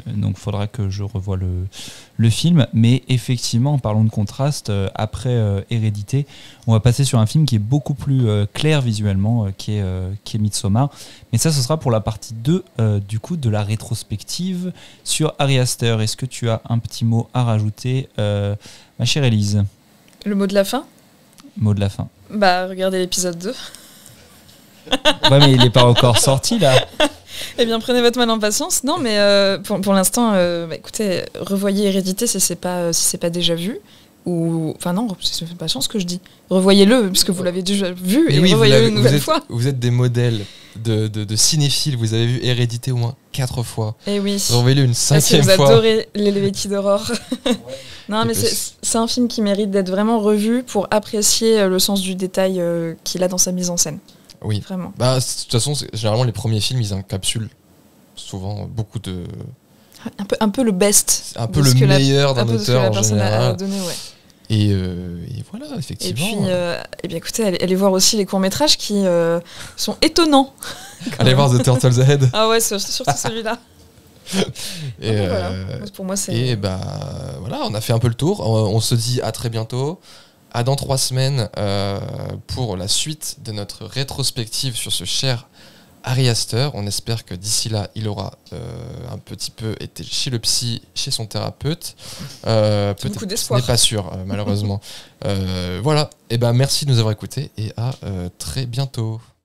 Donc il faudra que je revoie le film. Mais effectivement, en parlant de contraste, après Hérédité, on va passer sur un film qui est beaucoup plus clair visuellement, qui est Midsommar. Mais ça, ce sera pour la partie 2 du coup de la rétrospective sur Ari Aster. Est-ce que tu as un petit mot à rajouter, ma chère Élise ? Le mot de la fin ? Mot de la fin. Bah, regardez l'épisode 2. Ouais, mais il n'est pas encore sorti, là. Eh bien, prenez votre mal en patience. Non, mais pour l'instant, écoutez, revoyez Hérédité si c'est pas déjà vu. Enfin non, c'est pas chance que je dis. Revoyez-le, puisque vous l'avez déjà vu, et revoyez-le une nouvelle fois. Vous êtes des modèles de cinéphiles. Vous avez vu Hérédité au moins 4 fois. Et oui. Revoyez-le une 5e fois. Vous adorez l'Helvétie d'Aurore. Non, mais c'est un film qui mérite d'être vraiment revu pour apprécier le sens du détail qu'il a dans sa mise en scène. Oui. Vraiment. Bah, de toute façon, généralement, les premiers films, ils encapsulent souvent beaucoup de... Un peu le best. Un peu le meilleur d'un auteur en général. A donné, ouais. Et voilà, effectivement. Et puis, écoutez, allez voir aussi les courts-métrages qui sont étonnants. Allez voir The Turtle's Head. Ah ouais, surtout celui-là. Et voilà. Pour moi, c'est... Et voilà, on a fait un peu le tour. On se dit à très bientôt. À dans 3 semaines pour la suite de notre rétrospective sur ce cher Ari Aster. On espère que d'ici là, il aura un petit peu été chez le psy, chez son thérapeute. Peut-être, ce n'est pas sûr, malheureusement. Voilà. Et merci de nous avoir écoutés et à très bientôt.